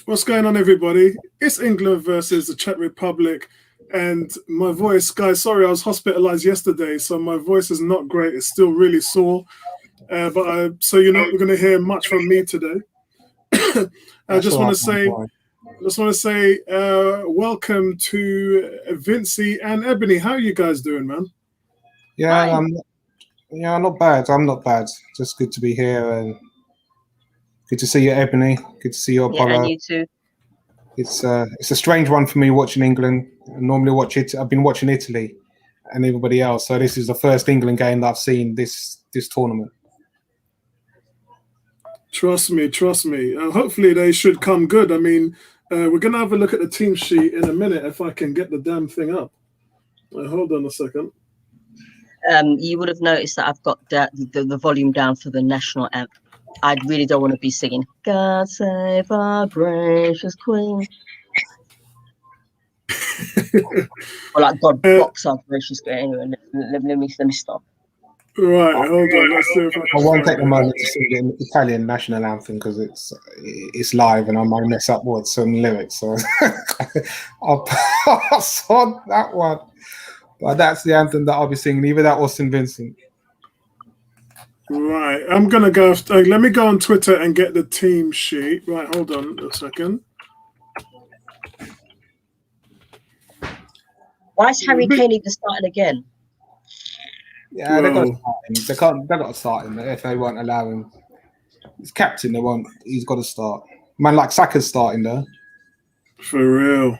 What's going on, everybody? It's England versus the Czech Republic, and my voice, guys, sorry, I was hospitalized yesterday, so my voice is not great. It's still really sore, so you're not going to hear much from me today. I just want to say, welcome to Vincey and Ebony. How are you guys doing, man? Yeah, not bad. I'm not bad. Just good to be here and good to see you, Ebony. Good to see you, Apollo. Yeah, and you too. It's a strange one for me watching England. I normally watch it. I've been watching Italy and everybody else. So this is the first England game that I've seen this tournament. Trust me. Hopefully they should come good. I mean, we're going to have a look at the team sheet in a minute if I can get the damn thing up. Hold on a second. You would have noticed that I've got the volume down for the national anthem. I really don't want to be singing "God Save Our Gracious Queen." Or like "God Box Our Gracious Queen." Anyway, let me stop. Right, hold on. Let's see if I won't take a moment to sing the Italian national anthem because it's live and I might mess up words some lyrics. So I'll pass on that one. But that's the anthem that I'll be singing, either that or St. Vincent. Right, I'm going to go. Let me go on Twitter and get the team sheet. Right, hold on a second. Why is Harry Kane even starting again? Yeah, they've got to start him. They've got to start him. If they won't allow him, he's captain. They won't. He's got to start. Man, like Saka's starting there. For real.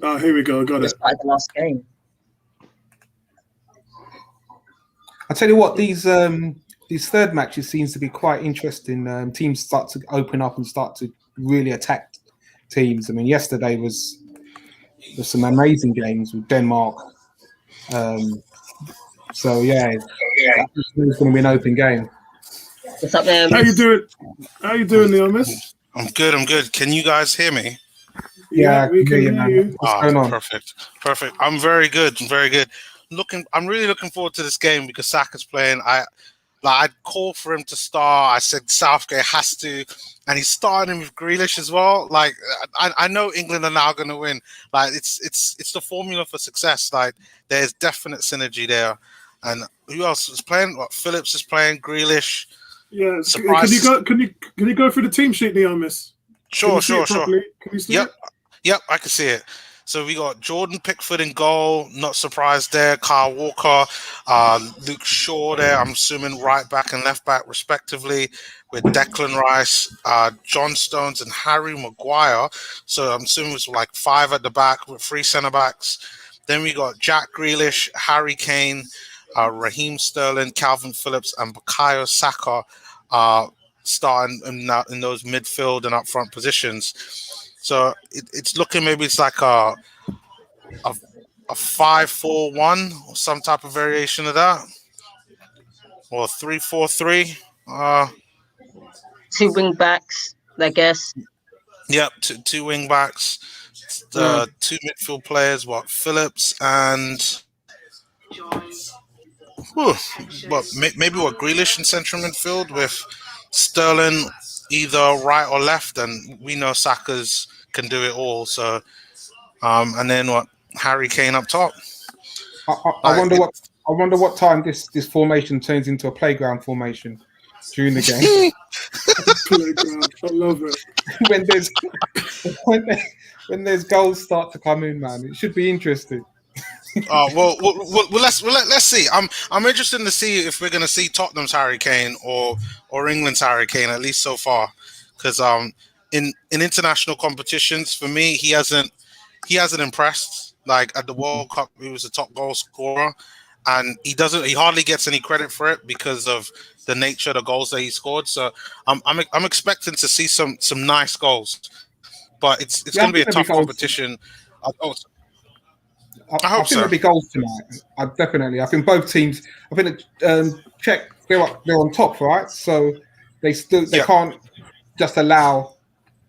Oh, here we go. Got it. Started the last game. I tell you what, these third matches seems to be quite interesting. Teams start to open up and start to really attack teams. I mean, yesterday was some amazing games with Denmark. So yeah, it's going to be an open game. What's up there? How you doing, Neomis? I'm good. Can you guys hear me? Yeah, we can hear you. What's going on? Perfect. I'm very good. I'm really looking forward to this game because Saka's playing. I'd call for him to start. I said Southgate has to, and he's starting him with Grealish as well. Like I know England are now going to win. Like it's the formula for success. Like there's definite synergy there. And who else is playing? What, Phillips is playing, Grealish. Yeah. Can you go through the team sheet, Neomis? Sure. Can you see it? Yep, I can see it. So we got Jordan Pickford in goal, not surprised there. Kyle Walker, Luke Shaw there, I'm assuming right back and left back respectively, with Declan Rice, John Stones and Harry Maguire. So I'm assuming it's like 5 at the back with 3 centre backs. Then we got Jack Grealish, Harry Kane, Raheem Sterling, Calvin Phillips and Bukayo Saka starting in those midfield and up front positions. So it's looking maybe it's like a 5-4-1 or some type of variation of that, or 3-4-3. 2 wing backs, I guess. Yep, two wing backs, 2 midfield players. Phillips and maybe Grealish in central midfield with Sterling either right or left, and we know Saka's can do it all. So, and then Harry Kane up top. I wonder what time this formation turns into a playground formation during the game. Playground, I love it. when there's goals start to come in, man, it should be interesting. Let's see. I'm interested to see if we're going to see Tottenham's Harry Kane or England's Harry Kane, at least so far, because in international competitions, for me, he hasn't impressed. Like at the World Cup, he was a top goal scorer, and he hardly gets any credit for it because of the nature of the goals that he scored. So I'm expecting to see some nice goals, but it's going to be a tough competition. I think there'll be goals tonight. I think both teams. I think Czech they're on top, right? So they can't just allow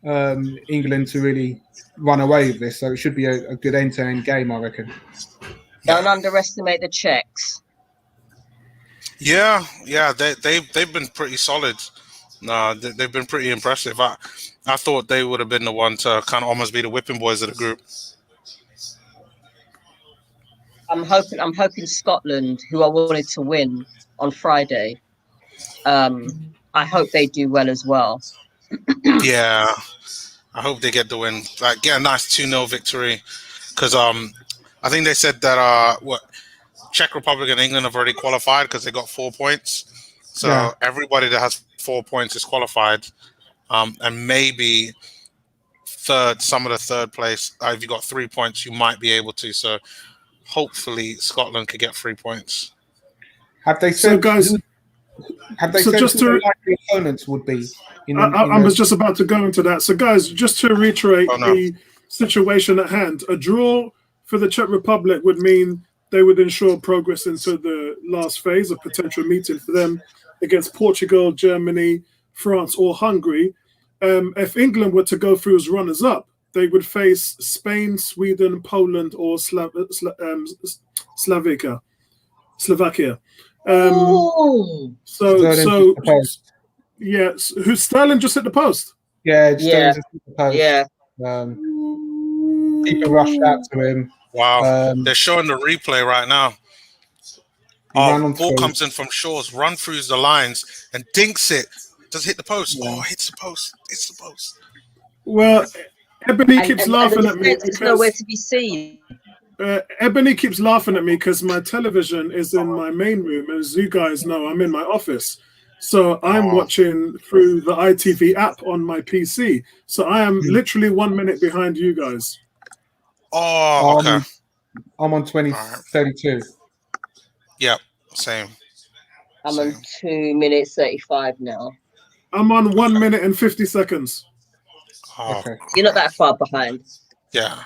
England to really run away with this. So it should be a good end-to-end game, I reckon. Don't underestimate the Czechs. Yeah, they've been pretty solid. No, they've been pretty impressive. I thought they would have been the one to kind of almost be the whipping boys of the group. I'm hoping Scotland, who I wanted to win on Friday, I hope they do well as well. Yeah, I hope they get the win. Like, get a nice 2-0 victory, because I think they said that Czech Republic and England have already qualified because they got 4 points. So everybody that has 4 points is qualified, and maybe some of the third place. If you got 3 points, you might be able to. So hopefully Scotland could get 3 points. Have they said, guys? Have they said just who the opponents would be? I was just about to go into that. So, guys, just to reiterate the situation at hand, a draw for the Czech Republic would mean they would ensure progress into the last phase, a potential meeting for them against Portugal, Germany, France, or Hungary. If England were to go through as runners-up, they would face Spain, Sweden, Poland, or Slovakia. Who's Sterling just hit the post? Yeah, just hit the post. Yeah. People rushed out to him. Wow, they're showing the replay right now. Ball comes in from Shaw's, run through the lines and dinks it. Does hit the post? Yeah. Oh, hits the post. It's the post. Well, Ebony keeps laughing at me. It's nowhere to be seen. Ebony keeps laughing at me because my television is in my main room. As you guys know, I'm in my office. So I'm watching through the ITV app on my PC. So I am literally 1 minute behind you guys. Oh, okay. I'm on 32. Yep, same. I'm on 2 minutes 35 now. I'm on 1 minute and 50 seconds. Oh, okay. You're not that far behind. Yeah.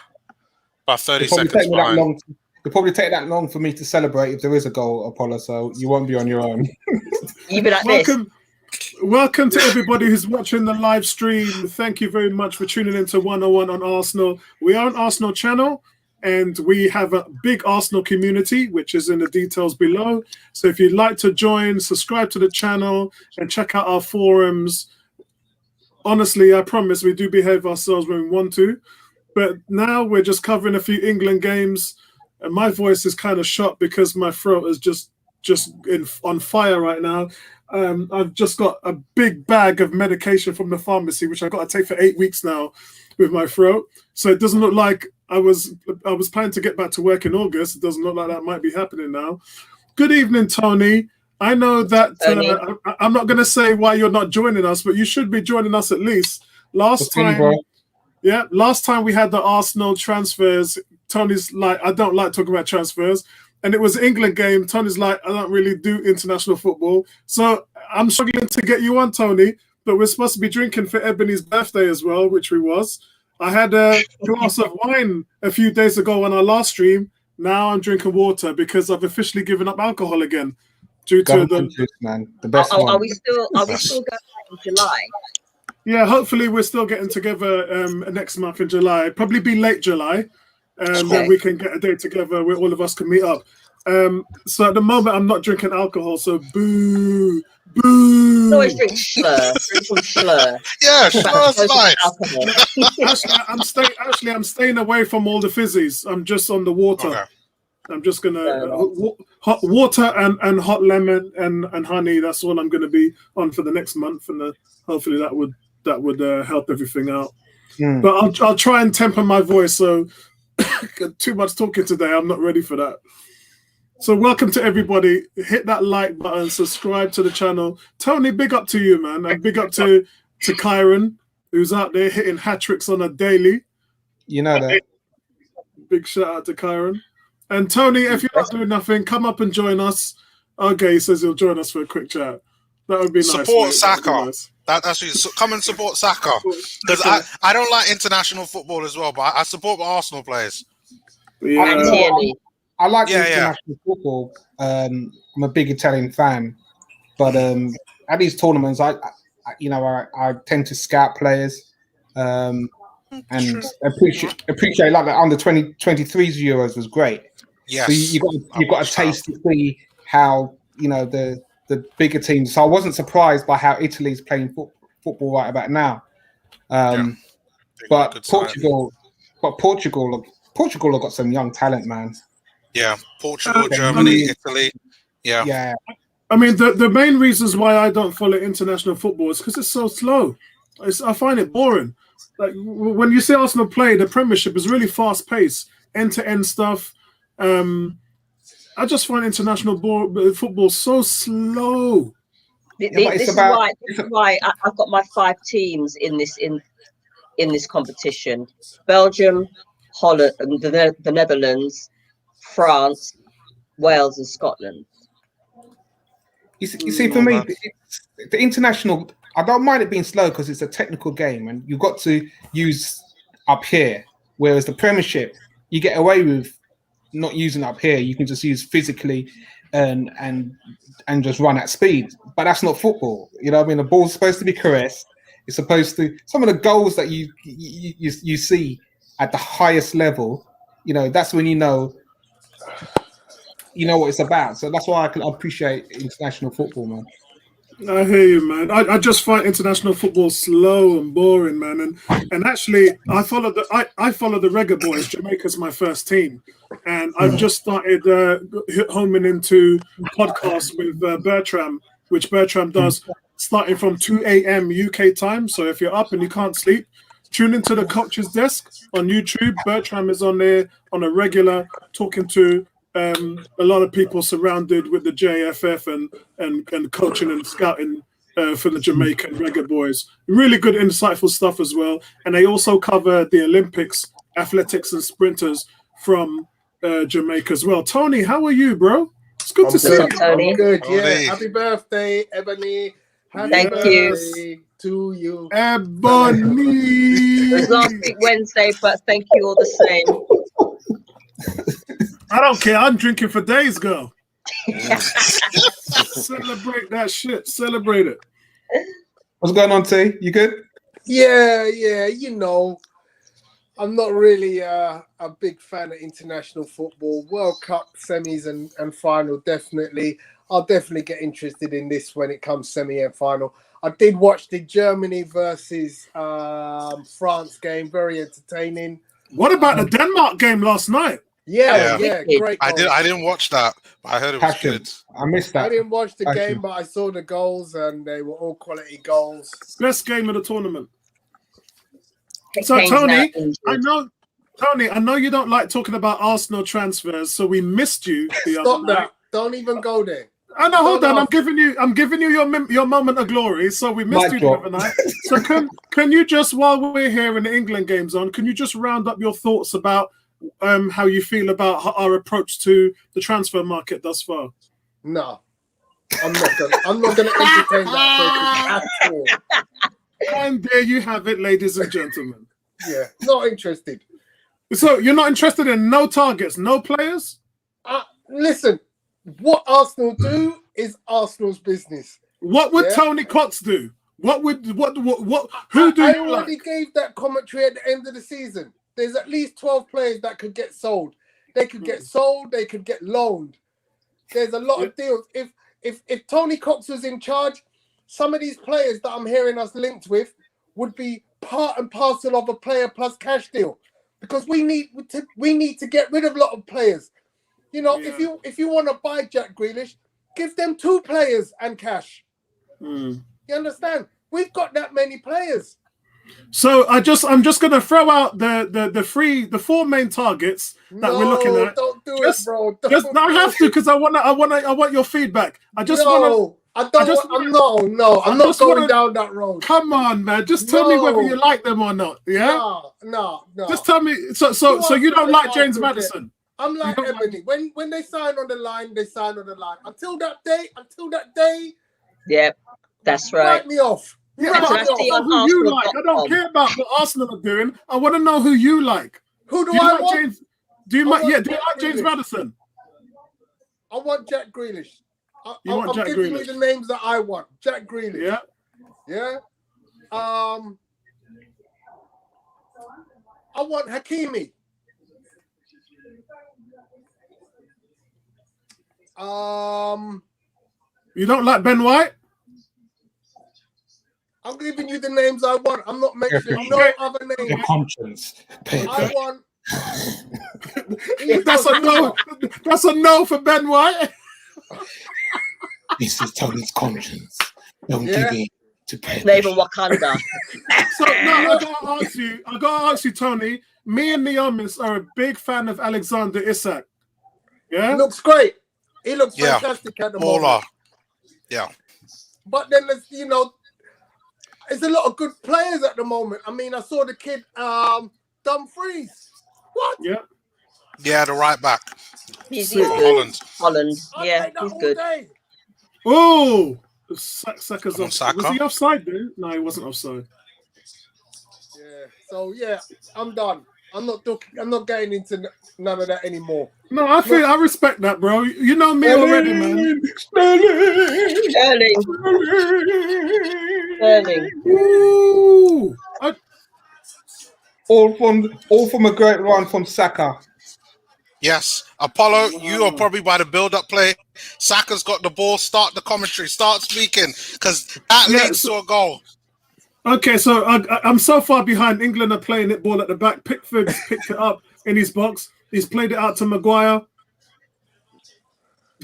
About 30 seconds behind. It'll probably take that long for me to celebrate if there is a goal, Apollo, so you won't be on your own. Even at Welcome to everybody who's watching the live stream. Thank you very much for tuning into 101 on Arsenal. We are an Arsenal channel, and we have a big Arsenal community, which is in the details below. So if you'd like to join, subscribe to the channel, and check out our forums. Honestly, I promise we do behave ourselves when we want to. But now we're just covering a few England games, and my voice is kind of shot because my throat is just on fire right now. I've just got a big bag of medication from the pharmacy, which I've got to take for 8 weeks now with my throat. So it doesn't look like I was planning to get back to work in August. It doesn't look like that might be happening now. Good evening, Tony. I know that I'm not going to say why you're not joining us, but you should be joining us at least. Last time we had the Arsenal transfers, Tony's like, I don't like talking about transfers. And it was an England game. Tony's like, I don't really do international football. So I'm struggling to get you on, Tony. But we're supposed to be drinking for Ebony's birthday as well, which we was. I had a glass of wine a few days ago on our last stream. Now I'm drinking water because I've officially given up alcohol again. Due to the best one. Are we still going in July? Yeah, hopefully we're still getting together next month in July. Probably be late July. Then we can get a day together where all of us can meet up. So at the moment, I'm not drinking alcohol. So boo. Always drink Schlur. Drink some Schlur. Yeah, Schlur's nice. I'm staying away from all the fizzies. I'm just on the water. Okay. I'm just gonna hot water and hot lemon and honey. That's all I'm gonna be on for the next month, and hopefully that would help everything out. But I'll try and temper my voice. So. Too much talking today. I'm not ready for that. So welcome to everybody. Hit that like button, subscribe to the channel. Tony, big up to you, man. And big up to Kyron, who's out there hitting hat-tricks on a daily. You know that. Big shout out to Kyron. And Tony, if you're not doing nothing, come up and join us. Okay, he says he'll join us for a quick chat. That would be nice. Support Saka. Come and support Saka. Because I don't like international football as well, but I support Arsenal players. Yeah. I like international football. I'm a big Italian fan, but at these tournaments, I tend to scout players and appreciate like the under 23s Euros was great. Yes, so you got a taste to see how the the bigger teams. So I wasn't surprised by how Italy's playing football right about now. But Portugal have got some young talent, man. Yeah, Portugal, Germany, Italy. Yeah. I mean, the main reasons why I don't follow international football is because it's so slow. I find it boring. Like when you see Arsenal play, the Premiership is really fast paced, end-to-end stuff. I just find international football so slow. This is why I've got my 5 teams in this competition: Belgium, Holland, the Netherlands, France, Wales, and Scotland. You see, for me, the international, I don't mind it being slow because it's a technical game and you've got to use up here. Whereas the Premiership, you get away with not using up here. You can just use physically and just run at speed. But that's not football. You know what I mean? The ball's supposed to be caressed. It's supposed to, some of the goals that you see at the highest level, you know, that's when you know what it's about. So that's why I can appreciate international football, man. I hear you, man. I just find international football slow and boring, man. And actually, I follow the Reggae Boys. Jamaica's my first team, and I've just started homing into podcasts with Bertram, which Bertram does starting from 2 a.m. UK time. So if you're up and you can't sleep, tune into the Coach's Desk on YouTube. Bertram is on there on a regular, talking to a lot of people surrounded with the JFF and coaching and scouting for the Jamaican Reggae Boys. Really good, insightful stuff as well. And they also cover the Olympics, athletics and sprinters from Jamaica as well. Tony, how are you, bro? It's good to see you. Tony. I'm good, yeah. Happy birthday, Ebony. Happy birthday to you. Ebony. It was last week Wednesday, but thank you all the same. I don't care. I'm drinking for days, girl. Celebrate that shit. Celebrate it. What's going on, T? You good? Yeah. You know, I'm not really a big fan of international football. World Cup semis and final, definitely. I'll definitely get interested in this when it comes semi and final. I did watch the Germany versus France game. Very entertaining. What about the Denmark game last night? Yeah, great. I didn't watch that, but I heard it was good. I missed that. I didn't watch the game, but I saw the goals, and they were all quality goals. Best game of the tournament. So Tony, I know you don't like talking about Arsenal transfers, so we missed you the other night. Don't even go there. I know. Hold on. I'm giving you your moment of glory. So we missed you the other night. So can you just, while we're here and the England game's on, can you just round up your thoughts about how you feel about our approach to the transfer market thus far? No, I'm not gonna entertain that at all. And there you have it, ladies and gentlemen. Yeah, not interested. So you're not interested in no targets, no players? Listen, what Arsenal do is Arsenal's business. What would Tony Cox do? Who do I you already like? gave that commentary at the end of the season. There's at least 12 players that could get sold. They could get sold. They could get loaned. There's a lot of deals. If Tony Cox was in charge, some of these players that I'm hearing us linked with would be part and parcel of a player plus cash deal, because we need to get rid of a lot of players. You know, if you want to buy Jack Grealish, give them 2 players and cash. You understand? We've got that many players. So I'm just gonna throw out the 4 main targets that we're looking at. Don't do it, bro. I have to, because I want your feedback. I'm not going down that road. Come on, man. Just tell me whether you like them or not. Yeah. No. Just tell me. So you don't like James Maddison? I'm like Ebony. When they sign on the line, they sign on the line. Until that day. Yep, that's right. Write me off. Yeah, but I don't know who you like. I don't care about what Arsenal are doing. I want to know who you like. Who do I want? Do you like James Maddison? I want Jack Grealish. I'm Jack giving Grealish? you the names that I want. Jack Grealish. Yeah. I want Hakimi. You don't like Ben White? I'm giving you the names I want. I'm not mentioning no other Your names. conscience. I want. That's a no. That's a no for Ben White. This is Tony's conscience. Don't Yeah. give in to pay. Not even Wakanda. So no, I gotta ask you, Tony. Me and Neomis are a big fan of Alexander Isak. Yeah, He looks great. He looks Yeah. fantastic at the Baller. moment. Yeah. But then there's, there's a lot of good players at the moment. I mean, I saw the kid Dumfries. What? yeah. Yeah, the right back. He's Sick. good. Holland. Holland. I'll Yeah, take that he's all good. day. Oh, Saka's Come on, off. Saka. Was he offside there? No, he wasn't offside. Yeah. So yeah, I'm done. I'm not getting into none of that anymore. No, I respect that, bro. You know me already, man. Sterling. Ooh. All from a great run from Saka. Yes. Apollo, you are probably by the build-up play. Saka's got the ball. Start the commentary. Start speaking. Because that leads to a goal. Okay, so I'm so far behind. England are playing it ball at the back. Pickford picked it up in his box. He's played it out to Maguire.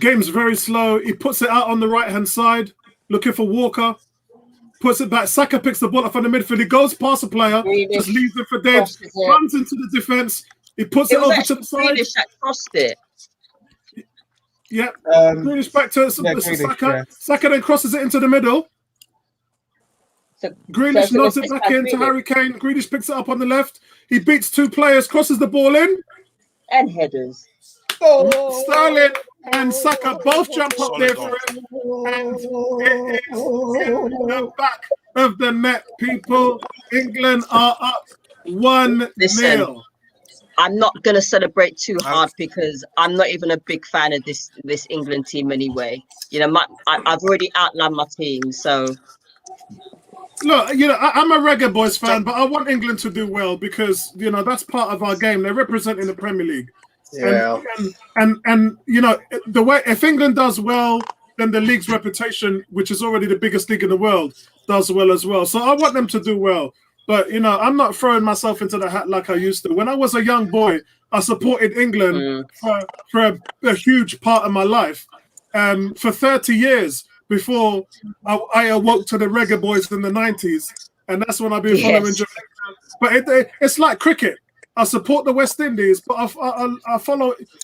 Game's very slow. He puts it out on the right-hand side, looking for Walker. Puts it back. Saka picks the ball up from the midfield. He goes past the player, just leaves it for dead. Runs into the defense. He puts it over to the side. Grealish that crossed it. Yeah. Grealish back to Saka. Yeah. Saka then crosses it into the middle. So, Grealish nods it back in to Harry Kane. Grealish picks it up on the left. He beats two players, crosses the ball in. And headers. Sterling and Saka both jump up there for him. And it is in the back of the net, people. England are up 1-0. I'm not gonna celebrate too hard because I'm not even a big fan of this England team anyway. I've already outlined my team, so. Look, I'm a Reggae Boys fan, but I want England to do well because that's part of our game. They're representing the Premier League. Yeah. And the way if England does well, then the league's reputation, which is already the biggest league in the world, does well as well. So I want them to do well. But I'm not throwing myself into the hat like I used to. When I was a young boy, I supported England for a huge part of my life. For 30 years before I awoke to the Reggae Boys in the 90s. And that's when I've been following Jamaica. But it's like cricket. I support the West Indies, but I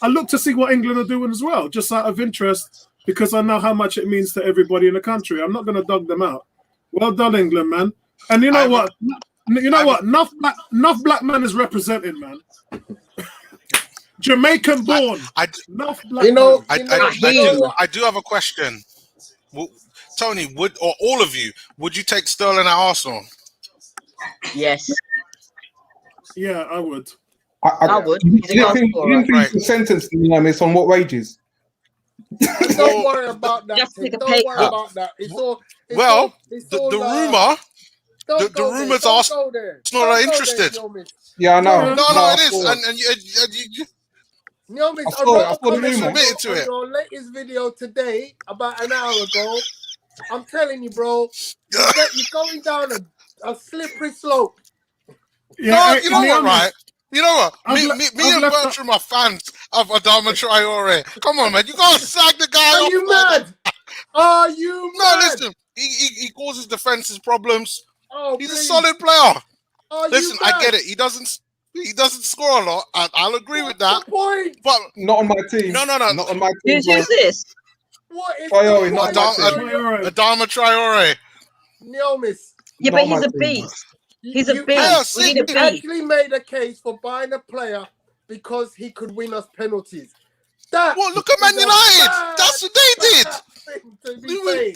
look to see what England are doing as well, just out of interest, because I know how much it means to everybody in the country. I'm not going to dog them out. Well done, England, man. And you know what? Enough black man is represented, man. Jamaican born. I do have a question. Tony, all of you, would you take Sterling at Arsenal? Yes. Yeah, I would. I would. You didn't finish the sentence, it's on what wages? Don't worry about that. Don't worry about that. The rumor. The rumors are not interested. Yeah, I know. No, it is. And you Neomis, I saw the rumor. Admitted to it. Your latest video today, about an hour ago. I'm telling you, bro, you're going down a slippery slope. Yeah, you know what, right? You know what? Me and Bertram are fans of Adama Traore. Come on, man. You gotta sag the guy. Are you mad? Are you mad? No, listen. He causes defenses problems. Oh, he's a solid player. Listen, I get it. He doesn't score a lot. I'll agree with that. Point? But not on my team. No. Not on my team. Who's this? What is Traore, not on Adama Traore. Neomis. Yeah, but he's a beast. He's a beast. We need a beast. Actually made a case for buying a player because he could win us penalties. Look at Man United. That's what they did.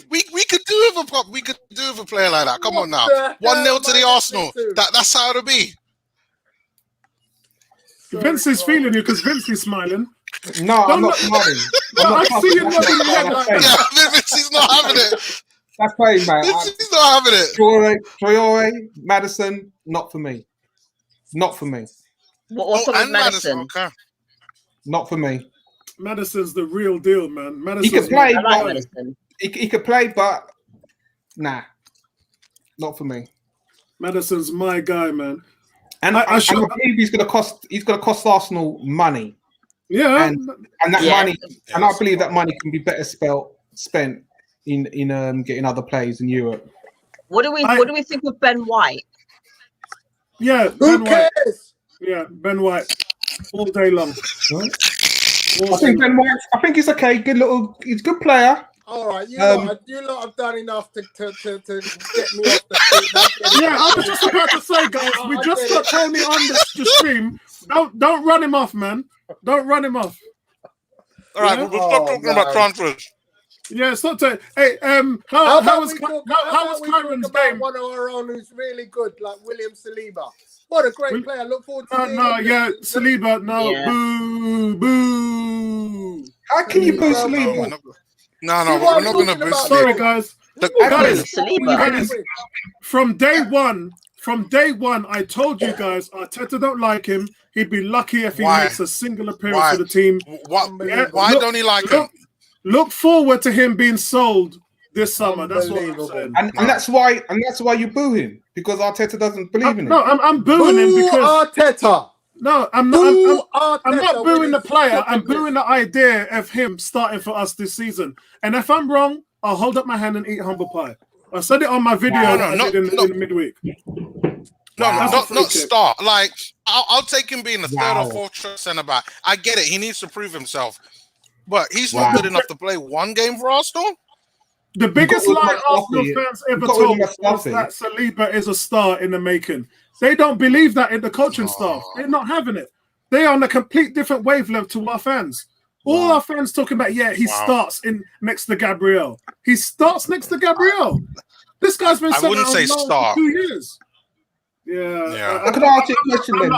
We could do with a player like that. Come on now. 1-0 to the Arsenal. That's how it'll be. Vince is feeling you because Vince is smiling. No, I'm not smiling. I see you nodding your head like that. Yeah, Vince is not having it. That's playing, man. He's not having it. Traore, Maddison, not for me. Not for me. What's up with Maddison? Okay. Not for me. Maddison's the real deal, man. He can play. I like Maddison. he could play, but nah, not for me. Madison's my guy, man. And I believe he's going to cost Arsenal money. Yeah, and that money, and I believe that money can be better spent in getting other players in Europe. What do we think of Ben White? Yeah, Who cares? Yeah, Ben White, all day long. I think Ben White. I think he's okay. He's a good player. All right, you lot have done enough to get me off the street. Yeah, I was just about to say, guys, we just got Tony on the stream. Don't run him off, man. Don't run him off. All right, we'll stop talking about transfers. Yeah, stop talking. Hey, how was Kyron's game? One of our own who's really good, like William Saliba. What a great player! Look forward to Saliba. No, yeah. boo. How can you boo Saliba? No, we're not going to boo Saliba. Sorry, guys. Saliba. From day one, I told you guys, Arteta don't like him. He'd be lucky if he makes a single appearance for the team. Why don't he like him? Look forward to him being sold this summer. That's what I'm saying. And that's why you boo him, because Arteta doesn't believe in him. No, I'm booing him because Arteta. No, I'm not booing the player. I'm booing the idea of him starting for us this season. And if I'm wrong, I'll hold up my hand and eat humble pie. I said it on my video in the midweek. Not start. Like, I'll take him being the third or fourth centre back. I get it. He needs to prove himself. But he's not good enough to play one game for Arsenal? The biggest lie Arsenal fans ever told us was that Saliba is a star in the making. They don't believe that in the coaching staff. They're not having it. They're on a complete different wavelength to our fans. All our fans talking about, he starts next to Gabriel. He starts next to Gabriel. This guy's been I wouldn't say start. For 2 years. Yeah. I could ask you a question then.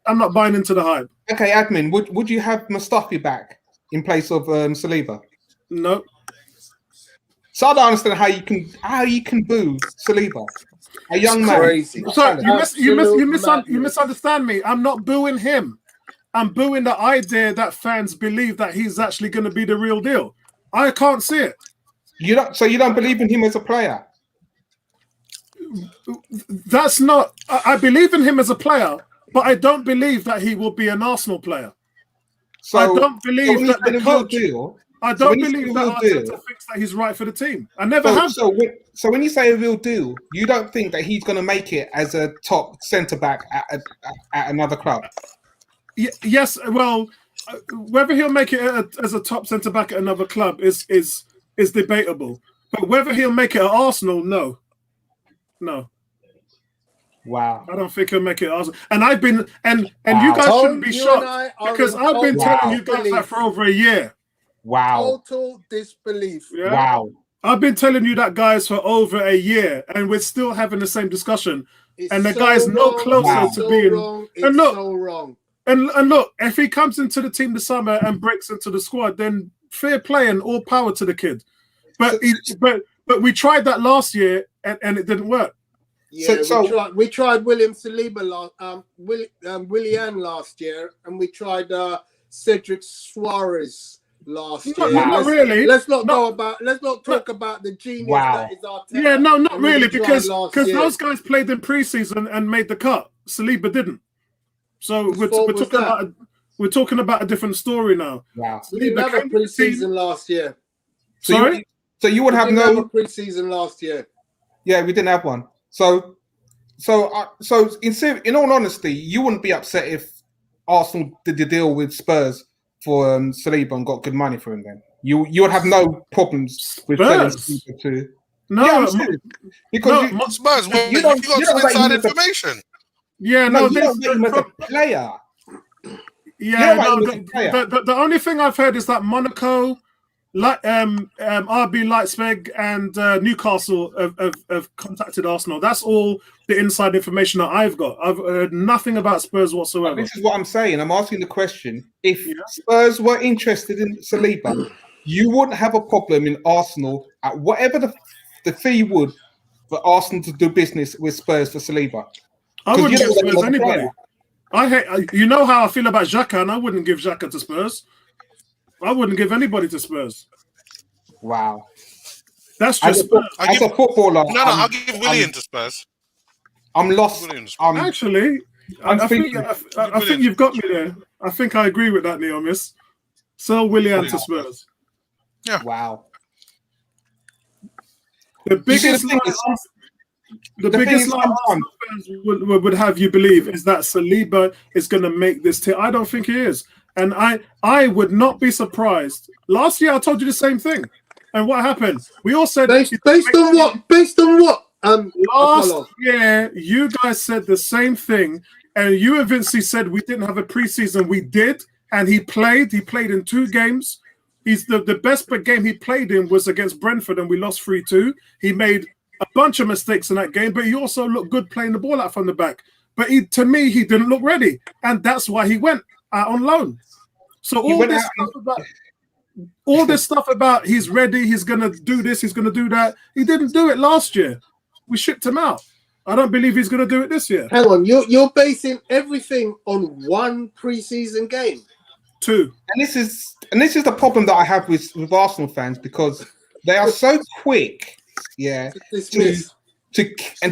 I'm not buying into the hype. Okay, admin, would you have Mustafi back in place of Saliba? No. So I don't understand how you can boo Saliba, a young man. Crazy. So you misunderstand me. I'm not booing him. I'm booing the idea that fans believe that he's actually going to be the real deal. I can't see it. You don't believe in him as a player? That's not. I believe in him as a player, but I don't believe that he will be an Arsenal player. So I don't believe that the coach. I don't believe that Arteta thinks that he's right for the team. I never have. So when you say a real deal, you don't think that he's going to make it as a top centre back at another club? Yes. Well, whether he'll make it as a top centre back at another club is debatable. But whether he'll make it at Arsenal, no. Wow. I don't think he'll make it at Arsenal. And I've been and you guys shouldn't be shocked because I've been telling you guys that for over a year. Wow. Total disbelief. Yeah? Wow. I've been telling you that, guys, for over a year, and we're still having the same discussion. And the guy's no closer to being. And look, so wrong. And look, if he comes into the team this summer and breaks into the squad, then fair play and all power to the kid. But we tried that last year and it didn't work. Yeah, we tried William Saliba Willian last year, and we tried Cedric Suarez last year. Not really. Let's not talk about the genius that is Arteta. Yeah, no, not really, because those guys played in preseason and made the cut. Saliba didn't. So we're talking about a different story now. Wow. We didn't have a preseason last year. Sorry? So you would have no preseason last year. Yeah, we didn't have one. So in all honesty, you wouldn't be upset if Arsenal did the deal with Spurs for Saliba and got good money for him. Then you would have no problems with selling Saliba to. No, because Spurs. You got some inside information. Yeah, you don't get him as a player. Yeah, the only thing I've heard is that Monaco, RB Leipzig and Newcastle have contacted Arsenal. That's all the inside information that I've got. I've heard nothing about Spurs whatsoever. This is what I'm saying. I'm asking the question. If Spurs were interested in Saliba, you wouldn't have a problem in Arsenal at whatever the fee would for Arsenal to do business with Spurs for Saliba. I wouldn't give Spurs anybody. You know how I feel about Xhaka, and I wouldn't give Xhaka to Spurs. I wouldn't give anybody to Spurs. Wow. That's just as a footballer. No, I'll give Willian to Spurs. I'm lost. Actually, I think you've got me there. I think I agree with that, Neomis. Sell Willian to Spurs. Yeah. Wow. The biggest line would have you believe is that Saliba is going to make this team. I don't think he is. And I would not be surprised. Last year, I told you the same thing. And what happened? We all said... Based on what? Last year, you guys said the same thing. And you and Vincey said we didn't have a preseason. We did. And he played. He played in 2 games. He's the best game he played in was against Brentford, and we lost 3-2. He made a bunch of mistakes in that game, but he also looked good playing the ball out from the back. But to me, he didn't look ready, and that's why he went out on loan. So all this stuff about he's ready, he's going to do this, he's going to do that. He didn't do it last year. We shipped him out. I don't believe he's going to do it this year. Hang on, you're basing everything on 1 preseason game. 2. And this is the problem that I have with Arsenal fans, because they are so quick, to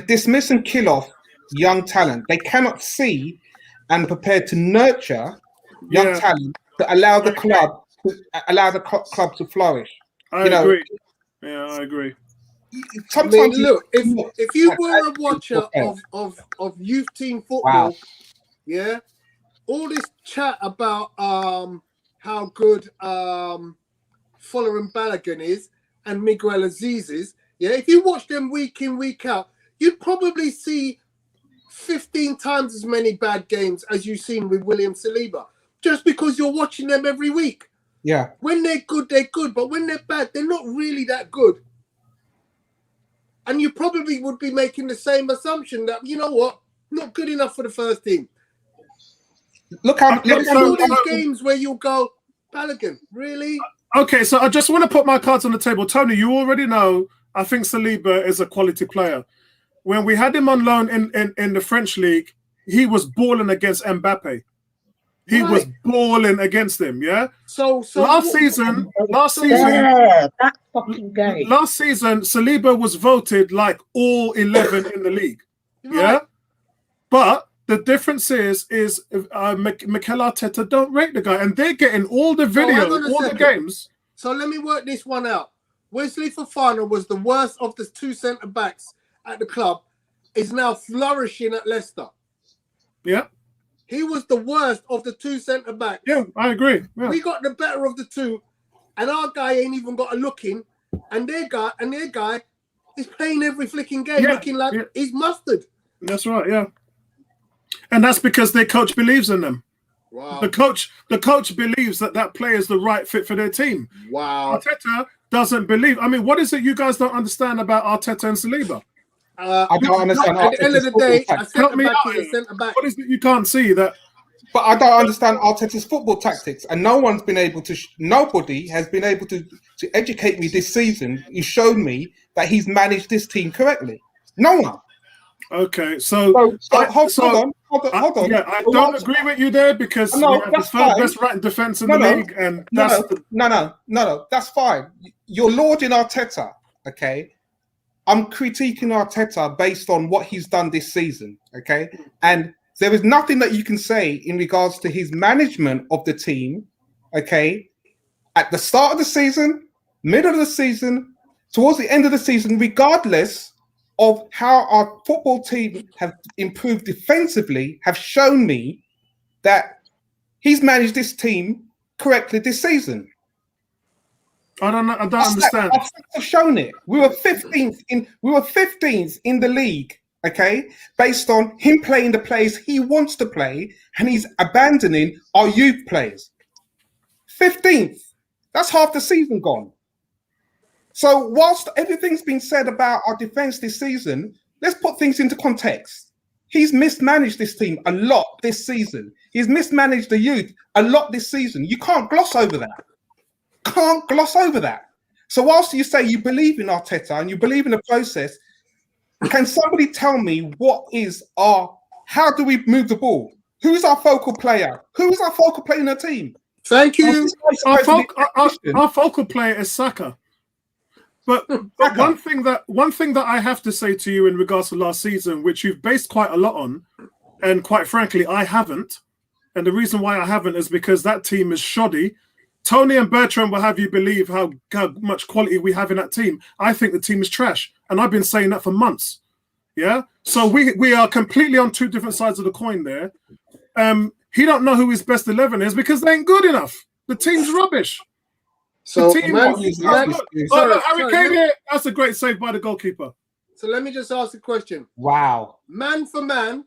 dismiss and kill off young talent. They cannot see and prepare to nurture young talent to allow the club to flourish. I agree. Yeah, I agree. Sometimes look, if you were a watcher of youth team football, all this chat about how good Fuller and Balogun is and Miguel Aziz is, if you watch them week in, week out, you'd probably see 15 times as many bad games as you've seen with William Saliba, just because you're watching them every week. Yeah. When they're good, they're good, but when they're bad, they're not really that good. And you probably would be making the same assumption that, you know what, not good enough for the first team. Look how all these games where you'll go, Balogun, really? Okay, so I just want to put my cards on the table. Tony, you already know I think Saliba is a quality player. When we had him on loan in the French league, he was balling against Mbappe. He was balling against him, yeah? So last season, that fucking game. Last season, Saliba was voted like all 11 in the league. Yeah? But the difference is Mikel Arteta don't rate the guy, and they're getting all the video, all the games. So let me work this one out. Wesley Fofana was the worst of the 2 centre-backs at the club, is now flourishing at Leicester. Yeah. He was the worst of the 2 centre-backs. Yeah, I agree. Yeah. We got the better of the 2, and our guy ain't even got a look in, and their guy is playing every flicking game, looking like he's mustard. That's right, yeah. And that's because their coach believes in them. Wow. The coach believes that player is the right fit for their team. Wow. Arteta doesn't believe. I mean, what is it you guys don't understand about Arteta and Saliba? I don't understand. At the end of the day, a centre-back is a centre-back. What is it you can't see that? But I don't understand Arteta's football tactics, and nobody has been able to educate me this season. You showed me that he's managed this team correctly. No one. Okay, so hold on. Yeah, I don't agree with you there because we have the third best ranked defense in the league, and that's fine. You're lauding Arteta, okay? I'm critiquing Arteta based on what he's done this season, okay? And there is nothing that you can say in regards to his management of the team, okay? At the start of the season, middle of the season, towards the end of the season, regardless of how our football team have improved defensively, have shown me that he's managed this team correctly this season. I don't understand. I've shown it. We were 15th in the league, okay, based on him playing the players he wants to play, and he's abandoning our youth players. 15th. That's half the season gone. So whilst everything's been said about our defense this season, let's put things into context. He's mismanaged this team a lot this season. He's mismanaged the youth a lot this season. You can't gloss over that. So whilst you say you believe in Arteta and you believe in the process, can somebody tell me how do we move the ball? Who's our focal player? Who's our focal player in the team? Thank you. Our focal player is Saka. But one thing that I have to say to you in regards to last season, which you've based quite a lot on, and quite frankly, I haven't. And the reason why I haven't is because that team is shoddy. Tony and Bertrand will have you believe how much quality we have in that team. I think the team is trash. And I've been saying that for months. Yeah? So we are completely on two different sides of the coin there. He don't know who his best 11 is because they ain't good enough. The team's rubbish. So, Harry Kane here, that's a great save by the goalkeeper. So let me just ask a question. Wow. Man for man,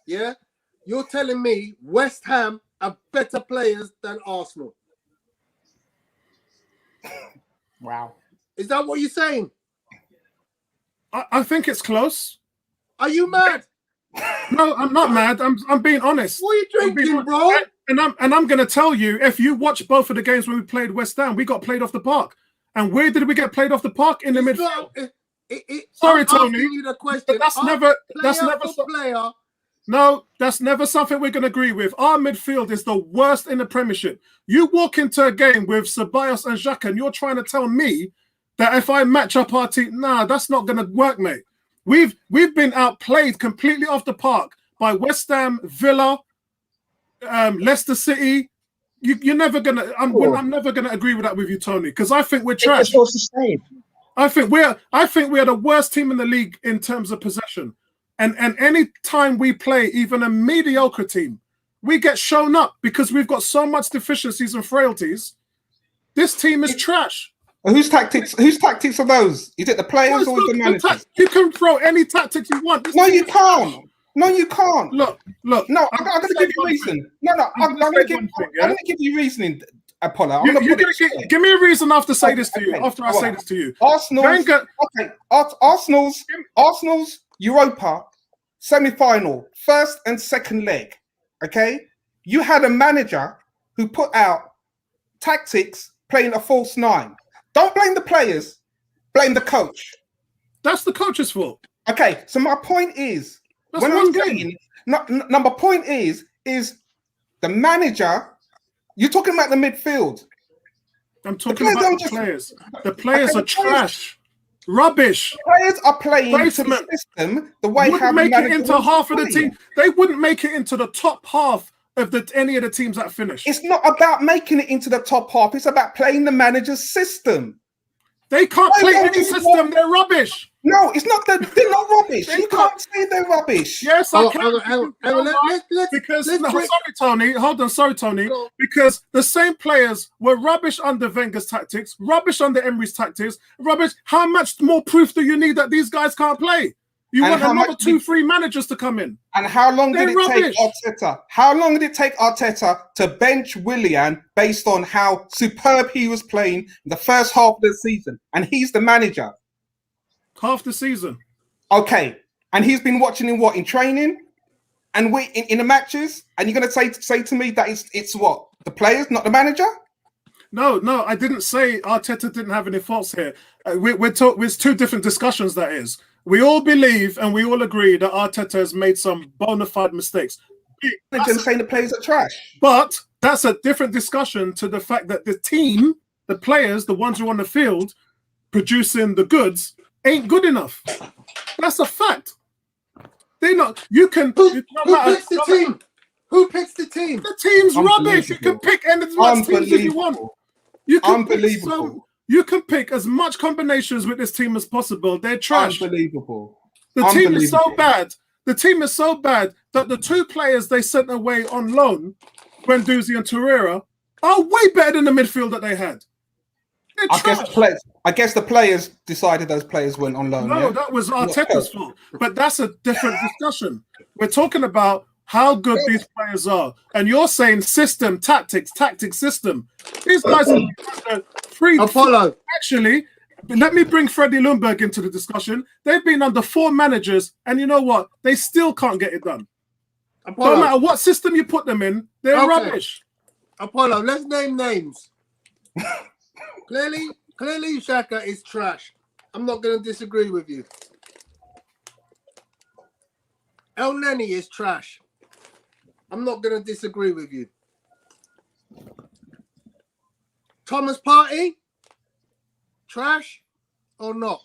yeah, you're telling me West Ham are better players than Arsenal. Wow. Is that what you're saying? I think it's close. Are you mad? No, I'm not mad. I'm being honest. What are you drinking, bro? And I'm going to tell you, if you watch both of the games when we played West Ham, we got played off the park. And where did we get played off the park? In the midfield. Sorry, Tony. You the question. That's never player. No, that's never something we're going to agree with. Our midfield is the worst in the Premiership. You walk into a game with Ceballos and Xhaka, and you're trying to tell me that if I match up our team, nah, that's not going to work, mate. We've been outplayed completely off the park by West Ham, Villa, Leicester City. You're never gonna. I'm never gonna agree with that with you, Tony, because I think we're trash. I think we are the worst team in the league in terms of possession. And any time we play even a mediocre team, we get shown up because we've got so much deficiencies and frailties. This team is trash. Whose tactics are those? Is it the players or the managers? You can throw any tactics you want. No, you can't. No, you can't. Look. No, I'm going to give you reason. I'm going to give you reasoning, Apollo. Give me a reason after I say this to you. After I say this to you. Arsenal's Europa semi-final, first and second leg. Okay, you had a manager who put out tactics playing a false nine. Don't blame the players, blame the coach. That's the coach's fault. Okay, so my point is, that's one game. Number point is the manager. You're talking about the midfield. I'm talking about the players. The players are trash, rubbish. The players are playing the system the way wouldn't make it into half of the team. They wouldn't make it into the top half of any of the teams that finish. It's not about making it into the top half. It's about playing the manager's system. They can't play any system. They're rubbish. No, it's not that they're not rubbish. You can't say they're rubbish. Yes, I can. Sorry, Tony. Hold on. Sorry, Tony. Because the same players were rubbish under Wenger's tactics, rubbish under Emery's tactics, rubbish. How much more proof do you need that these guys can't play? You want another 2-3 managers to come in. And how long did it take Arteta? How long did it take Arteta to bench Willian based on how superb he was playing in the first half of the season? And he's the manager. Half the season. Okay. And he's been watching in training and in the matches? And you're going to say to me that it's what? The players, not the manager? No, I didn't say Arteta didn't have any faults here. It's two different discussions, that is. We all believe and we all agree that Arteta has made some bona fide mistakes. I'm saying the players are trash. But that's a different discussion to the fact that the team, the players, the ones who are on the field producing the goods, ain't good enough. That's a fact. They're not. You can. Who picks the team? Who picks the team? The team's rubbish. You can pick as much teams as you want. You can pick as much combinations with this team as possible. They're trash. Unbelievable. The team is so bad. The team is so bad that the two players they sent away on loan, Guendouzi and Torreira, are way better than the midfield that they had. I guess the players decided those players went on loan. No, that was Arteta's fault. But that's a different discussion. We're talking about how good these players are. And you're saying system, tactics, system. These guys are free. Apollo. Actually, let me bring Freddie Ljungberg into the discussion. They've been under 4 managers, and you know what? They still can't get it done. Apollo. No matter what system you put them in, they're rubbish. Apollo, let's name names. Clearly, Xhaka is trash. I'm not going to disagree with you. El Neni is trash. I'm not going to disagree with you. Thomas Partey, trash or not?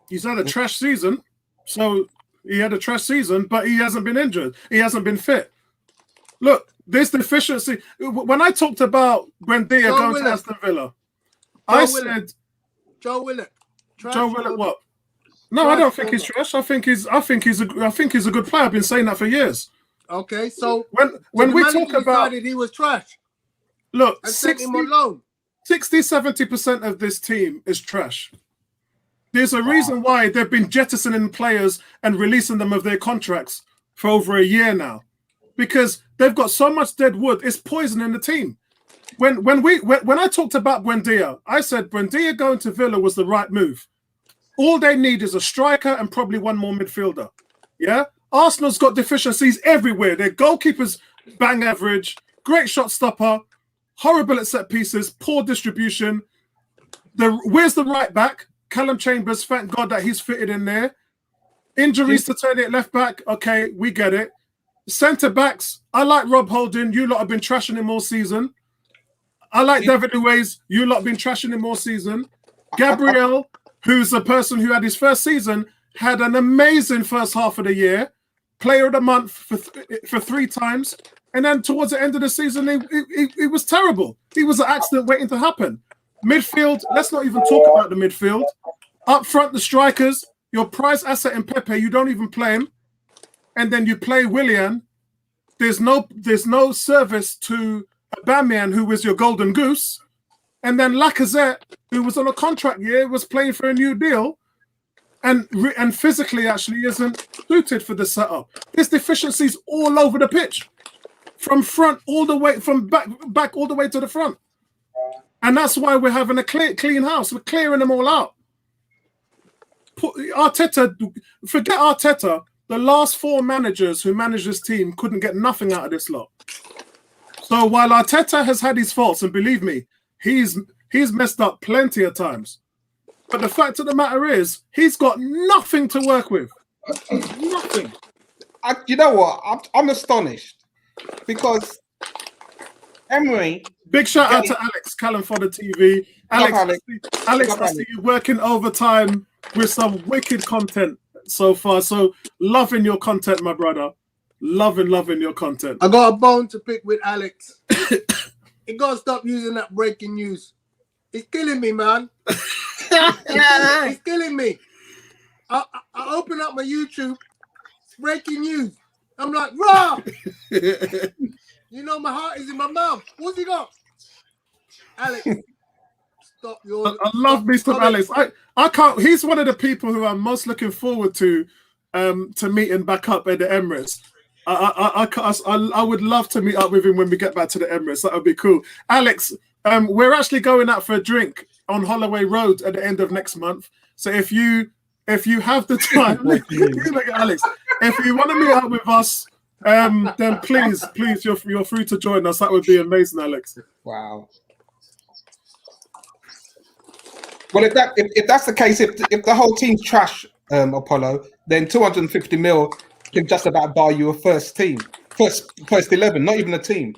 He's had a trash season. So he had a trash season, but he hasn't been injured. He hasn't been fit. Look, this deficiency. When I talked about Buendia going to Aston Villa, I said Joe Willock. Joe Willock what? No, I don't think he's trash. I think he's a good player. I've been saying that for years. Okay, so when we talk about he was trash. Look, and sent him on loan. 60-70% of this team is trash. There's a reason why they've been jettisoning players and releasing them of their contracts for over a year now, because they've got so much dead wood. It's poisoning the team. When I talked about Buendia, I said Buendia going to Villa was the right move. All they need is a striker and probably one more midfielder. Yeah, Arsenal's got deficiencies everywhere. Their goalkeeper's bang average, great shot stopper, horrible at set pieces, poor distribution. Where's the right back? Callum Chambers, thank God that he's fitted in there. Injuries to turn it left back. Okay, we get it. Centre backs, I like Rob Holding. You lot have been trashing him all season. I like David Luiz. You lot have been trashing him all season. Gabriel, who's a person who had his first season, had an amazing first half of the year. Player of the month for 3 times. And then towards the end of the season, he was terrible. He was an accident waiting to happen. Midfield, let's not even talk about the midfield. Up front, the strikers, your prize asset in Pepe, you don't even play him. And then you play Willian. There's no service to Aubameyang, who was your golden goose. And then Lacazette, who was on a contract year, was playing for a new deal. And physically actually isn't suited for the setup. There's deficiencies all over the pitch. From front all the way, from back all the way to the front. And that's why we're having a clean house. We're clearing them all out. Arteta, forget Arteta. The last 4 managers who managed this team couldn't get nothing out of this lot. So while Arteta has had his faults, and believe me, he's messed up plenty of times. But the fact of the matter is, he's got nothing to work with. Nothing. You know what? I'm astonished because Emery. Big shout out to Alex Callum for the TV. Alex, I see you working overtime with some wicked content so far. So loving your content, my brother. Loving your content. I got a bone to pick with Alex. You gotta stop using that breaking news. It's killing me, man. It's killing me. I open up my YouTube, breaking news. I'm like, raw. You know my heart is in my mouth. What's he got? Alex, stop your. I love Mr. Alex. I can't. He's one of the people who I'm most looking forward to meeting back up at the Emirates. I would love to meet up with him when we get back to the Emirates. That would be cool. Alex, we're actually going out for a drink on Holloway Road at the end of next month. So if you have the time, look at Alex. If you want to meet up with us, then please, you're free to join us. That would be amazing, Alex. Wow. Well, if that's the case, if the whole team's trash, Apollo, then 250 mil can just about buy you a first 11, not even a team.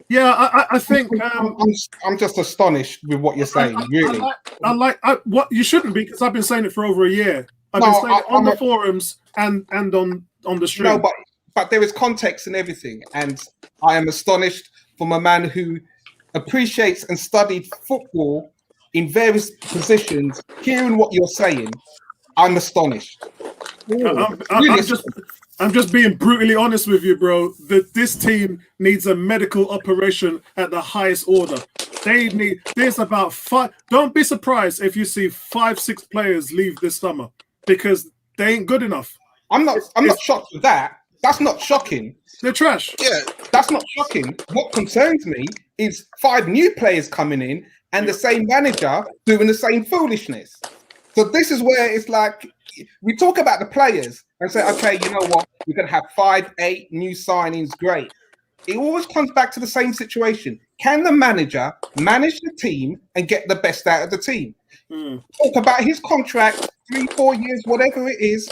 Yeah, I think I'm just astonished with what you're saying. Really, I like what you shouldn't be, because I've been saying it for over a year. I've been saying it on the forums and on the stream. No, but there is context and everything, and I am astonished from a man who appreciates and studied football in various positions. Hearing what you're saying, I'm astonished. I'm just being brutally honest with you, bro. This team needs a medical operation at the highest order. There's about 5. Don't be surprised if you see 5-6 players leave this summer, because they ain't good enough. I'm not shocked with that. That's not shocking. They're trash. Yeah, that's not shocking. What concerns me is 5 new players coming in and the same manager doing the same foolishness. So this is where it's like, we talk about the players and say, okay, you know what? We're going to have 5-8 new signings. Great. It always comes back to the same situation. Can the manager manage the team and get the best out of the team? Talk about his contract, 3-4 years, whatever it is.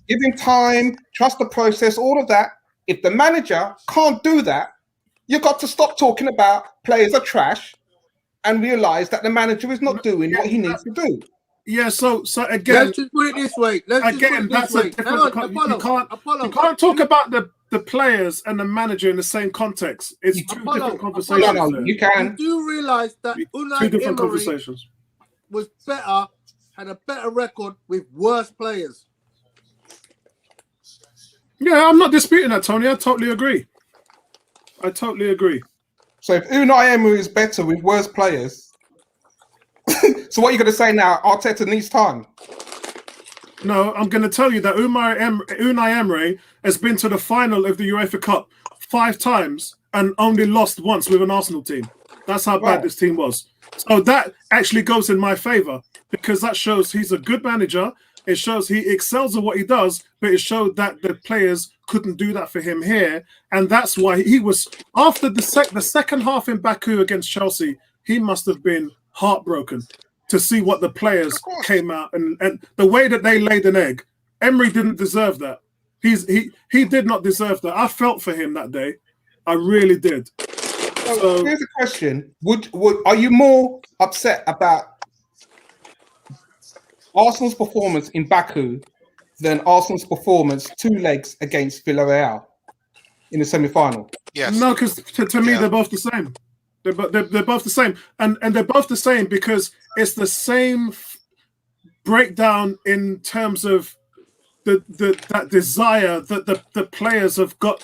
Give him time, trust the process, all of that. If the manager can't do that, you've got to stop talking about players are trash and realise that the manager is not doing what he needs to do. Yeah, so again, let's just put it this way. That's a different. You can't talk about the players and the manager in the same context. It's two different conversations. No, you can. You do realise that two different conversations was better, had a better record with worse players. Yeah, I'm not disputing that, Tony. I totally agree. So if Unai Emery is better with worse players. So what are you going to say now? Arteta needs time. No, I'm going to tell you that Unai Emery has been to the final of the UEFA Cup 5 times and only lost once with an Arsenal team. That's how bad this team was. So that actually goes in my favour because that shows he's a good manager. It shows he excels at what he does, but it showed that the players couldn't do that for him here. And that's why he was, after the second half in Baku against Chelsea, he must have been heartbroken to see what the players came out and the way that they laid an egg. Emery didn't deserve that. He did not deserve that. I felt for him that day. I really did. So here's a question: are you more upset about Arsenal's performance in Baku than Arsenal's performance 2 legs against Villarreal in the semi-final? Yes. No, because to me they're both the same. They're both the same, and they're both the same because it's the same breakdown in terms of that desire that the players have got,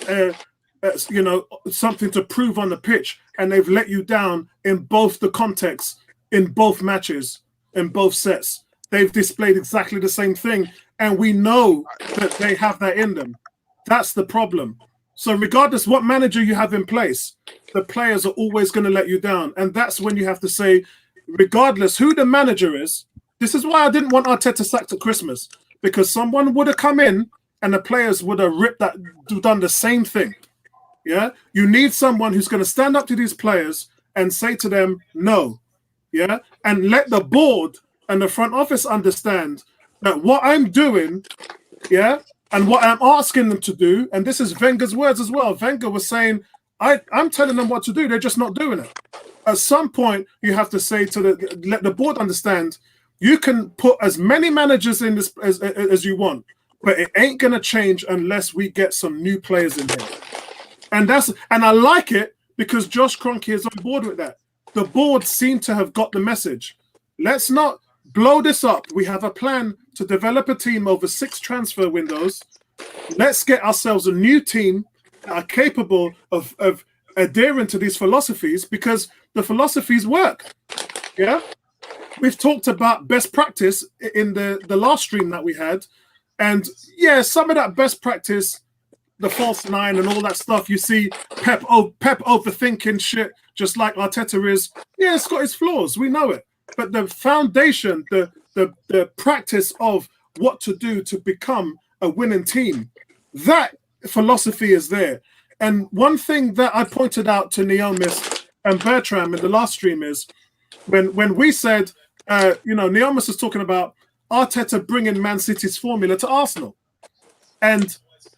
something to prove on the pitch, and they've let you down in both the contexts, in both matches, in both sets. They've displayed exactly the same thing, and we know that they have that in them. That's the problem. So regardless what manager you have in place, the players are always going to let you down. And that's when you have to say, regardless who the manager is, this is why I didn't want Arteta sacked at Christmas, because someone would have come in and the players would have done the same thing. Yeah, you need someone who's going to stand up to these players and say to them, no. Yeah, and let the board and the front office understand that what I'm doing, and what I'm asking them to do, and this is Wenger's words as well. Wenger was saying, I'm telling them what to do. They're just not doing it. At some point, you have to say let the board understand, you can put as many managers in this as you want, but it ain't going to change unless we get some new players in here. And I like it because Josh Kroenke is on board with that. The board seem to have got the message. Let's not blow this up. We have a plan to develop a team over 6 transfer windows. Let's get ourselves a new team that are capable of adhering to these philosophies because the philosophies work. Yeah, we've talked about best practice in the last stream that we had, and some of that best practice, the false 9 and all that stuff. You see Pep overthinking shit, just like Arteta is. Yeah, it's got its flaws. We know it. But the foundation, the practice of what to do to become a winning team, that philosophy is there. And one thing that I pointed out to Neomis and Bertram in the last stream is when we said, Neomis is talking about Arteta bringing Man City's formula to Arsenal. And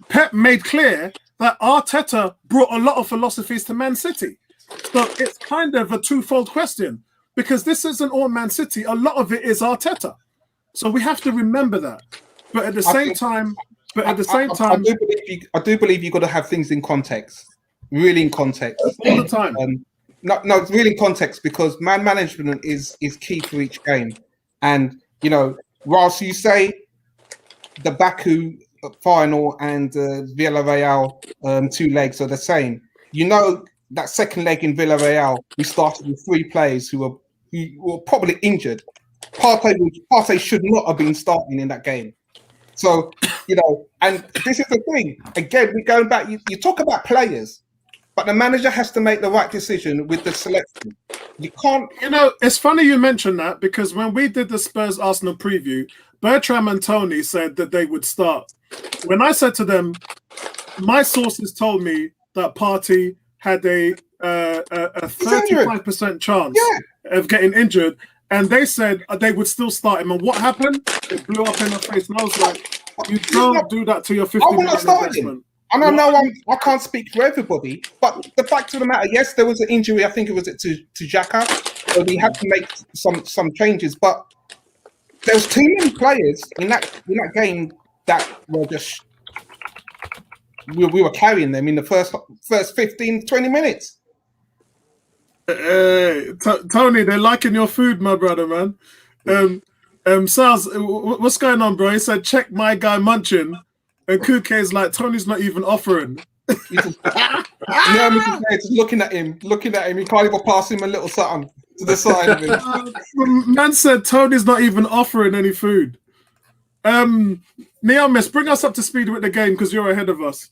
Pep made clear that Arteta brought a lot of philosophies to Man City. So it's kind of a twofold question. Because this isn't all Man City, a lot of it is Arteta. So we have to remember that. But at the same time, I do believe you've got to have things in context, really in context, all the time. No, it's really in context because man management is key for each game. And whilst you say the Baku final and Villarreal 2 legs are the same, that second leg in Villarreal, we started with 3 players who were probably injured. Partey should not have been starting in that game. So, and this is the thing. Again, we're going back. You talk about players, but the manager has to make the right decision with the selection. You can't. It's funny you mentioned that because when we did the Spurs Arsenal preview, Bertram and Tony said that they would start. When I said to them, my sources told me that Partey had a 35% chance of getting injured, and they said they would still start him. And what happened? It blew up in my face, and I was like, "You don't do that to your 50 million investment." And I know I can't speak for everybody, but the fact of the matter, yes, there was an injury. I think it was to Xhaka, so we had to make some changes. But there was too many players in that game that were just we were carrying them in the first 15, 20 minutes. Tony, they're liking your food, my brother, man. Sals, what's going on, bro? He said, check my guy munching. And Kuke's like, Tony's not even offering. Just looking at him. He can't even pass him a little something to the side of him. Man said Tony's not even offering any food. Neomis, bring us up to speed with the game because you're ahead of us.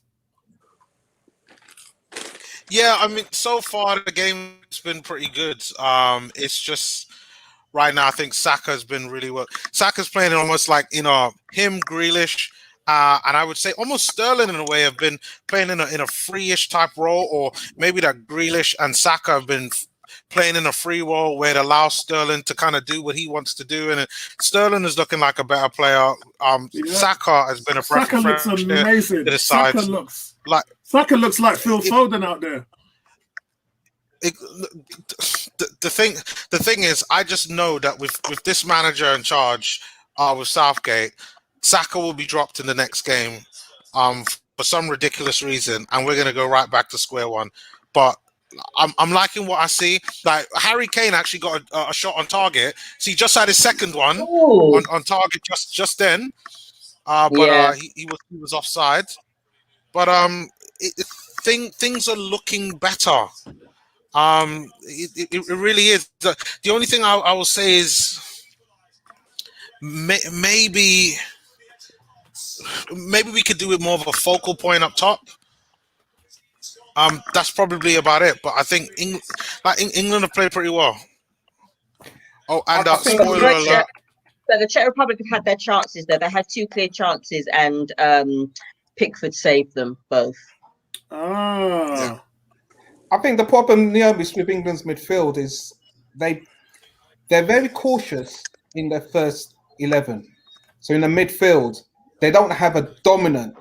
Yeah, I mean, so far the game's been pretty good. It's just right now I think Saka's been really well. Saka's playing almost like him, Grealish, and I would say almost Sterling in a way have been playing in a free-ish type role, or maybe that Grealish and Saka have been playing in a free role where it allows Sterling to kind of do what he wants to do, and Sterling is looking like a better player. Saka has been a Saka looks amazing. Saka looks like Phil Foden out there. The thing is, I just know that with this manager in charge, with Southgate, Saka will be dropped in the next game, for some ridiculous reason, and we're going to go right back to square one. But I'm liking what I see. Like Harry Kane actually got a shot on target. So he just had his second one on target just then. He was offside. But things are looking better. It really is. The only thing I will say is maybe we could do it more of a focal point up top. That's probably about it. But I think England have played pretty well. Oh, and spoiler alert. So the Czech Republic have had their chances there. They had 2 clear chances, and Pickford saved them both. Yeah. I think the problem with England's midfield is they're very cautious in their first 11. So in the midfield, they don't have a dominant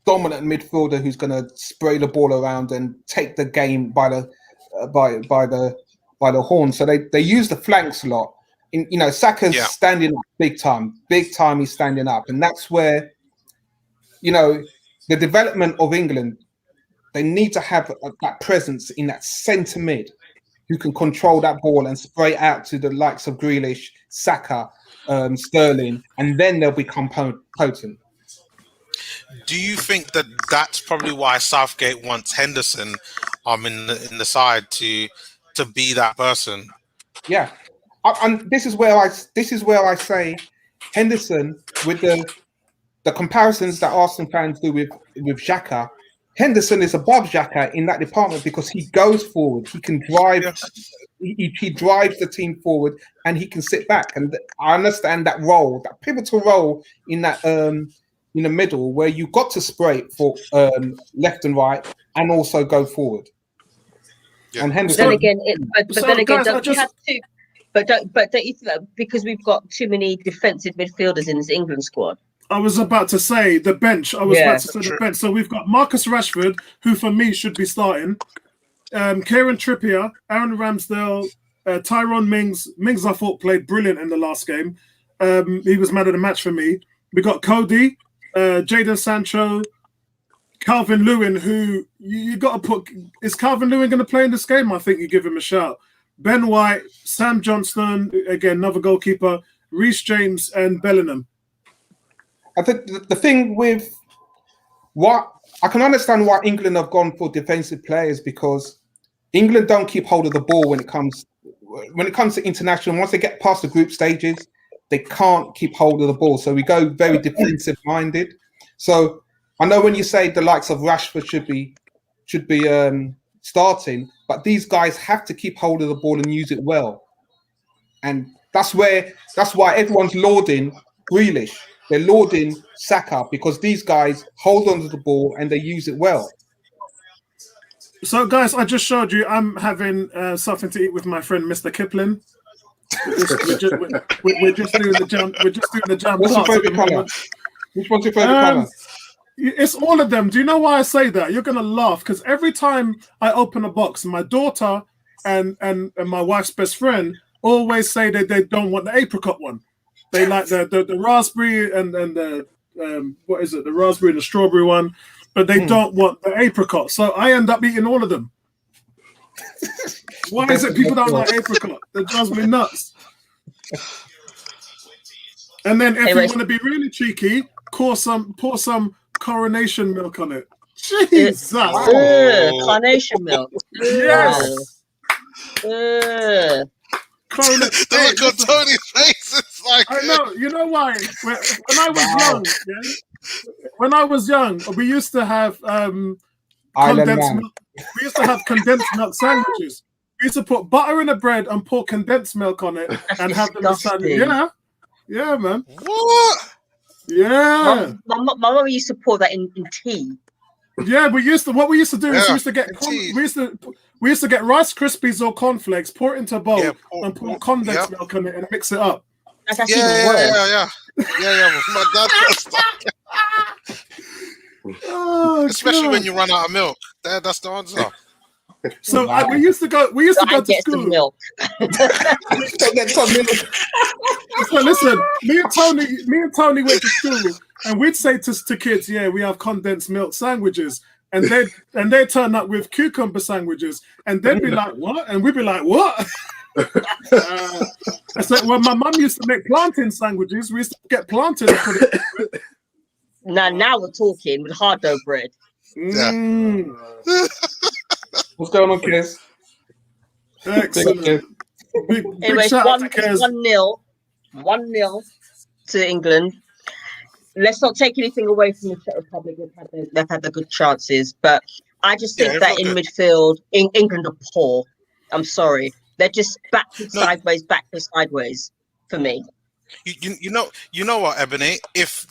midfielder who's going to spray the ball around and take the game by the horn. So they use the flanks a lot. Saka's standing up big time. Big time he's standing up, and that's where the development of England. They need to have that presence in that centre mid who can control that ball and spray out to the likes of Grealish, Saka, Sterling, and then they'll become potent. Do you think that that's probably why Southgate wants Henderson in the side to be that person? Yeah, and this is where I say Henderson, with the comparisons that Arsenal fans do with Xhaka. Henderson is above Xhaka in that department because he goes forward. He can drive. Yes. He drives the team forward, and he can sit back. And I understand that role, that pivotal role in that in the middle, where you got to spray for left and right, and also go forward. Yeah. And Henderson. Then again, don't you have to? But don't you think because we've got too many defensive midfielders in this England squad? I was about to say the bench. The bench. So we've got Marcus Rashford, who for me should be starting. Kieran Trippier, Aaron Ramsdale, Tyrone Mings. Mings I thought played brilliant in the last game. He was man of the match for me. We got Cody, Jadon Sancho, Calvin Lewin, who you got to put. Is Calvin Lewin going to play in this game? I think you give him a shout. Ben White, Sam Johnston, again another goalkeeper, Reece James, and Bellingham. I think the thing with what I can understand why England have gone for defensive players, because England don't keep hold of the ball when it comes to international. Once they get past the group stages, they can't keep hold of the ball. So we go very defensive minded. So I know when you say the likes of Rashford should be starting, but these guys have to keep hold of the ball and use it well. And that's why everyone's lauding Grealish. They're lauding Saka because these guys hold on to the ball and they use it well. So, guys, I just showed you I'm having something to eat with my friend Mr. Kipling. We're just doing the jam. We're just doing the jam. What's your favorite color? Which one's your favorite color? It's all of them. Do you know why I say that? You're gonna laugh because every time I open a box, my daughter and my wife's best friend always say that they don't want the apricot one. They like the raspberry and the what is it? The raspberry and the strawberry one, but they don't want the apricot. So I end up eating all of them. Why is it people don't like apricot? That drives me nuts. And then if you want to be really cheeky, pour some coronation milk on it. Jesus. Carnation milk. Yes. Wow. The look on Tony's face is like... I know. You know why? When I was young, when I was young, we used to have condensed milk. We used to have condensed milk sandwiches. We used to put butter in the bread and pour condensed milk on it and have them as sandwich. Yeah, man. What? Yeah. My mum used to pour that in tea. Yeah, what we used to do is we used to get Rice Krispies or cornflakes, pour it into a bowl, and pour condensed milk on it and mix it up. That's actually worse. Yeah. My dad especially when you run out of milk. That's the answer. So we used to go to school. Milk. So listen, me and Tony went to school, and we'd say to kids, "Yeah, we have condensed milk sandwiches," and they turn up with cucumber sandwiches, and they'd be like, "What?" and we'd be like, "What?" So when my mum used to make plantain sandwiches, we used to get plantain and put it in bread. Now we're talking with hard dough bread. What's going on, Kez? Excellent. Big Anyways, shout out to Kez. 1-0 to England. Let's not take anything away from the Czech Republic. They've had the good chances, but I just think that in midfield, England are poor. I'm sorry, they're just backwards, sideways for me. You know what, Ebony? If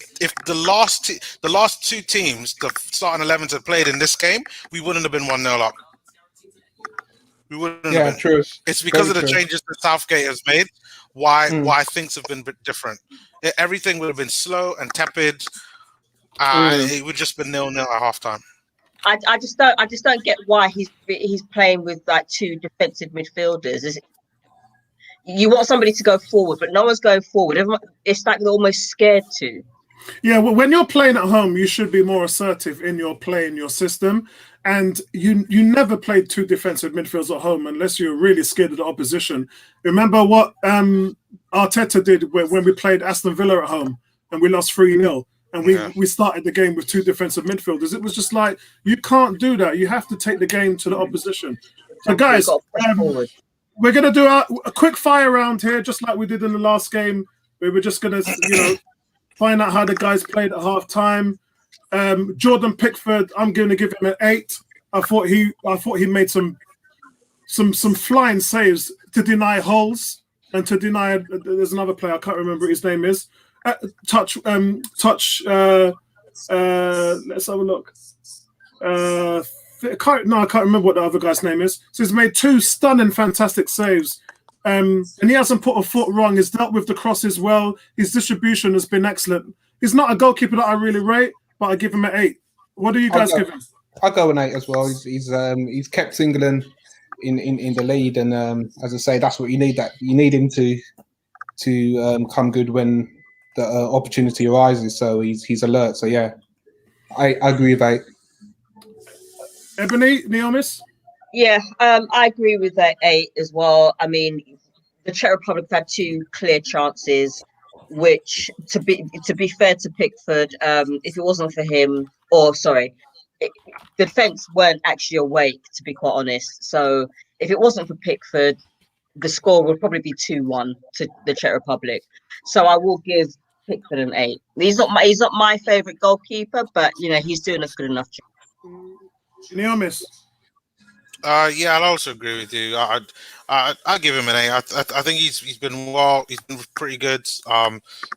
the last two teams, the starting 11s had played in this game, we wouldn't have been 1-0 up. We wouldn't have been. True. It's because of the changes that Southgate has made why things have been a bit different. Everything would have been slow and tepid. It would just been 0-0 at halftime. I just don't get why he's playing with like two defensive midfielders. You want somebody to go forward, but no one's going forward. It's like they're almost scared to. Yeah, well, when you're playing at home, you should be more assertive in your play, in your system. And you never played two defensive midfielders at home unless you're really scared of the opposition. Remember what Arteta did when we played Aston Villa at home and we lost 3-0. And we started the game with two defensive midfielders. It was just like, you can't do that. You have to take the game to the opposition. So, guys, we're going to do a quick fire round here, just like we did in the last game. We were just going to, find out how the guys played at halftime. Jordan Pickford, I'm going to give him an 8. I thought he made some flying saves to deny holes and to deny. There's another player I can't remember what his name is. Touch. Let's have a look. I can't remember what the other guy's name is. So he's made 2 stunning, fantastic saves. And he hasn't put a foot wrong. He's dealt with the crosses well. His distribution has been excellent. He's not a goalkeeper that I really rate, but I give him an 8. What do you guys give him? I'll go an 8 as well. He's kept England in the lead, and as I say, that's what you need. That you need him to come good when the opportunity arises. So he's alert. So yeah, I agree with 8. Ebony, Neomis? Yeah, I agree with that 8 as well. I mean, the Czech Republic had 2 clear chances, which, to be fair to Pickford, if it wasn't for him, the defense weren't actually awake, to be quite honest. So if it wasn't for Pickford, the score would probably be 2-1 to the Czech Republic. So I will give Pickford an 8. He's not my favorite goalkeeper, but he's doing a good enough job. Neomis? Yeah, I'll also agree with you. I'll give him an 8. I think he's been well. He's been pretty good,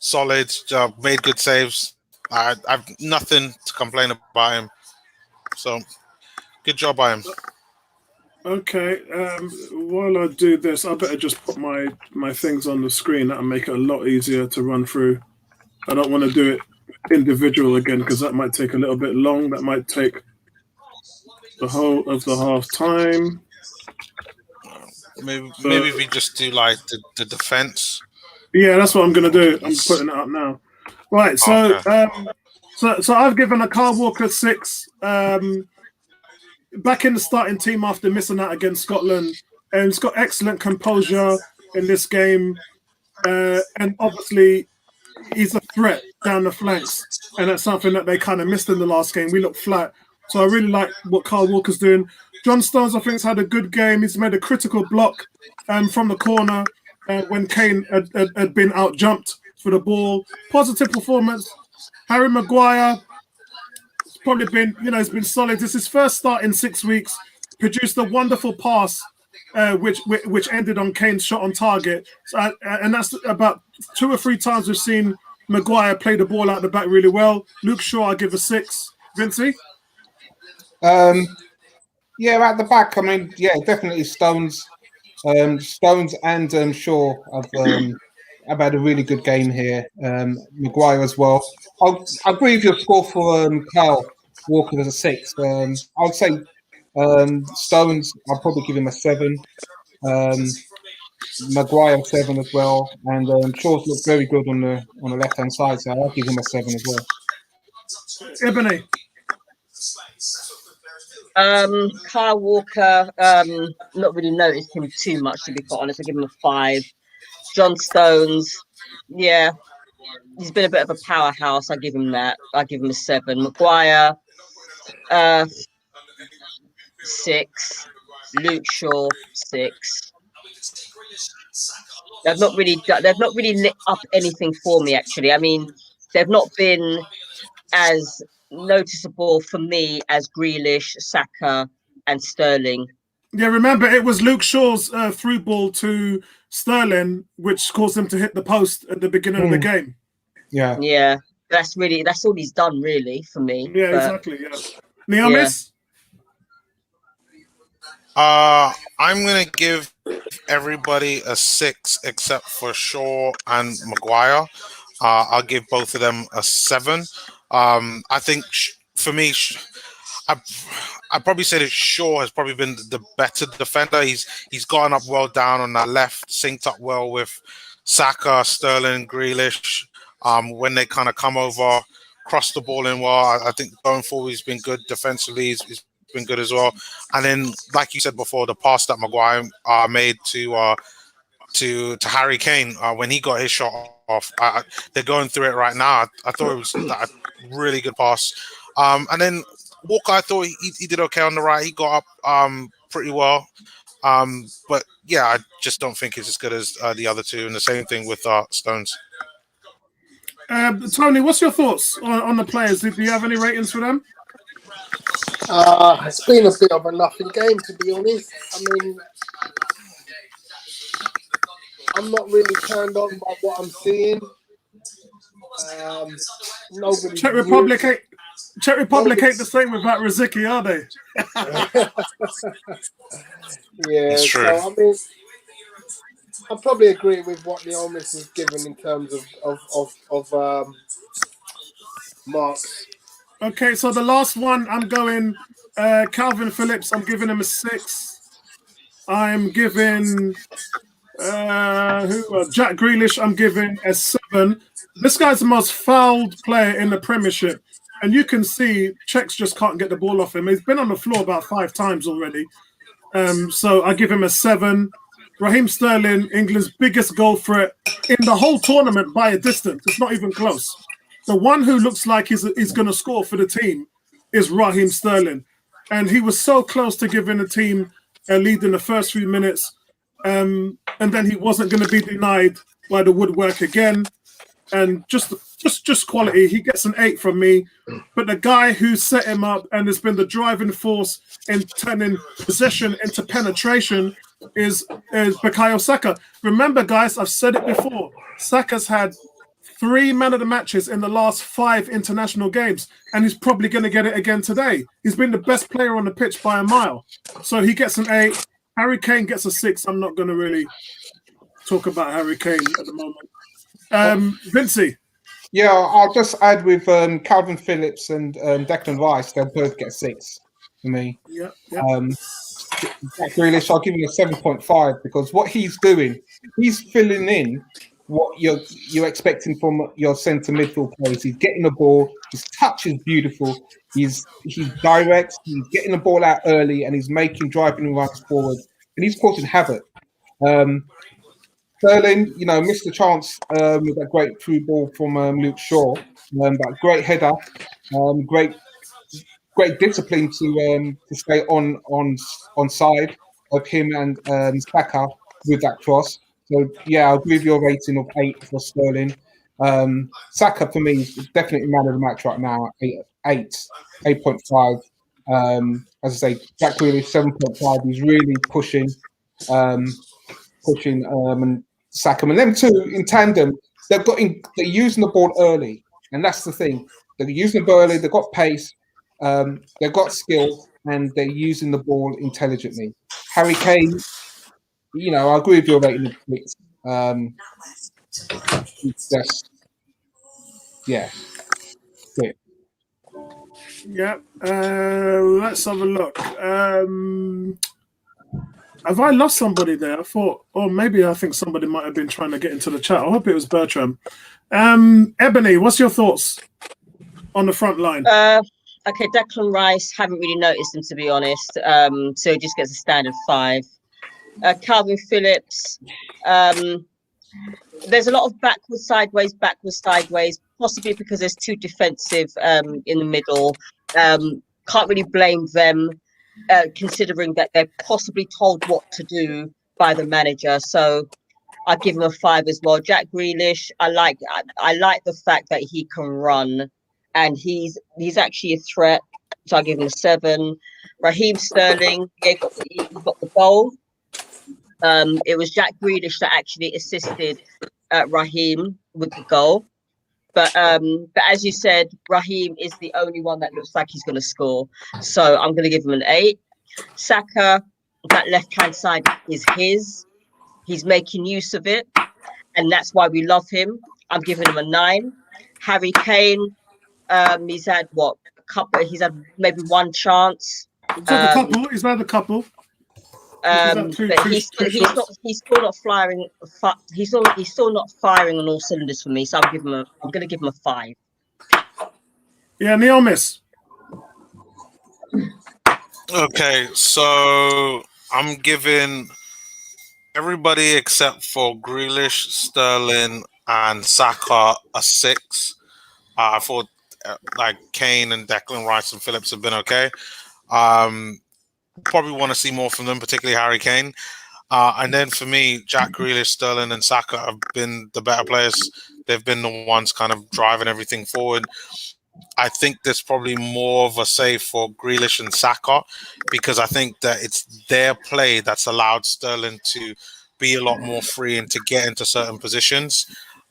solid, made good saves. I've nothing to complain about him. So, good job by him. Okay. While I do this, I better just put my things on the screen. That'll make it a lot easier to run through. I don't want to do it individual again because that might take a little bit long. That might take the whole of the half time. Maybe we just do like the defense. Yeah, that's what I'm gonna do. I'm putting it up now. Right, so so I've given a Kyle Walker 6. Back in the starting team after missing out against Scotland, and he's got excellent composure in this game, and obviously he's a threat down the flanks, and that's something that they kind of missed in the last game. We looked flat, so I really like what Kyle Walker's doing. John Stones, I think, has had a good game. He's made a critical block from the corner when Kane had been out jumped for the ball. Positive performance. Harry Maguire. Probably been, it's been solid. This is his first start in 6 weeks. Produced a wonderful pass, which ended on Kane's shot on target. So, and that's about 2 or 3 times we've seen Maguire play the ball out the back really well. Luke Shaw, I give a 6. Vincey? Yeah, at the back. I mean, yeah, definitely Stones. Stones and Shaw have had a really good game here. Maguire as well. I agree with your score for Kyle Walker as a 6. I would say Stones, I'll probably give him a 7. Maguire 7 as well, and Shaw's looked very good on the left hand side, so I'll give him a 7 as well. Ebony. Kyle Walker, not really noticed him too much, to be quite honest. I give him a 5. John Stones, yeah, he's been a bit of a powerhouse. I give him that. I give him a 7. Maguire, 6. Luke Shaw, 6. They've not really lit up anything for me, actually. I mean, they've not been as noticeable for me as Grealish, Saka, and Sterling. Yeah, remember it was Luke Shaw's through ball to Sterling, which caused him to hit the post at the beginning of the game. Yeah, that's all he's done really for me. Yeah, exactly. Yeah, Neomis. I'm gonna give everybody a 6 except for Shaw and Maguire. I'll give both of them a 7. I think for me, I'd probably say that Shaw has probably been the better defender. He's gotten up well down on that left, synced up well with Saka, Sterling, Grealish. When they kind of come over, cross the ball in well. I think going forward he's been good defensively. He's been good as well. And then, like you said before, the pass that Maguire made to Harry Kane when he got his shot off. They're going through it right now. I thought it was a really good pass. And then Walker, I thought he did okay on the right. He got up pretty well. But yeah, I just don't think he's as good as the other two. And the same thing with Stones. Tony, what's your thoughts on the players? Do you have any ratings for them? It's been a bit of a nothing game, to be honest. I mean, I'm not really turned on by what I'm seeing. Czech Republic ain't the same without Rosicky, are they? Yeah, it's true. So I mean, I probably agree with what Neomis has given in terms of marks. Okay, so the last one, I'm going Calvin Phillips. I'm giving him a 6. I'm giving Jack Grealish. I'm giving a 7. This guy's the most fouled player in the Premiership, and you can see Czechs just can't get the ball off him. He's been on the floor about 5 times already. So I give him a 7. Raheem Sterling, England's biggest goal threat in the whole tournament by a distance. It's not even close. The one who looks like he's going to score for the team is Raheem Sterling. And he was so close to giving the team a lead in the first few minutes. And then he wasn't going to be denied by the woodwork again. And just quality. He gets an 8 from me. But the guy who set him up and has been the driving force in turning possession into penetration is Bukayo Saka. Remember, guys, I've said it before. Saka's had 3 man of the matches in the last 5 international games, and he's probably going to get it again today. He's been the best player on the pitch by a mile. So he gets an 8. Harry Kane gets a 6. I'm not going to really talk about Harry Kane at the moment. Vincey. Yeah, I'll just add with Calvin Phillips and Declan Rice. They'll both get 6 for me. Yeah. Jack Grealish, I'll give him a 7.5 because what he's doing, he's filling in what you're expecting from your centre midfield players. He's getting the ball. His touch is beautiful. He's direct. He's getting the ball out early, and he's making driving runs forward, and he's causing havoc. Sterling, missed the chance with that great through ball from Luke Shaw. But great header, great discipline to stay on side of him and Saka with that cross. So yeah, I'll give you a rating of 8 for Sterling. Saka for me is definitely man of the match right now. 8.5. As I say, Jack Grealish 7.5. He's really pushing and Saka. And them two in tandem, they're using the ball early, and that's the thing. They're using the ball early. They've got pace. They've got skill, and they're using the ball intelligently. Harry Kane, I agree with your rating of 6. It's just, yeah. Yeah. Let's have a look. Have I lost somebody there? I thought, maybe I think somebody might have been trying to get into the chat. I hope it was Bertram. Ebony, what's your thoughts on the front line? Okay, Declan Rice, haven't really noticed him, to be honest. So he just gets a standard 5. Calvin Phillips, there's a lot of backwards, sideways, possibly because there's 2 defensive in the middle. Can't really blame them, considering that they're possibly told what to do by the manager. So I give him a 5 as well. Jack Grealish, I like the fact that he can run. And he's actually a threat, so I give him a 7. Raheem Sterling, he got the goal. It was Jack Grealish that actually assisted Raheem with the goal. But as you said, Raheem is the only one that looks like he's going to score. So I'm going to give him an 8. Saka, that left-hand side is his. He's making use of it, and that's why we love him. I'm giving him a 9. Harry Kane. He's had he's had maybe 1 chance. He's had a couple. But he's still not firing. He's still not firing on all cylinders for me. So I'm going to give him a 5. Yeah, Neomis. Okay, so I'm giving everybody except for Grealish, Sterling, and Saka a 6. I thought like Kane and Declan Rice and Phillips have been okay. Probably want to see more from them, particularly Harry Kane. And then for me, Jack Grealish, Sterling, and Saka have been the better players. They've been the ones kind of driving everything forward. I think there's probably more of a say for Grealish and Saka because I think that it's their play that's allowed Sterling to be a lot more free and to get into certain positions.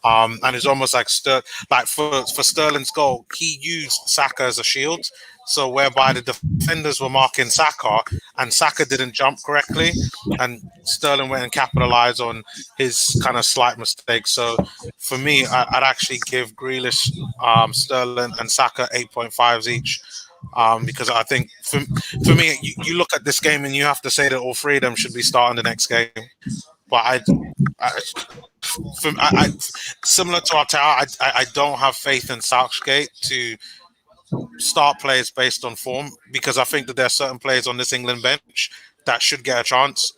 And it's almost like for Sterling's goal, he used Saka as a shield. So whereby the defenders were marking Saka and Saka didn't jump correctly and Sterling went and capitalized on his kind of slight mistake. So for me, I'd actually give Grealish, Sterling and Saka 8.5s each. Because I think for me, you look at this game and you have to say that all 3 of them should be starting the next game. But I similar to Arteta, I don't have faith in Southgate to start players based on form because I think that there are certain players on this England bench that should get a chance,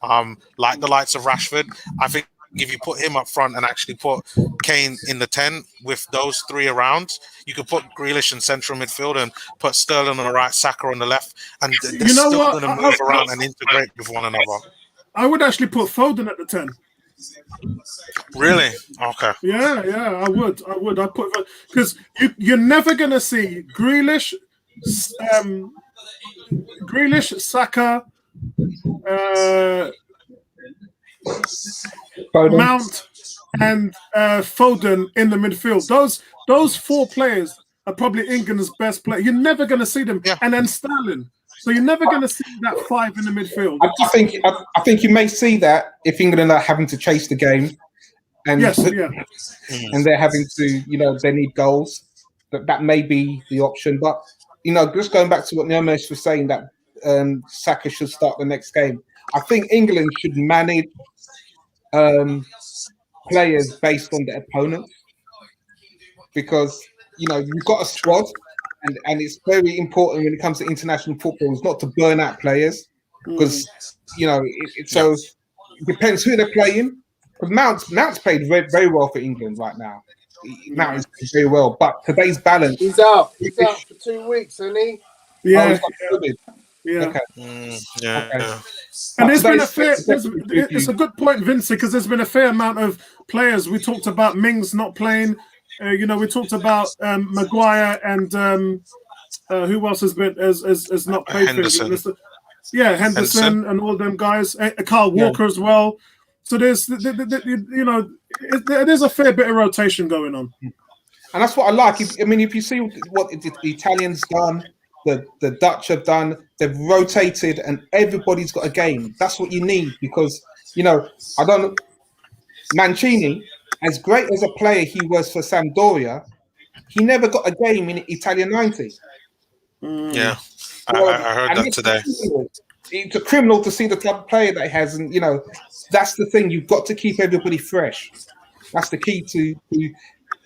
like the likes of Rashford. I think if you put him up front and actually put Kane in the 10 with those 3 around, you could put Grealish in central midfield and put Sterling on the right, Saka on the left, and they're still going to move around and integrate with one another. I would actually put Foden at the 10. Really? Okay. Yeah, I would. I put because you're never gonna see Grealish, Saka, Mount, and Foden in the midfield. Those 4 players are probably England's best player. You're never gonna see them, and then Sterling. So you're never going to see that 5 in the midfield. I think you may see that if England are having to chase the game and and they're having to, they need goals. That may be the option, but just going back to what Nirmesh was saying, that Saka should start the next game. I think England should manage players based on the opponent, because you've got a squad, and it's very important when it comes to international football is not to burn out players, because so it depends who they're playing. Because Mount's played very, very well for England right now. Mount is playing very well, but today's balance. He's out for 2 weeks, isn't he? Yeah. Yeah. Okay. Okay. And there's been it's a good point, Vince, because there's been a fair amount of players. We talked about Mings not playing. We talked about Maguire and who else has not played? Henderson. Henderson and all them guys. Carl Walker as well. So there's there's a fair bit of rotation going on, and that's what I like. If you see what the Italians done, the Dutch have done, they've rotated, and everybody's got a game. That's what you need, because Mancini, as great as a player he was for Sampdoria, he never got a game in Italian 90. Yeah, I heard that today. It's a criminal to see the type of player that he has, and that's the thing. You've got to keep everybody fresh. That's the key to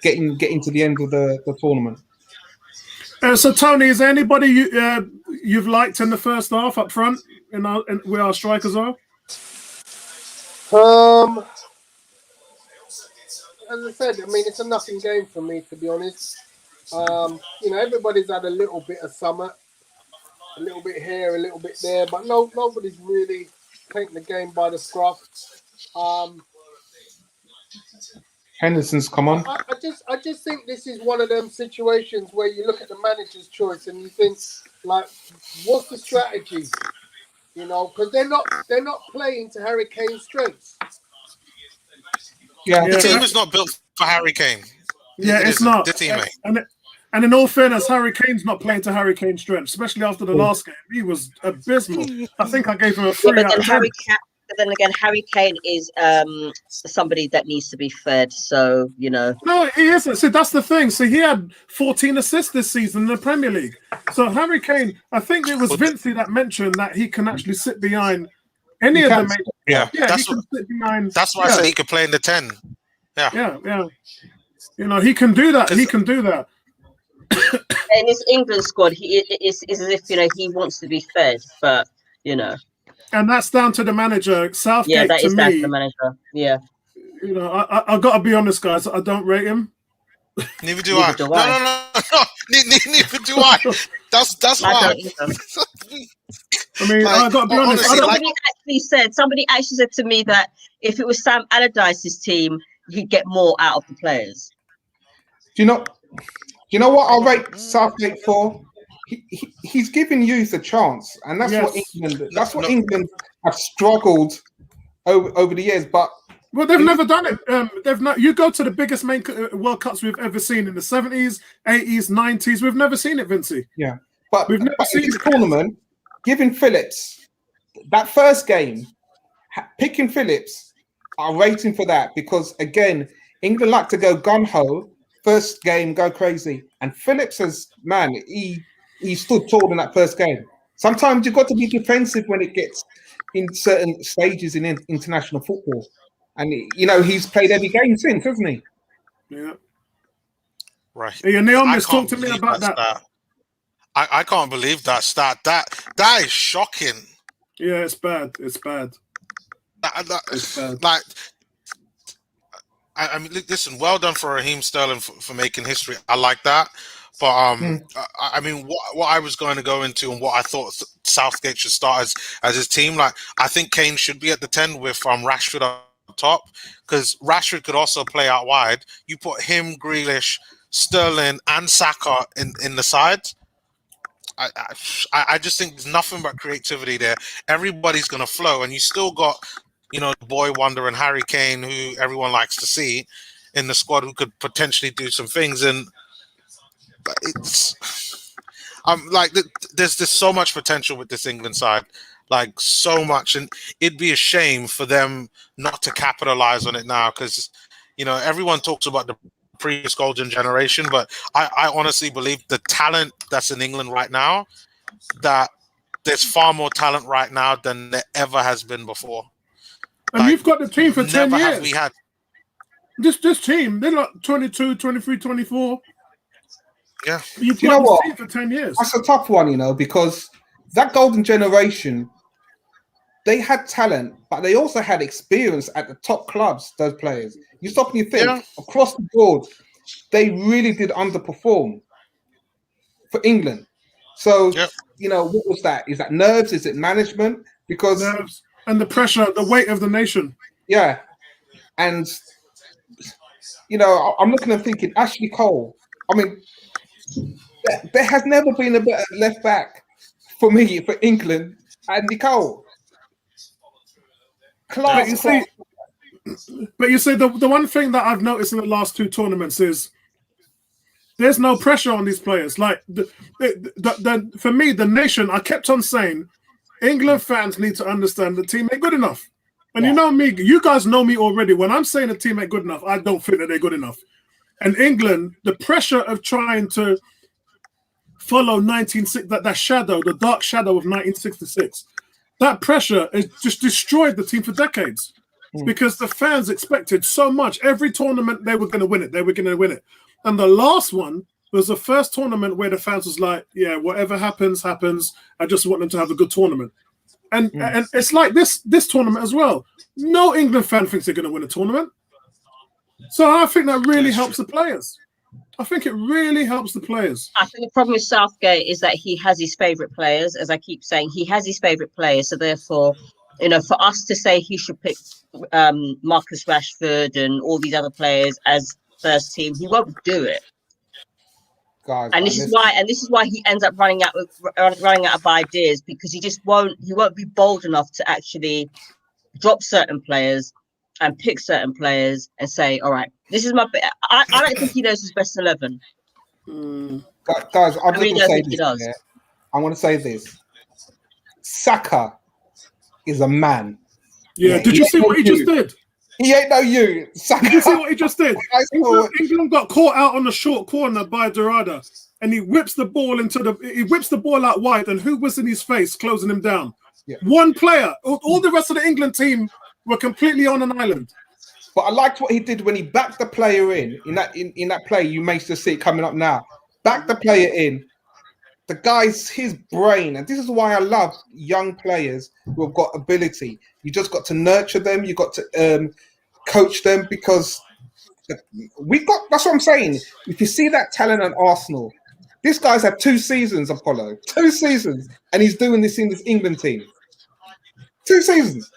getting to the end of the tournament. So, Tony, is there anybody you've liked in the first half up front, where our strikers are? As I said, it's a nothing game for me, to be honest. Everybody's had a little bit of summer, a little bit here, a little bit there, but nobody's really taken the game by the scruff. Henderson's come on. I just think this is one of them situations where you look at the manager's choice and you think, like, what's the strategy? Because they're not playing to Harry Kane's strengths. Yeah, the team is not built for Harry Kane. It's not. The teammate. And in all fairness, Harry Kane's not playing to Harry Kane's strength, especially after the last game. He was abysmal. I think I gave him a 3 out of 10. But then again, Harry Kane is somebody that needs to be fed. So, No, he isn't. See, that's the thing. So he had 14 assists this season in the Premier League. So Harry Kane, I think it was Vincey that mentioned that he can actually sit behind any of them. Yeah, he can sit behind. That's why I say he could play in the 10. Yeah. He can do that. He can do that. In his England squad, it's as if he wants to be fed, but And that's down to the manager, Southgate. Yeah, that is down me, to the manager. Yeah. I got to be honest, guys. I don't rate him. Neither do I. No. Neither do I. That's why. I got to be honest. Somebody actually said to me that if it was Sam Allardyce's team, he'd get more out of the players. Do you know what I'll rate Southgate for? He's giving youth a chance, and that's what England. That's what England have struggled over the years. But they've never done it. They've not. You go to the biggest main World Cups we've ever seen in the 70s, 80s, 90s. We've never seen it, Vincey. Yeah, but we've never seen this tournament. Giving Phillips that first game, picking Phillips, I'm rating for that, because again, England like to go gun ho. First game, go crazy, and Phillips he stood tall in that first game. Sometimes you've got to be defensive when it gets in certain stages in international football. And, he's played every game since, hasn't he? Yeah. Right. Hey, Neil, talk to me about that. I can't believe that stat. That is shocking. Yeah, it's bad. It's bad. It's bad. I mean, listen, well done for Raheem Sterling for making history. I like that. But I mean, what I was going to go into and what I thought Southgate should start as his team, like I think Kane should be at the 10 with Rashford up top, because Rashford could also play out wide. You put him, Grealish, Sterling, and Saka in the side. I just think there's nothing but creativity there. Everybody's going to flow, and you still got the boy wonder and Harry Kane, who everyone likes to see in the squad, who could potentially do some things. And it's there's so much potential with this England side, like so much, and it'd be a shame for them not to capitalize on it now, because everyone talks about the previous golden generation, but I honestly believe the talent that's in England right now, that there's far more talent right now than there ever has been before. And you've got the team for 10 years. Have we had this team, they're like 22, 23, 24. Yeah. You've got this team for 10 years. That's a tough one, because that golden generation, they had talent, but they also had experience at the top clubs, those players. You stop and you think, across the board, they really did underperform for England. So, what was that? Is that nerves? Is it management? Because nerves and the pressure, the weight of the nation. Yeah. And, I'm looking and thinking, Ashley Cole, I mean, there has never been a better left back for me, for England, Andy Cole. But you see, the one thing that I've noticed in the last two tournaments is there's no pressure on these players. Like, for me, the nation, I kept on saying, England fans need to understand the team ain't good enough. And you know me, you guys know me already. When I'm saying the team ain't good enough, I don't think that they're good enough. And England, the pressure of trying to follow that shadow, the dark shadow of 1966, that pressure has just destroyed the team for decades. Because the fans expected so much. Every tournament, they were going to win it. They were going to win it. And the last one was the first tournament where the fans was like, yeah, whatever happens, happens. I just want them to have a good tournament. And it's like this tournament as well. No England fan thinks they're going to win a tournament. So I think that really helps the players. I think it really helps the players. I think the problem with Southgate is that he has his favourite players. As I keep saying, he has his favourite players. So therefore, for us to say he should pick Marcus Rashford and all these other players as first team, he won't do it. This is why he ends up running out of ideas, because he won't be bold enough to actually drop certain players and pick certain players and say, all right, this is my. I don't think he knows his best 11. Guys, I'm going to say this. Yeah? I want to say this. Saka is a man. Yeah. Did you see what he just did? He ain't no you. Saka. Did you see what he just did? England got caught out on the short corner by Dorada, and he whips the ball out wide, and who was in his face closing him down? Yeah. One player. All the rest of the England team were completely on an island. But I liked what he did when he backed the player in that play. You may still see it coming up now. Back the player in. The guy's his brain, and this is why I love young players who have got ability. You just got to nurture them. You got to coach them, because that's what I'm saying. If you see that talent at Arsenal, this guy's had 2 seasons, Apollo, 2 seasons, and he's doing this in this England team. 2 seasons.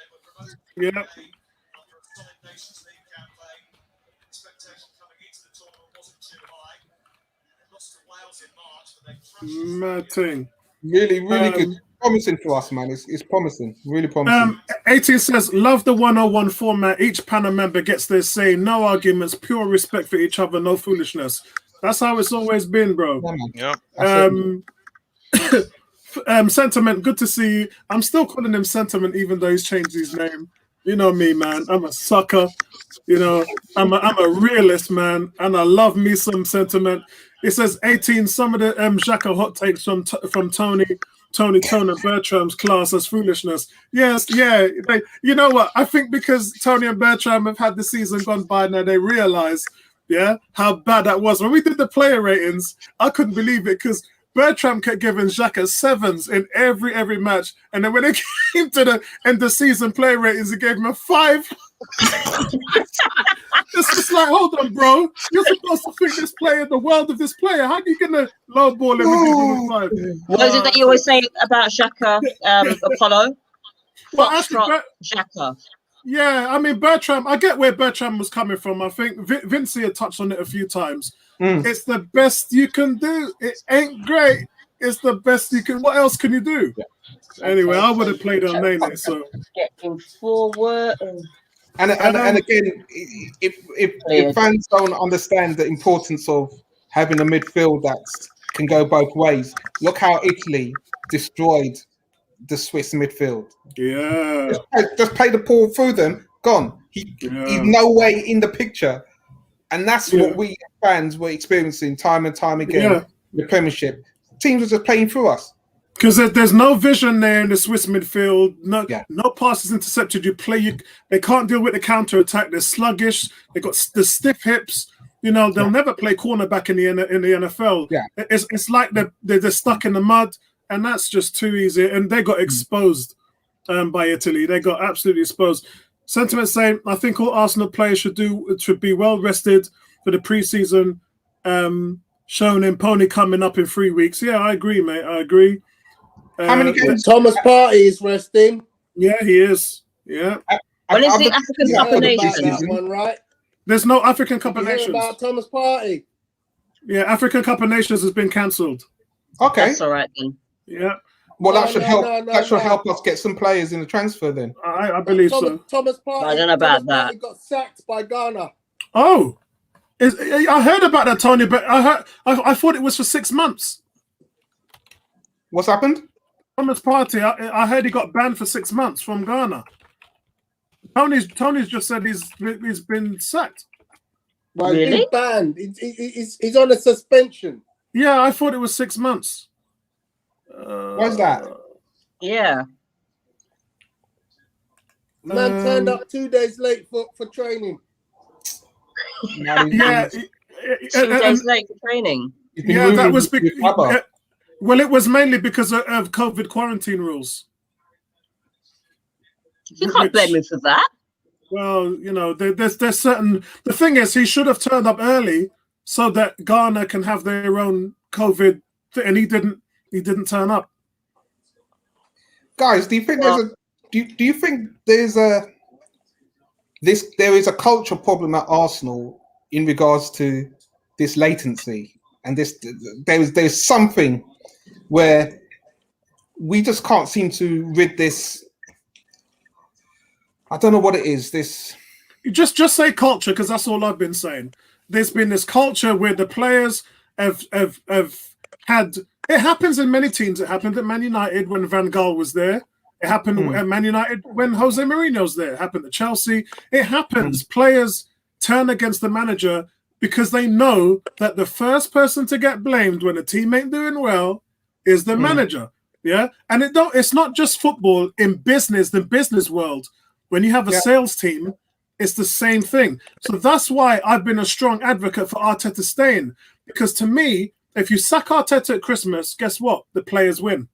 Yeah. Mad thing. Really good. Promising for us, man. It's promising. Really promising. 18 says, love the 101 format. Each panel member gets their say. No arguments. Pure respect for each other. No foolishness. That's how it's always been, bro. Yeah. Sentiment, good to see you. I'm still calling him Sentiment, even though he's changed his name. You know me, man. I'm a sucker. I'm a realist, man, and I love me some Sentiment. It says 18. Some of the Xhaka hot takes from Tony and Bertram's class as foolishness. Yes, yeah. You know what? I think because Tony and Bertram have had the season gone by now, they realize, how bad that was. When we did the player ratings, I couldn't believe it, because Bertram kept giving Xhaka 7s in every match, and then when it came to the end of season player ratings, he gave him a 5. It's just like, hold on, bro. You're supposed to think this player, the world of this player. How are you gonna lowball him and give him a 5? What is it that you always say about Xhaka, Apollo? Well, actually, Xhaka. Yeah, I mean, Bertram, I get where Bertram was coming from. I think Vinci had touched on it a few times. It's the best you can do. It ain't great. It's the best you can. What else can you do? Yeah. Anyway, I would have played on Nene, so. Getting forward. And again, if fans don't understand the importance of having a midfield that can go both ways, look how Italy destroyed the Swiss midfield. Yeah. Just play the ball through them, gone. He's no way in the picture And that's what we fans were experiencing time and time again. Yeah. The Premiership teams were just playing through us. Because there's no vision there in the Swiss midfield. No passes intercepted. They can't deal with the counter attack. They're sluggish. They got the stiff hips. They'll never play cornerback in the NFL. Yeah. It's like they're stuck in the mud, and that's just too easy. And they got exposed by Italy. They got absolutely exposed. Sentiment saying, I think all Arsenal players should be well rested for the preseason. Shown in Pony coming up in 3 weeks. Yeah, I agree, mate. I agree. How many games? Thomas Partey is resting. Yeah, he is. Yeah. When is the African Cup of Nations? That one, right? There's no African Cup of Did you hear Nations. about Thomas Partey? Yeah, African Cup of Nations has been cancelled. Okay. That's all right then. Yeah. Well, that should help. That should help us get some players in the transfer then. I believe so. Thomas Partey. I don't know about that. He got sacked by Ghana. Oh, I heard about that, Tony, but I thought it was for 6 months. What's happened? Thomas Partey, I heard he got banned for 6 months from Ghana. Tony's just said he's been sacked. Well, Really? he's banned. He's on a suspension. Yeah, I thought it was 6 months. Why's that? Yeah. Man turned up 2 days late for training. Yeah. 2 days late for training. Yeah, that was well, it was mainly because of COVID quarantine rules. You can't blame me for that. Well, there's certain. The thing is, he should have turned up early so that Ghana can have their own COVID, and he didn't turn up. Guys, do you think do you think there is a culture problem at Arsenal in regards to this latency and there's something where we just can't seem to rid this. I don't know what it is. This just say culture, because that's all I've been saying. There's been this culture where the players have had. It happens in many teams. It happened at Man United when Van Gaal was there. It happened at Man United when Jose Mourinho's there. It happened at Chelsea. It happens. Players turn against the manager because they know that the first person to get blamed when a team ain't doing well is the manager. Yeah, and it's not just football. In business, the business world, when you have a sales team, it's the same thing. So that's why I've been a strong advocate for Arteta staying, because to me, if you sack Arteta at Christmas, guess what? The players win.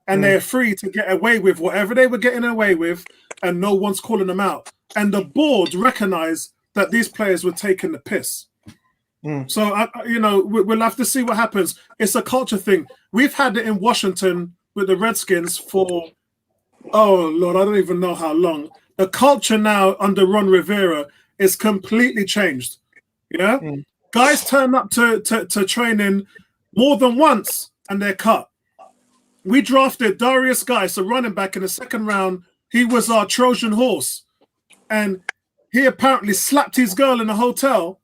And they're free to get away with whatever they were getting away with, and no one's calling them out. And the board recognized that these players were taking the piss. So, we'll have to see what happens. It's a culture thing. We've had it in Washington with the Redskins for, oh, Lord, I don't even know how long. The culture now under Ron Rivera is completely changed. Yeah? Guys turn up to training more than once and they're cut. We drafted Darius Geis, a running back, in the second round. He was our Trojan horse. And he apparently slapped his girl in a hotel,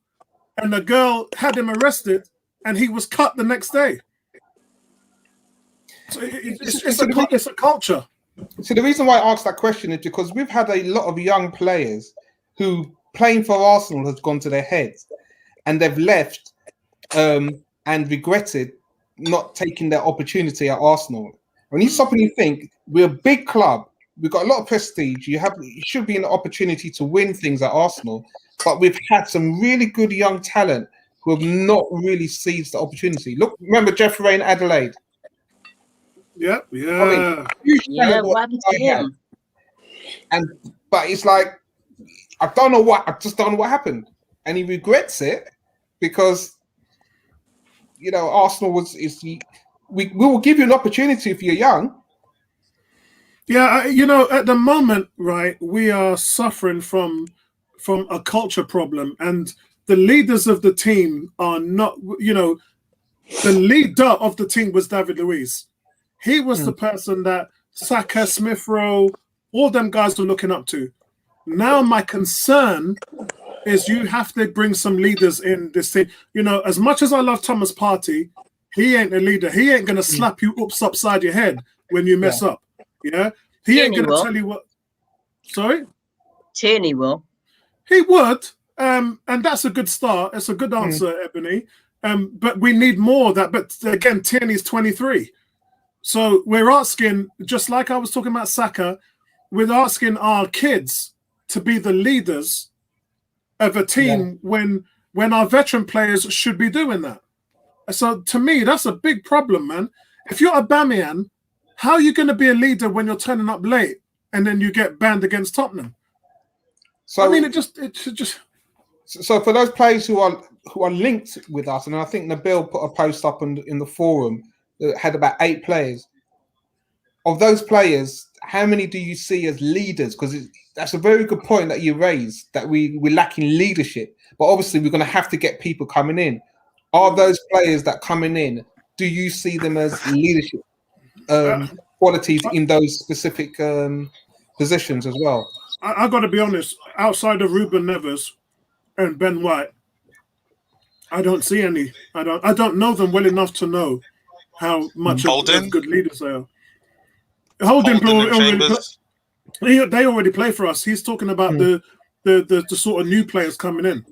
and the girl had him arrested, and he was cut the next day. So it's a culture. So the reason why I asked that question is because we've had a lot of young players who playing for Arsenal has gone to their heads, and they've left and regretted not taking their opportunity at Arsenal. When you stop and you think, we're a big club, we've got a lot of prestige, you should be an opportunity to win things at Arsenal, but we've had some really good young talent who have not really seized the opportunity. Look, remember Jeff Ray in Adelaide? Yep, yeah. I mean, What happened to him? But it's like, I just don't know what happened. And he regrets it because, Arsenal we will give you an opportunity if you're young. Yeah, at the moment, right, we are suffering from a culture problem, and the leaders of the team are not, the leader of the team was David Luiz. He was the person that Saka, Smith Rowe, all them guys were looking up to. Now my concern is you have to bring some leaders in this team. As much as I love Thomas Partey, he ain't a leader. He ain't going to slap you upside your head when you mess up. Yeah? He ain't going to tell you what... Sorry? Tierney will. He would, and that's a good start. It's a good answer, Ebony. But we need more of that. But again, Tierney's 23. So we're asking, just like I was talking about Saka, we're asking our kids to be the leaders of a team when our veteran players should be doing that. So to me, that's a big problem, man. If you're Aubameyang, how are you going to be a leader when you're turning up late and then you get banned against Tottenham? So I mean, it should just. So for those players who are linked with us, and I think Nabil put a post up in the forum that had about 8 players. Of those players, how many do you see as leaders? Because that's a very good point that you raised, that we're lacking leadership. But obviously, we're going to have to get people coming in. Are those players that coming in, do you see them as leadership qualities in those specific positions as well? I got to be honest, outside of Ruben Neves and Ben White, I don't see any. I don't know them well enough to know how much of good leaders they are. Holden they already play for us. He's talking about the sort of new players coming in.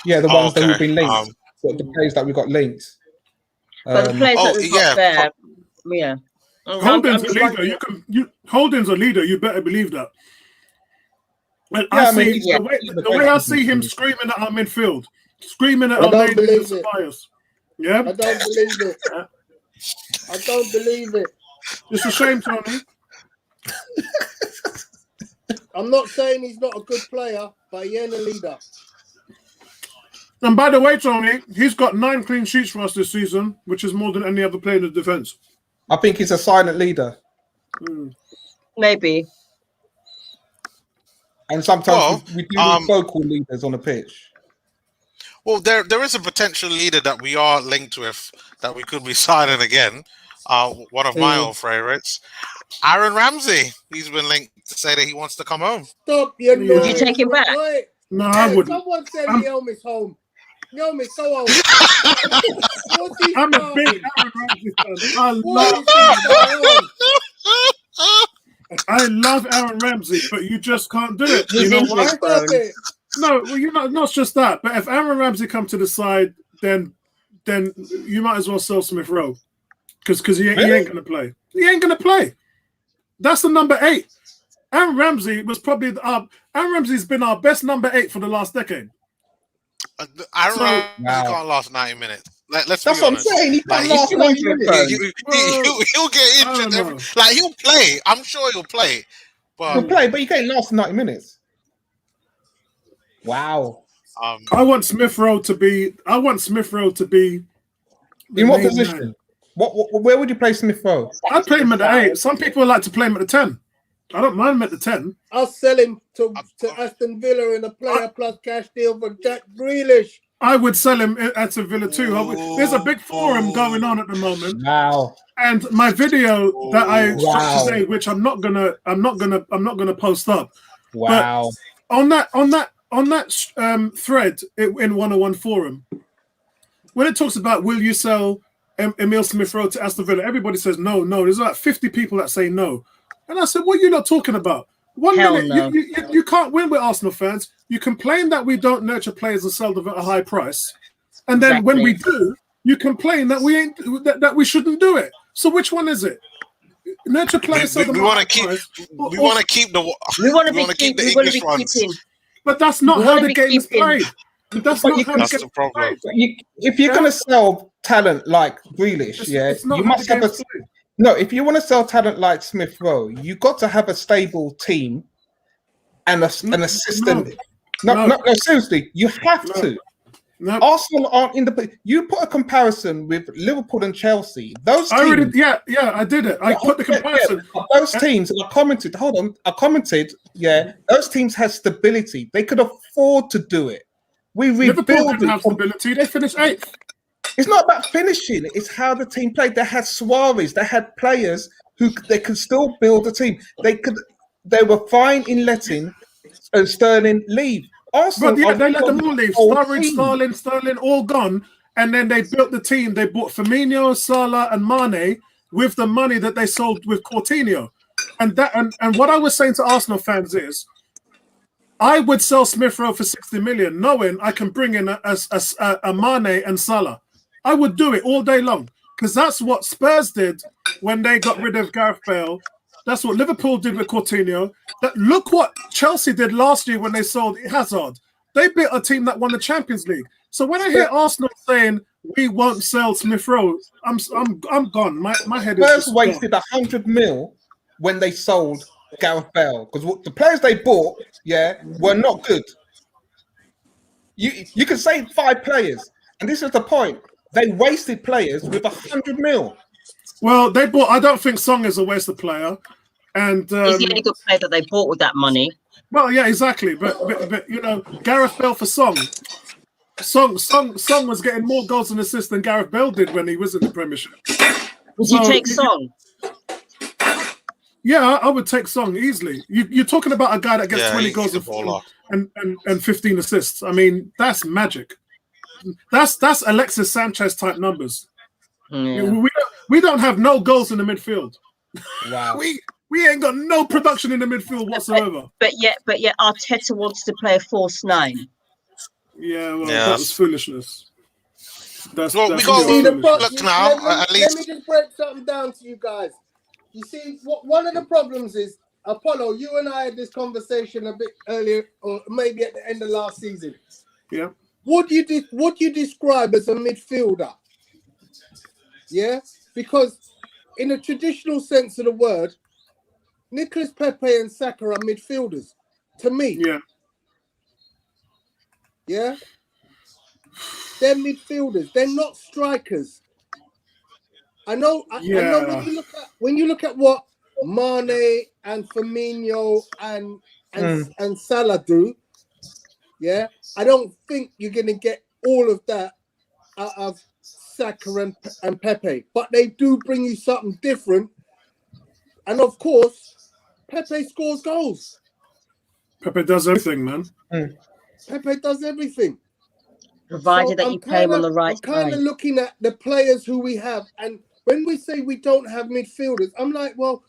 Yeah, the ones that we've been linked. The players that we got linked. But the players that we've got there, yeah. Holden's a leader. Holden's a leader. You better believe that. And the way I see him screaming at our midfield, screaming at our main suppliers. Yeah, I don't believe it. I don't believe it. It's a shame, Tony. I'm not saying he's not a good player, but he ain't a leader. And by the way, Tony, he's got 9 clean sheets for us this season, which is more than any other player in the defence. I think he's a silent leader. Maybe. And sometimes we do need vocal leaders on the pitch. Well, there is a potential leader that we are linked with that we could be signing again. One of my old favourites, Aaron Ramsey. He's been linked to say that he wants to come home. Stop! Would you take him back? No, I wouldn't. Someone said Yelmis home. Yelmis, go home. I'm a big Aaron Ramsey fan. I love Aaron Ramsey, but you just can't do it. You know why? No, well, not just that. But if Aaron Ramsey comes to the side, then you might as well sell Smith Rowe. Because he ain't going to play. He ain't going to play. That's the number 8. Aaron Ramsey was probably Aaron Ramsey's been our best number 8 for the last decade. Aaron Ramsey can't last 90 minutes. Let's That's be what honest. I'm saying. He can't last 90 minutes. He'll get injured. He'll play. I'm sure he'll play. But he'll play, but he can't last 90 minutes. Wow. I want Smith Rowe to be. In what position? Man. Where would you play Smith Rowe? I'd play him at the 8. Some people like to play him at the 10. I don't mind him at the 10. I'll sell him to Aston Villa in a player plus cash deal for Jack Grealish. I would sell him at Aston Villa too. There's a big forum going on at the moment. Wow. And my video that I shot today, which I'm not gonna post up. Wow. But on that thread in 101 forum, when it talks about will you sell Emile Smith Rowe to Aston Villa, everybody says no. There's like 50 people that say no. And I said, what are you not talking about? You can't win with Arsenal fans. You complain that we don't nurture players and sell them at a high price. And then when we do, you complain that we shouldn't do it. So which one is it? Nurture players. We want to keep the English ones. But that's not how the game is played. That's the problem. If you're going to sell talent like Grealish, you must have a. No, if you want to sell talent like Smith Rowe, you got to have a stable team and an assistant. No, seriously, you have to. No. Arsenal aren't in the. You put a comparison with Liverpool and Chelsea. Those teams. I did it. I put the comparison. Those teams. I commented. Hold on. I commented. Yeah, those teams had stability. They could afford to do it. Liverpool didn't have stability. They finished 8th. It's not about finishing. It's how the team played. They had Suarez. They had players who they could still build a team. They were fine in letting Sterling leave. Arsenal, but they let them all leave. Sterling, all gone. And then they built the team. They bought Firmino, Salah, and Mane with the money that they sold with Coutinho. And what I was saying to Arsenal fans is, I would sell Smith Rowe for 60 million, knowing I can bring in a Mane and Salah. I would do it all day long because that's what Spurs did when they got rid of Gareth Bale. That's what Liverpool did with Coutinho. Look what Chelsea did last year when they sold Hazard. They built a team that won the Champions League. So when I hear Arsenal saying we won't sell Smith Rowe, I'm gone. My head is Spurs just wasted 100 mil when they sold Gareth Bale because the players they bought, were not good. You can say 5 players, and this is the point. They wasted players with 100 mil. Well, they bought. I don't think Song is a wasted player, and he's the only good player that they bought with that money. Well, yeah, exactly. But you know, Gareth Bale for Song was getting more goals and assists than Gareth Bale did when he was in the Premiership. Would you take Song? Yeah, I would take Song easily. You're talking about a guy that gets 20 goals and 15 assists. I mean, that's magic. That's Alexis Sanchez type numbers. Yeah. We don't have no goals in the midfield. Wow. We ain't got no production in the midfield whatsoever. But yet Arteta wants to play a false 9. Yeah, well, that was foolishness. We got look now. Let me just break something down to you guys. You see, one of the problems is, Apollo, you and I had this conversation a bit earlier, or maybe at the end of last season. Yeah. What you describe as a midfielder? Yeah, because in a traditional sense of the word, Nicolas Pepe and Saka are midfielders to me. Yeah. Yeah. They're midfielders. They're not strikers. I know when you look at what Mane and Firmino and Salah do, yeah, I don't think you're gonna get all of that out of Saka and Pepe, but they do bring you something different. And of course, Pepe scores goals. Pepe does everything, man. Pepe does everything. Provided that you play him on the right I'm kind of looking at the players who we have, and when we say we don't have midfielders, I'm like, well,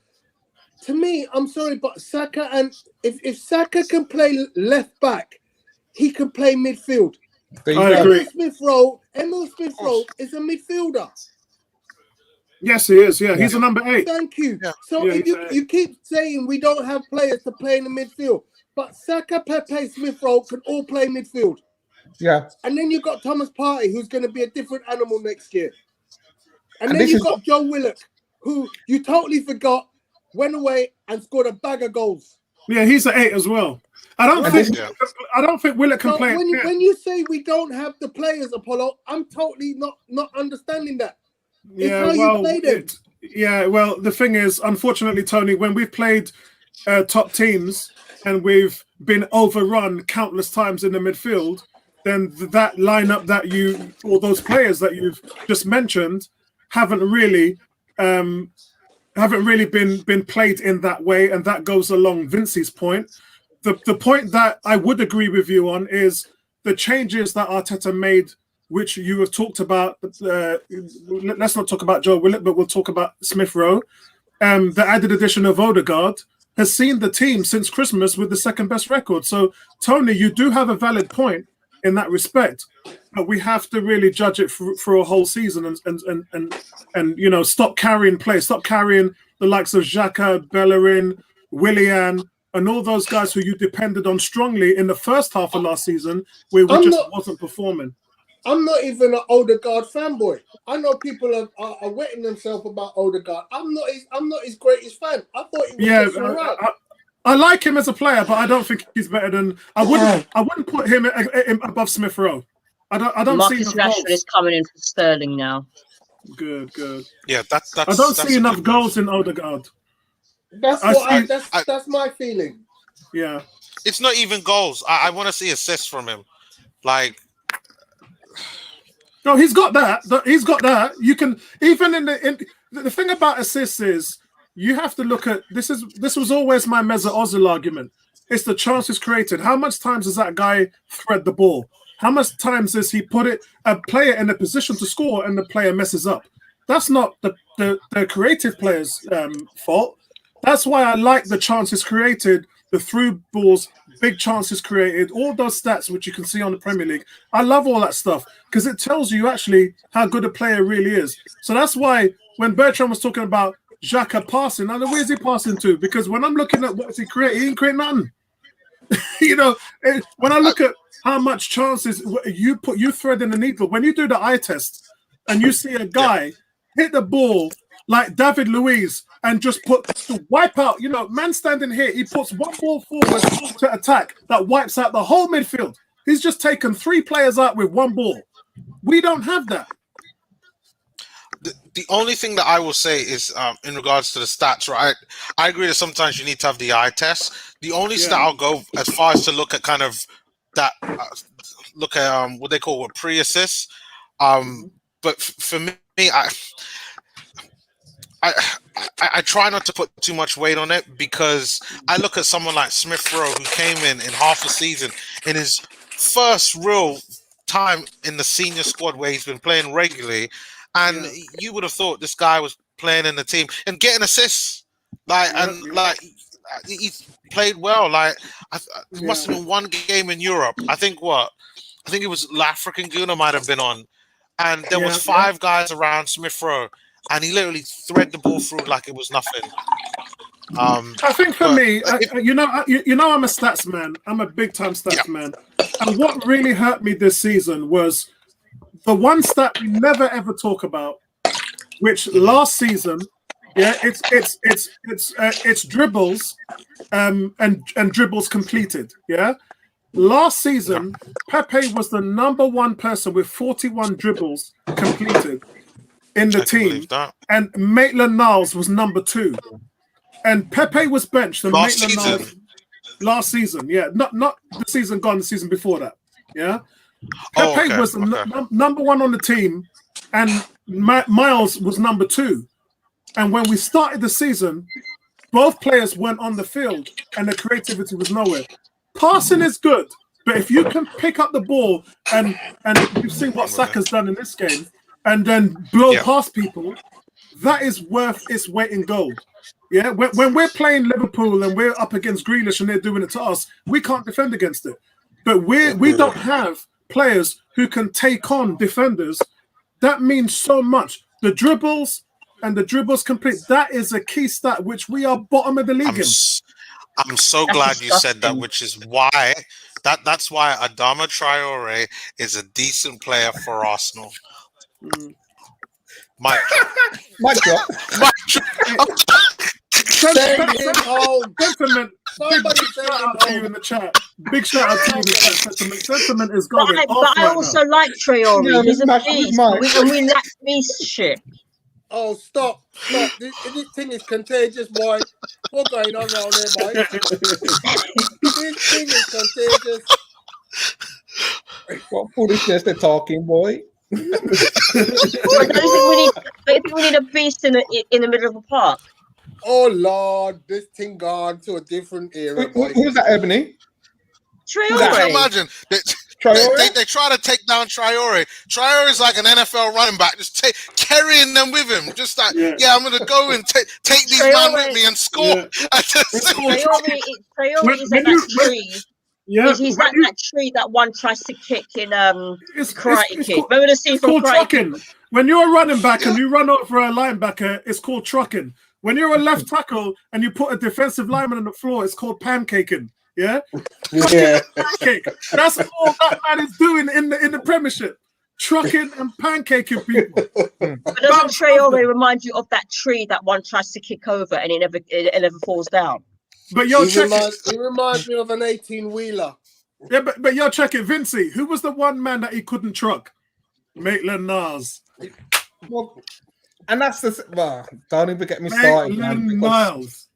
to me, I'm sorry, but Saka, and if Saka can play left back, he can play midfield. I agree. Emil Smith Rowe is a midfielder. Yes, he is. Yeah, he's a number 8. Thank you. Yeah. So you keep saying we don't have players to play in the midfield, but Saka, Pepe, Smith Rowe can all play midfield. Yeah. And then you've got Thomas Partey, who's going to be a different animal next year. And then you've got Joe Willock, who you totally forgot, went away and scored a bag of goals. Yeah, he's an 8 as well. I don't think Willock can play. When you say we don't have the players, Apollo, I'm totally not understanding that. Yeah, you play them. Well, the thing is, unfortunately, Tony, when we've played top teams and we've been overrun countless times in the midfield, then that lineup or those players that you've just mentioned haven't really been played in that way, and that goes along Vincey's point. The point that I would agree with you on is the changes that Arteta made, which you have talked about. Let's not talk about Joe Willock, but we'll talk about Smith Rowe. The added addition of Odegaard has seen the team since Christmas with the second best record. So, Tony, you do have a valid point in that respect, but we have to really judge it for a whole season and stop carrying the likes of Xhaka, Bellerin, Willian, and all those guys who you depended on strongly in the first half of last season, where we wasn't performing. I'm not even an Odegaard fanboy. I know people are wetting themselves about Odegaard. I'm not his greatest fan. I thought he was just all right. I like him as a player, but I don't think he's better than. I wouldn't put him above Smith Rowe. I don't Marcus see Rashford is coming in for Sterling now. Good. Yeah, that's I don't see enough goals in Odegaard. That's my feeling. Yeah, it's not even goals. I want to see assists from him. Like, no, he's got that. He's got that. You can even the thing about assists is you have to look at this was always my Mesut Ozil argument. It's the chances created. How much times does that guy thread the ball? How much times does he put a player in a position to score and the player messes up? That's not the creative player's fault. That's why I like the chances created the through balls, big chances created, all those stats which you can see on the Premier League. I love all that stuff because it tells you actually how good a player really is. So that's why when Bertrand was talking about Xhaka passing, now where's he passing to? Because when I'm looking at what he created, he didn't create nothing. When I look at how much chances you thread in the needle, when you do the eye test and you see a guy hit the ball like David Luiz and just wipe out, man standing here, he puts one ball forward to attack that wipes out the whole midfield. He's just taken 3 players out with one ball. We don't have that. The only thing that I will say is in regards to the stats, right? I agree that sometimes you need to have the eye test. The only stat I'll go as far as to look at kind of that, look at what they call pre-assist. But for me, I try not to put too much weight on it because I look at someone like Smith Rowe who came in half a season in his first real time in the senior squad where he's been playing regularly, and you would have thought this guy was playing in the team and getting assists, he's played well. Like it must have been one game in Europe. I think it was African Guna might have been on, and there was 5 guys around Smith Rowe. And he literally thread the ball through like it was nothing. I think for me, I'm a stats man. I'm a big time stats man. And what really hurt me this season was the one stat we never ever talk about, which last season, it's dribbles, and dribbles completed. Yeah, last season, Pepe was the number 1 person with 41 dribbles completed in the team, and Maitland-Niles was number 2, and Pepe was benched. And Maitland-Niles last season, not the season gone, the season before that, Pepe was number 1 on the team, and Miles was number 2. And when we started the season, both players went on the field, and the creativity was nowhere. Passing is good, but if you can pick up the ball, and you've seen what Saka's done in this game, and then blow past people, that is worth its weight in gold. Yeah, when we're playing Liverpool and we're up against Grealish and they're doing it to us, we can't defend against it. But we don't have players who can take on defenders. That means so much. The dribbles and the dribbles complete, that is a key stat which we are bottom of the league in. I'm so glad you said that, which is why that's why Adama Traore is a decent player for Arsenal. Mic drop. Send him home. Sentiment. Somebody Big shout out to you in the chat. Big shout out to you in the chat. Sentiment is going off but I also like Traore. He's a beast. And we lack beast shit. Oh, stop. This thing is contagious, boy. What's going on around here, boy? This thing is contagious. What foolishness they're talking, boy. I think we need a beast in the middle of a park. Oh Lord, this thing gone to a different era. Who's that, Ebony? Traore. Can you imagine? They try to take down Traore. Traore is like an NFL running back, just carrying them with him. Just like, I'm going to go and take these men with me and score. Traore is like that tree. Yeah, he's like that tree that one tries to kick in Karate Kid. Remember the scene from Karate Kid? When you're a running back and you run over a linebacker, it's called trucking. When you're a left tackle and you put a defensive lineman on the floor, it's called pancaking. Yeah. Pancake. That's all that man is doing in the Premiership. Trucking and pancaking people. But doesn't Traore remind you of that tree that one tries to kick over and it never falls down? But he reminds me of an 18-wheeler. Yeah, but you're checking Vincey. Who was the one man that he couldn't truck? Maitland-Niles. Well, and that's don't even get me started. Maitland-Niles.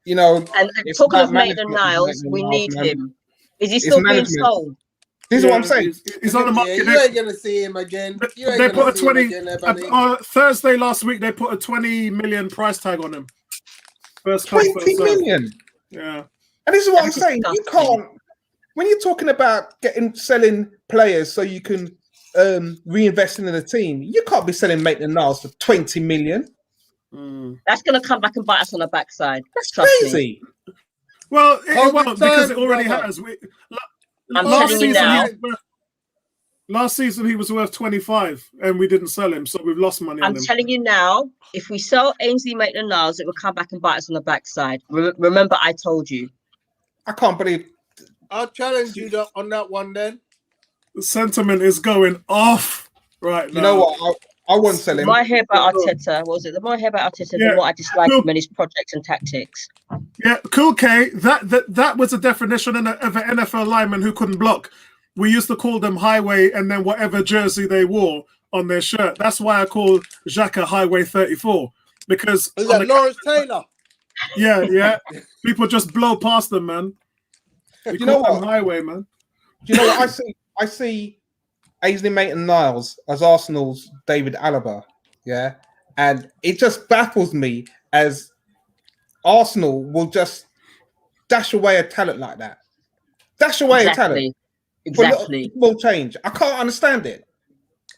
You know, and talking of Maitland-Niles, we need him. Is he still being sold? This is what I'm saying. He's on the market. You ain't gonna see him again. They put a 20 Thursday last week. They put a 20 million price tag on him. First come, 20 million. Yeah. And this is what I'm saying. You can't, when you're talking about selling players so you can reinvest in the team, you can't be selling Maitland-Niles for 20 million. That's going to come back and bite us on the backside. That's crazy. Well, it won't because it time, already brother. has. I'm Last telling you season, now. last season he was worth 25, and we didn't sell him, so we've lost money on I'm him. telling you now, if we sell Ainsley Maitland-Niles, it will come back and bite us on the backside. Remember, I told you. I can't believe. I'll challenge you on that one then. The sentiment is going off right now. You know what? I won't sell him. My hair about Arteta, what was it? The more I hear about Arteta, the more I dislike him and his projects and tactics. Yeah, cool, K. That was a definition of an NFL lineman who couldn't block. We used to call them Highway and then whatever jersey they wore on their shirt. That's why I call Xhaka Highway 34. Because Is that Lawrence Taylor? Yeah. People just blow past them, man. You know what? Highway, man. You know what? I see Ainsley Maitland-Niles as Arsenal's David Alaba, yeah, and it just baffles me as Arsenal will just dash away a talent like that. Dash away a talent. Exactly. Will change. I can't understand it.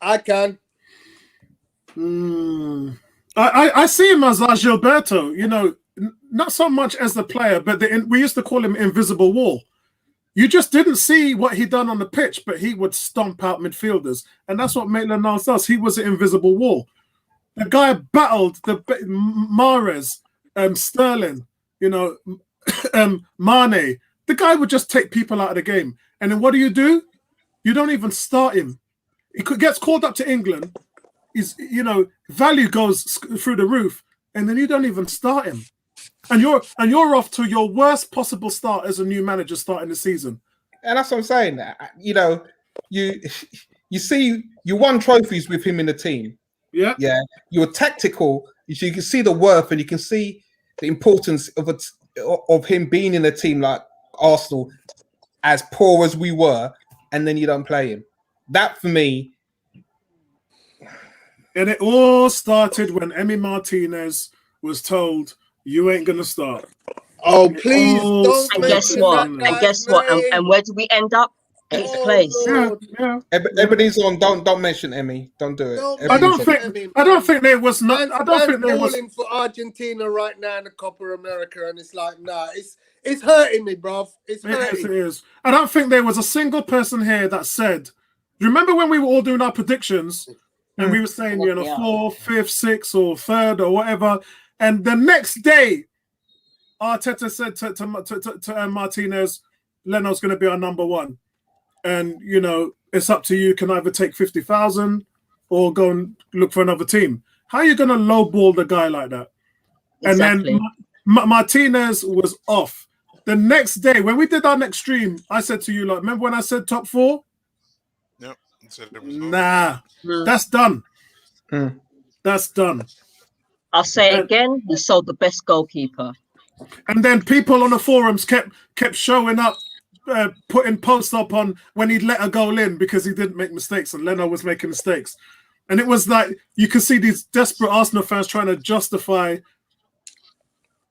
I can. I see him as Gilberto, you know, not so much as the player, but we used to call him Invisible Wall. You just didn't see what he done on the pitch, but he would stomp out midfielders. And that's what Maitland-Niles does. He was an invisible wall. The guy battled the Mahrez, Sterling, you know, Mane. The guy would just take people out of the game. And then what do? You don't even start him. He gets called up to England. Value goes through the roof. And then you don't even start him. And you're off to your worst possible start as a new manager starting the season. And that's what I'm saying. You know, you see, you won trophies with him in the team. Yeah. Yeah. You were tactical. You can see the worth and you can see the importance of him being in a team like Arsenal, as poor as we were, and then you don't play him. That for me. And it all started when Emi Martinez was told, "You ain't gonna start." Oh, please don't. And guess what? And where do we end up? Eighth place. Yeah. Everybody's on. Don't mention Emmy. Don't do it. I don't think there was not. I don't think there was for Argentina right now in the Copa America, and it's like, nah, it's hurting me, bruv. It's hurting. It is. I don't think there was a single person here that said. Remember when we were all doing our predictions, and we were saying, you know, 4th, 5th, 6th, or 3rd, or whatever, and the next day, Arteta said to Martinez, "Leno's going to be our number one, and you know it's up to you. Can either take 50,000 or go and look for another team." How are you going to lowball the guy like that? Exactly. And then Martinez was off. The next day, when we did our next stream, I said to you, like, remember when I said top 4? Yep. Nah, that's done. That's done. I'll say it again. We sold the best goalkeeper. And then people on the forums kept showing up, putting posts up on when he'd let a goal in because he didn't make mistakes and Leno was making mistakes. And it was like, you could see these desperate Arsenal fans trying to justify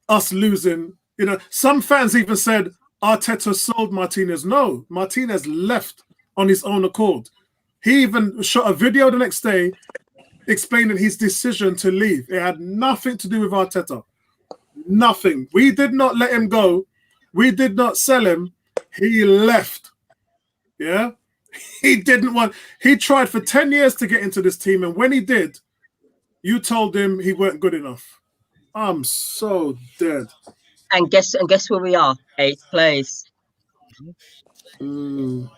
us losing. You know, some fans even said Arteta sold Martinez. No, Martinez left on his own accord. He even shot a video the next day explaining his decision to leave. It had nothing to do with Arteta. Nothing. We did not let him go. We did not sell him. He left. Yeah? He didn't want... He tried for 10 years to get into this team, and when he did, you told him he weren't good enough. I'm so dead. And guess where we are? 8th place. And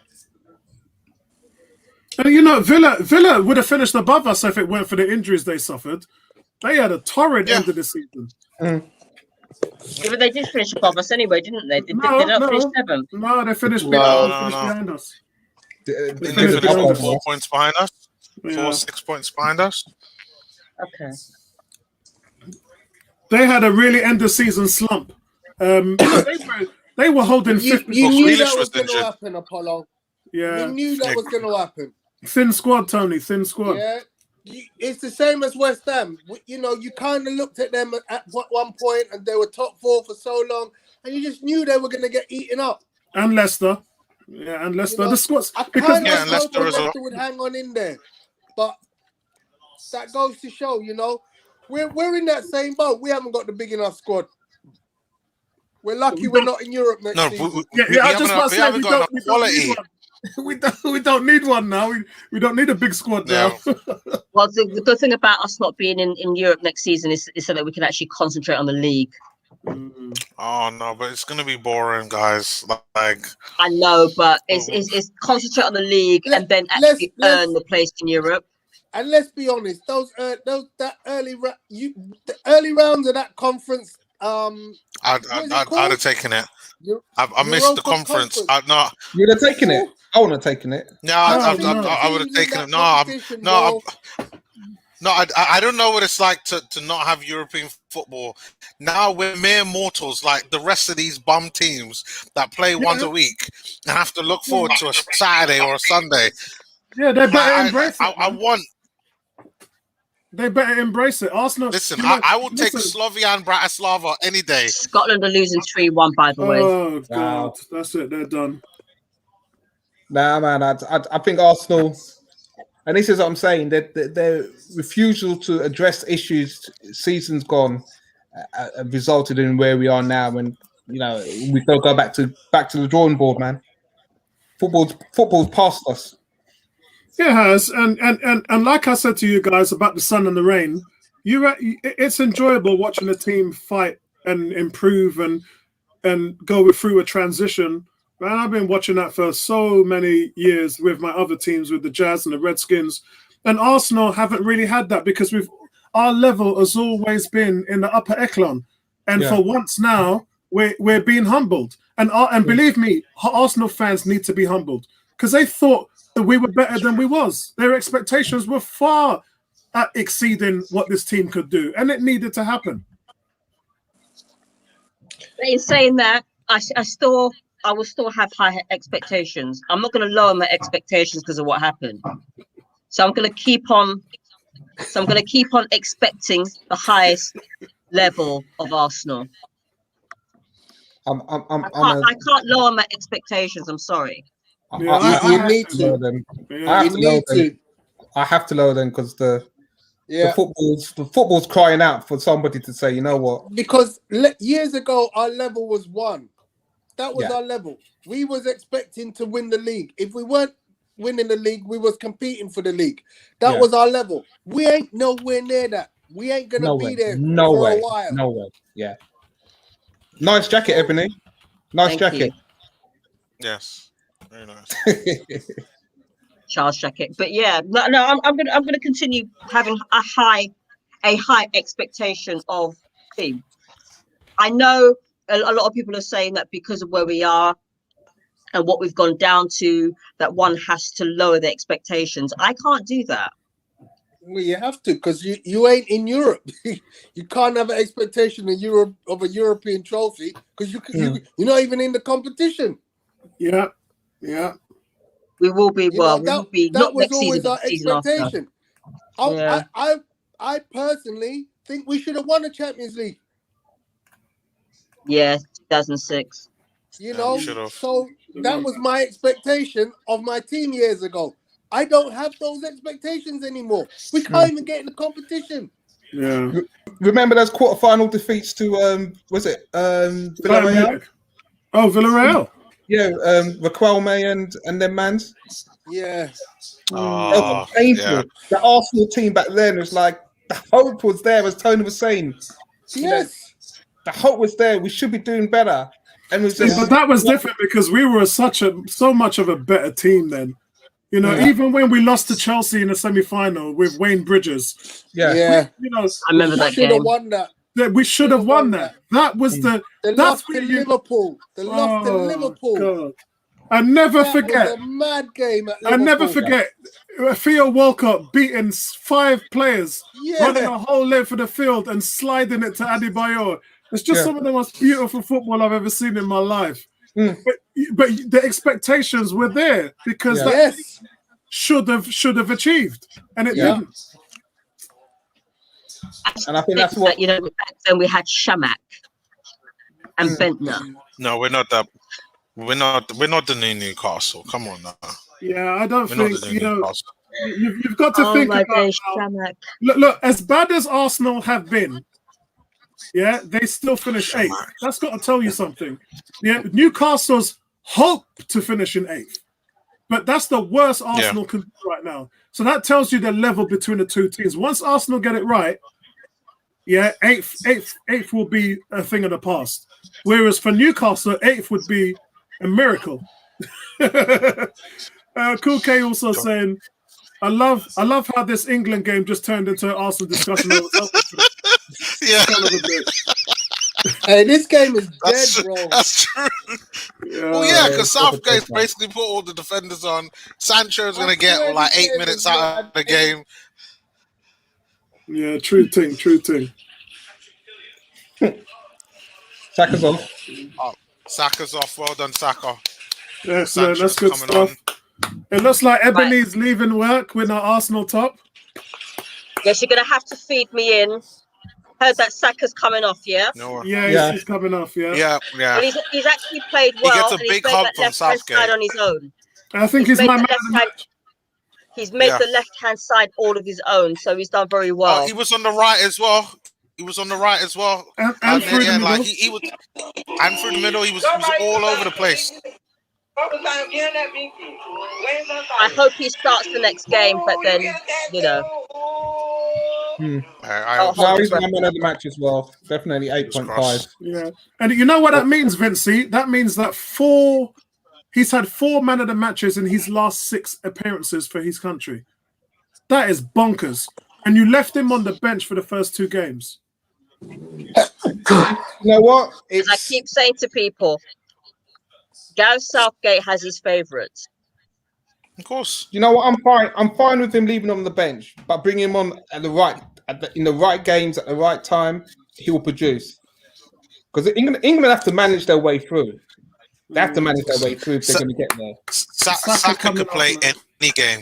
you know, Villa would have finished above us if it weren't for the injuries they suffered. They had a torrid end of the season. Yeah, but they did finish above us anyway, didn't they? Did they not finish 7th? No, they finished behind us. They finished 4 points behind us. Yeah. 6 points behind us. Okay. They had a really end of season slump. They were holding 50. You knew that was going to happen, Apollo. Yeah. You knew that was going to happen. Thin squad, Tony. Thin squad. Yeah. It's the same as West Ham. You know, you kind of looked at them at one point and they were top 4 for so long, and you just knew they were going to get eaten up. And Leicester. Yeah, and Leicester. You know, the squads. And Leicester would hang on in there. But that goes to show, you know, we're in that same boat. We haven't got the big enough squad. We're lucky we're not in Europe next No, season. I just want to say haven't got enough quality. We don't need one now. We don't need a big squad now. Well, the good thing about us not being in Europe next season is so that we can actually concentrate on the league. Oh no, but it's gonna be boring, guys. Like I know, but it's concentrate on the league and then actually earn the place in Europe. And let's be honest, the early rounds of that conference. I'd have taken it. I missed the conference. You'd have taken it. I wouldn't have taken it. No, I would have taken it. I don't know what it's like to not have European football. Now we're mere mortals, like the rest of these bum teams that play once a week and have to look forward to a Saturday or a Sunday. Yeah, they better embrace it. They better embrace it. Arsenal. Listen, I will take Slovian Bratislava any day. Scotland are losing 3-1, by the way. Oh God, that's it. They're done. Nah, man. I think Arsenal, and this is what I'm saying, that their refusal to address issues seasons gone resulted in where we are now, and we got to go back to the drawing board, man. Football's past us. It has, and like I said to you guys about the sun and the rain, it's enjoyable watching a team fight and improve and go through a transition. Man, I've been watching that for so many years with my other teams, with the Jazz and the Redskins, and Arsenal haven't really had that because our level has always been in the upper echelon, and for once now we're being humbled, and believe me, Arsenal fans need to be humbled because they thought that we were better than we was. Their expectations were far exceeding what this team could do, and it needed to happen. In saying that, I will still have high expectations. I'm not going to lower my expectations because of what happened. So I'm going to keep on expecting the highest level of Arsenal. I can't lower my expectations. I'm sorry. You need to. I have to lower them because the football's crying out for somebody to say, you know what? Because years ago our level was 1. That was our level. We was expecting to win the league. If we weren't winning the league, we was competing for the league. That was our level. We ain't nowhere near that. We ain't gonna be there for a while. No way. Yeah. Nice jacket, Ebony. Nice jacket. Yes. Very nice. Charles jacket. But yeah, no, I'm gonna continue having a high expectation of team. I know a lot of people are saying that because of where we are and what we've gone down to, that one has to lower the expectations. I can't do that. Well, you have to, because you ain't in Europe. You can't have an expectation of a European trophy because you're not even in the competition. Yeah. We will be. That was always our expectation. I personally think we should have won the Champions League. Yeah, 2006. So that was my expectation of my team years ago. I don't have those expectations anymore. We can't even get in the competition. Yeah. Remember those quarterfinal defeats to Villarreal? Oh, Villarreal. Yeah, Riquelme and their mans. Yeah. Oh, painful. Yeah. The Arsenal team back then was like, the hope was there, as Tony was saying. Yes. The hope was there. We should be doing better. And it was just, but that was different because we were so much of a better team then. Even when we lost to Chelsea in the semi-final with Wayne Bridges. Yeah. I remember that game. We should have won that. We should have won that. That was the loss to Liverpool. The loss to Liverpool. God. I never forget. Was a mad game at Liverpool. I never forget Theo Walcott beating 5 players, running a whole length of the field and sliding it to Adebayor. It's just some of the most beautiful football I've ever seen in my life. But the expectations were there because that should have achieved, and it didn't. And I think that's what back then we had Shamak and Bentner. No, we're not that. We're not the new Newcastle. Come on now. Yeah, I don't think you've got to think about Shamak. Look, as bad as Arsenal have been, yeah, they still finish 8th. That's got to tell you something. Yeah, Newcastle's hope to finish in 8th, but that's the worst Arsenal can do right now. So that tells you the level between the two teams. Once Arsenal get it right, yeah, 8th will be a thing of the past. Whereas for Newcastle, 8th would be a miracle. Cool K also saying, I love how this England game just turned into an Arsenal discussion. Yeah. Hey, this game is dead, bro. That's true. Well, yeah, because Southgate basically put all the defenders on. Sancho's going to get like 8 minutes out of the game. Yeah, true thing. Saka's off. Oh, Saka's off. Well done, Saka. Yes, that's good stuff. It looks like Ebony's leaving work with our Arsenal top. Yes, you're going to have to feed me in. Heard that Saka's coming off, yeah? No. Yeah, he's coming off, yeah. Well, he's actually played well. He gets a big hug from Southgate. Side on his own. I think he's my man of the match. He's made the left-hand side all of his own, so he's done very well. Oh, he was on the right as well. And through the middle. He was, and through the middle, he was all over the place. I hope he starts the next game, but then, you know. No, he's my man of the match as well. Definitely 8.5. Yeah. And you know what that means, Vincey? That means that he's had 4 man of the matches in his last 6 appearances for his country. That is bonkers. And you left him on the bench for the first 2 games. You know what? I keep saying to people, Gareth Southgate has his favourites. Of course. You know what? I'm fine with him leaving on the bench, but bring him on in the right games at the right time. He will produce. Because England have to manage their way through. They have to manage their way through if they're going to get there. Saka could play any game.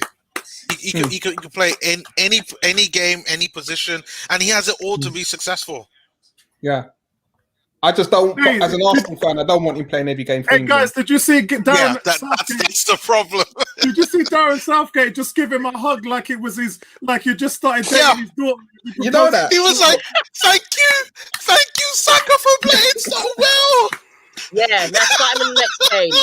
He could play in any game, any position, and he has it all to be successful. Yeah. I just don't, as an Arsenal fan, I don't want him playing every game. Hey guys, did you see Darren Southgate? That's the problem. Did you see Darren Southgate just give him a hug like it was his, like you just started dating his daughter? You know that? He was like, thank you, Saka, for playing so well. Yeah, that's what I'm in the next game.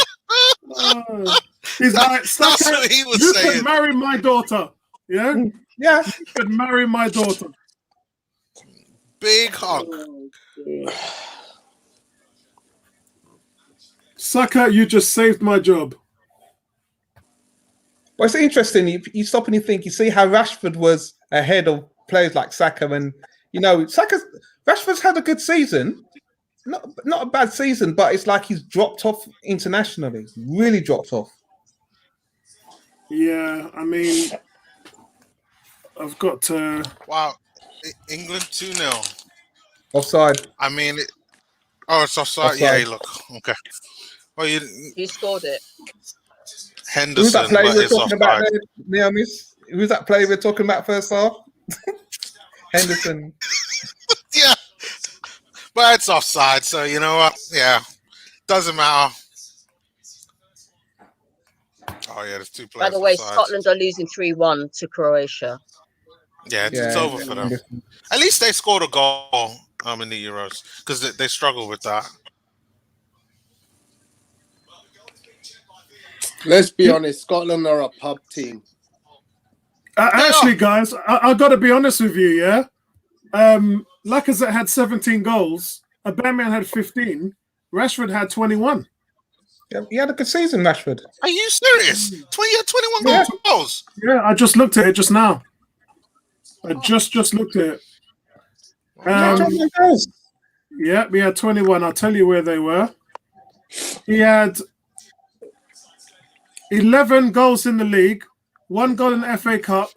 He's like, Saka, that's what he was you saying. could marry my daughter. Yeah? Yeah. You could marry my daughter. Big hug. Saka, you just saved my job. Well, it's interesting. You stop and you think, you see how Rashford was ahead of players like Saka, and you know, Rashford's had a good season, not a bad season, but it's like he's dropped off internationally, really dropped off. Yeah, I mean, I've got to. Wow, England 2-0. Offside. I mean, it's offside. Yeah, look, okay. Well, you scored it. Who's that player we're talking about offside. there, Naomi? Who's that player we're talking about first half? Henderson. Yeah. But it's offside, so you know what? Yeah. Doesn't matter. Oh, yeah, there's 2 players. By the way, offside. Scotland are losing 3-1 to Croatia. Yeah, it's over for them. At least they scored a goal in the Euros, because they struggle with that. Let's be honest, Scotland are a pub team. Actually, guys, I got to be honest with you, yeah? Lacazette had 17 goals. Aubameyang had 15. Rashford had 21. Yeah, he had a good season, Rashford. Are you serious? 21 goals? Yeah, I just looked at it just now. I just looked at it. Yeah, we had 21. I'll tell you where they were. He had 11 goals in the league, 1 goal in the FA Cup.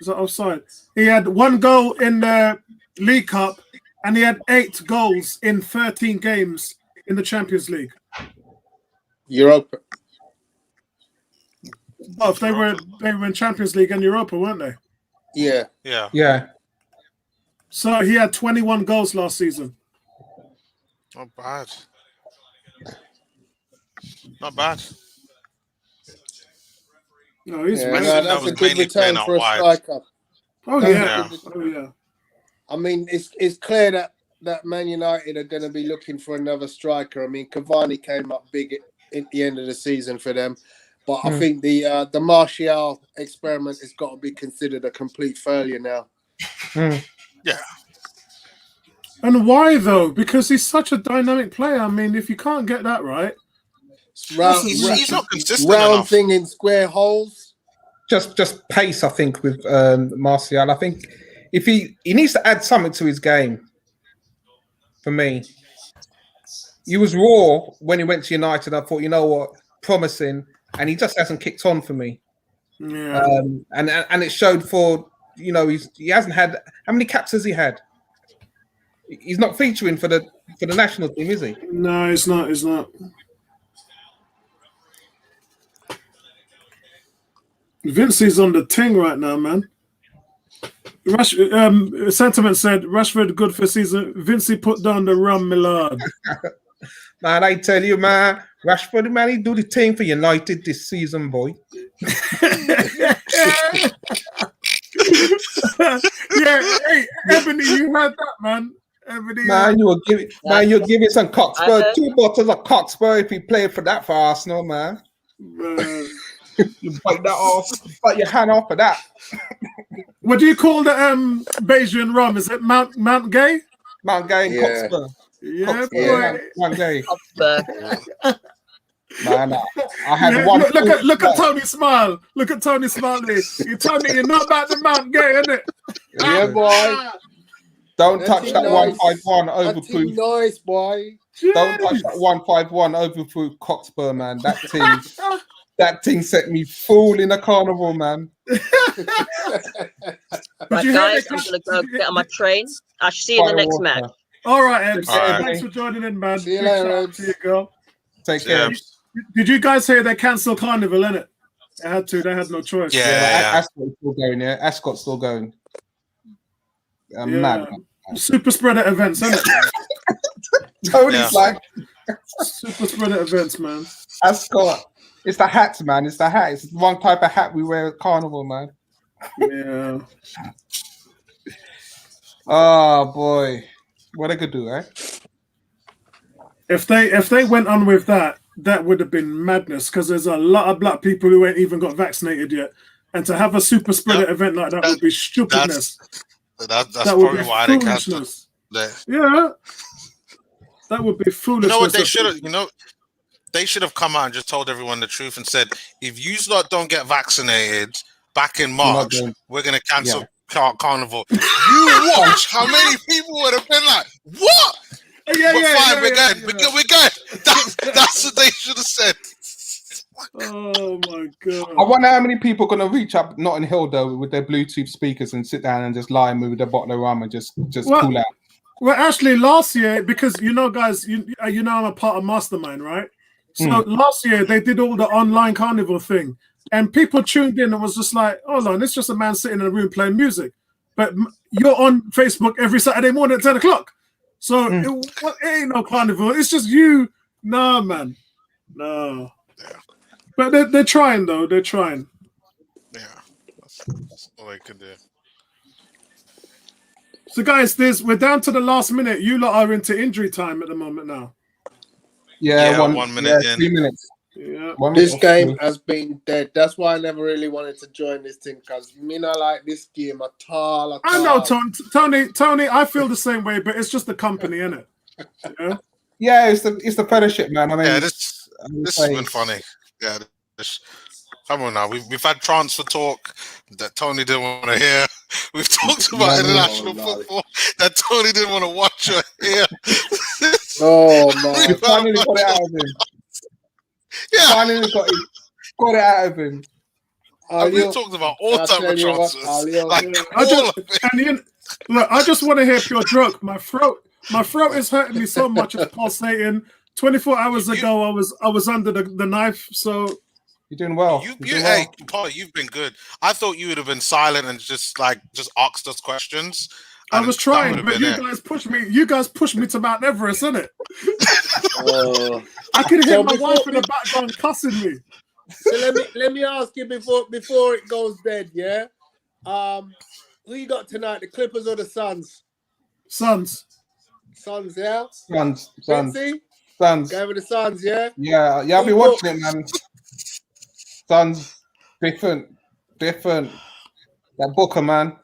Is that offside? He had 1 goal in the League Cup, and he had 8 goals in 13 games in the Champions League. Europa. Well, they were in Champions League and Europa, weren't they? Yeah. So he had 21 goals last season. Not bad. Not bad. No, he's that's a good return for a striker. Oh yeah. I mean, it's clear that Man United are going to be looking for another striker. I mean, Cavani came up big at the end of the season for them, but I think the Martial experiment has got to be considered a complete failure now. Yeah. And why though? Because he's such a dynamic player. I mean, if you can't get that right, he's not consistent round enough. thing in square holes. Just pace, I think, with Martial. I think if he needs to add something to his game. For me, he was raw when he went to United. I thought, you know what, promising, and he just hasn't kicked on for me. Yeah. And it showed for he hasn't had, how many caps has he had? He's not featuring for the national team, is he? No, he's not. He's not. Vincey's on the ting right now, man. Sentiment said Rashford good for season. Vincey put down the rum, Millard. Man, I tell you, man, Rashford, man, he do the thing for United this season, boy. Yeah, hey, Ebony, you heard that, man. Ebony, man, you're giving some Cockspur 2 bottles of Cockspur if you play for that for Arsenal, man. You bite that off, bite your hand off for that. What do you call the Bayesian rum? Is it Mount Gay? Mount Gay and Yeah. Cockspur. Yeah, Cockspur, boy. Mount Gay. But Man, I had Yeah, one. look at Tony smile. Look at Tony smiling. You told me you're not about the Mount Gay, innit? Yeah, boy. Don't touch that nice. 151 That's overproof. nice, boy. Don't touch that 151 overproof Cockspur, man. That thing set me full in a carnival, man. right, you guys, hear I'm the- gonna go get on my train. I shall see you in the next match. All right, Ebs. All right. Thanks for joining in, man. See you Big later, shout out Ebs. to you, girl. Take care. Yeah. Did you guys hear they cancelled Carnival, innit? They had to. They had no choice. Yeah. Ascot's still going, yeah. Ascot's still going. Yeah. Mad. Super spreader events, innit? Tony's like, Super spreader events, man. Ascot. It's the hats, man. It's the hat. It's one type of hat we wear at Carnival, man. Yeah. Oh, boy. What they could do, eh? If they went on with that would have been madness because there's a lot of black people who ain't even got vaccinated yet. And to have a super spreader event like that would be stupidness. That's that would probably be why they canceled foolishness. that. Yeah. That would be foolishness. You know what they should have? They should have come out and just told everyone the truth and said, if you lot don't get vaccinated back in March, we're going to cancel Carnival. You watch how many people would have been like, what? We're fine, we're good. That's what they should have said. Oh my god! I wonder how many people are gonna reach up Notting Hill though with their Bluetooth speakers and sit down and just lie and move their bottle of rum and just cool out. Well, actually, last year, because guys, you know I'm a part of Mastermind, right? So last year they did all the online carnival thing, and people tuned in and was just like, "Hold on, it's just a man sitting in a room playing music," but you're on Facebook every Saturday morning at 10 o'clock. So it ain't no carnival. It's just you. Nah, man. No. But they're trying, though. They're trying. Yeah. That's all they could do. So, guys, we're down to the last minute. You lot are into injury time at the moment now. Yeah, 1 minute in. 3 minutes. Yeah. This game has been dead. That's why I never really wanted to join this thing because me not like this game at all. I know, Tony. I feel the same way, but it's just the company, innit? Yeah. Yeah, it's the fellowship, man. I mean, this has been funny. Yeah, come on now. We've had transfer talk that Tony didn't want to hear. We've talked about international football that Tony didn't want to watch or hear. Oh man! You finally got it out of him. Yeah. Finally got it out of him. We've talked about all type of transfers. I just want to hear pure joke. My throat is hurting me so much it's pulsating. 24 hours ago, I was under the knife. So you're doing well. Hey, Paul, you've been good. I thought you would have been silent and just asked us questions. I was trying, but you guys pushed me to Mount Everest, innit? I could hear my wife in the background cussing me. So let me ask you before it goes dead, yeah? Who you got tonight, the Clippers or the Suns? Suns. Suns, yeah. Suns. Vinci? Suns. Go with the Suns, yeah. Yeah, I've been watching it, man. Suns, different. That Booker, man.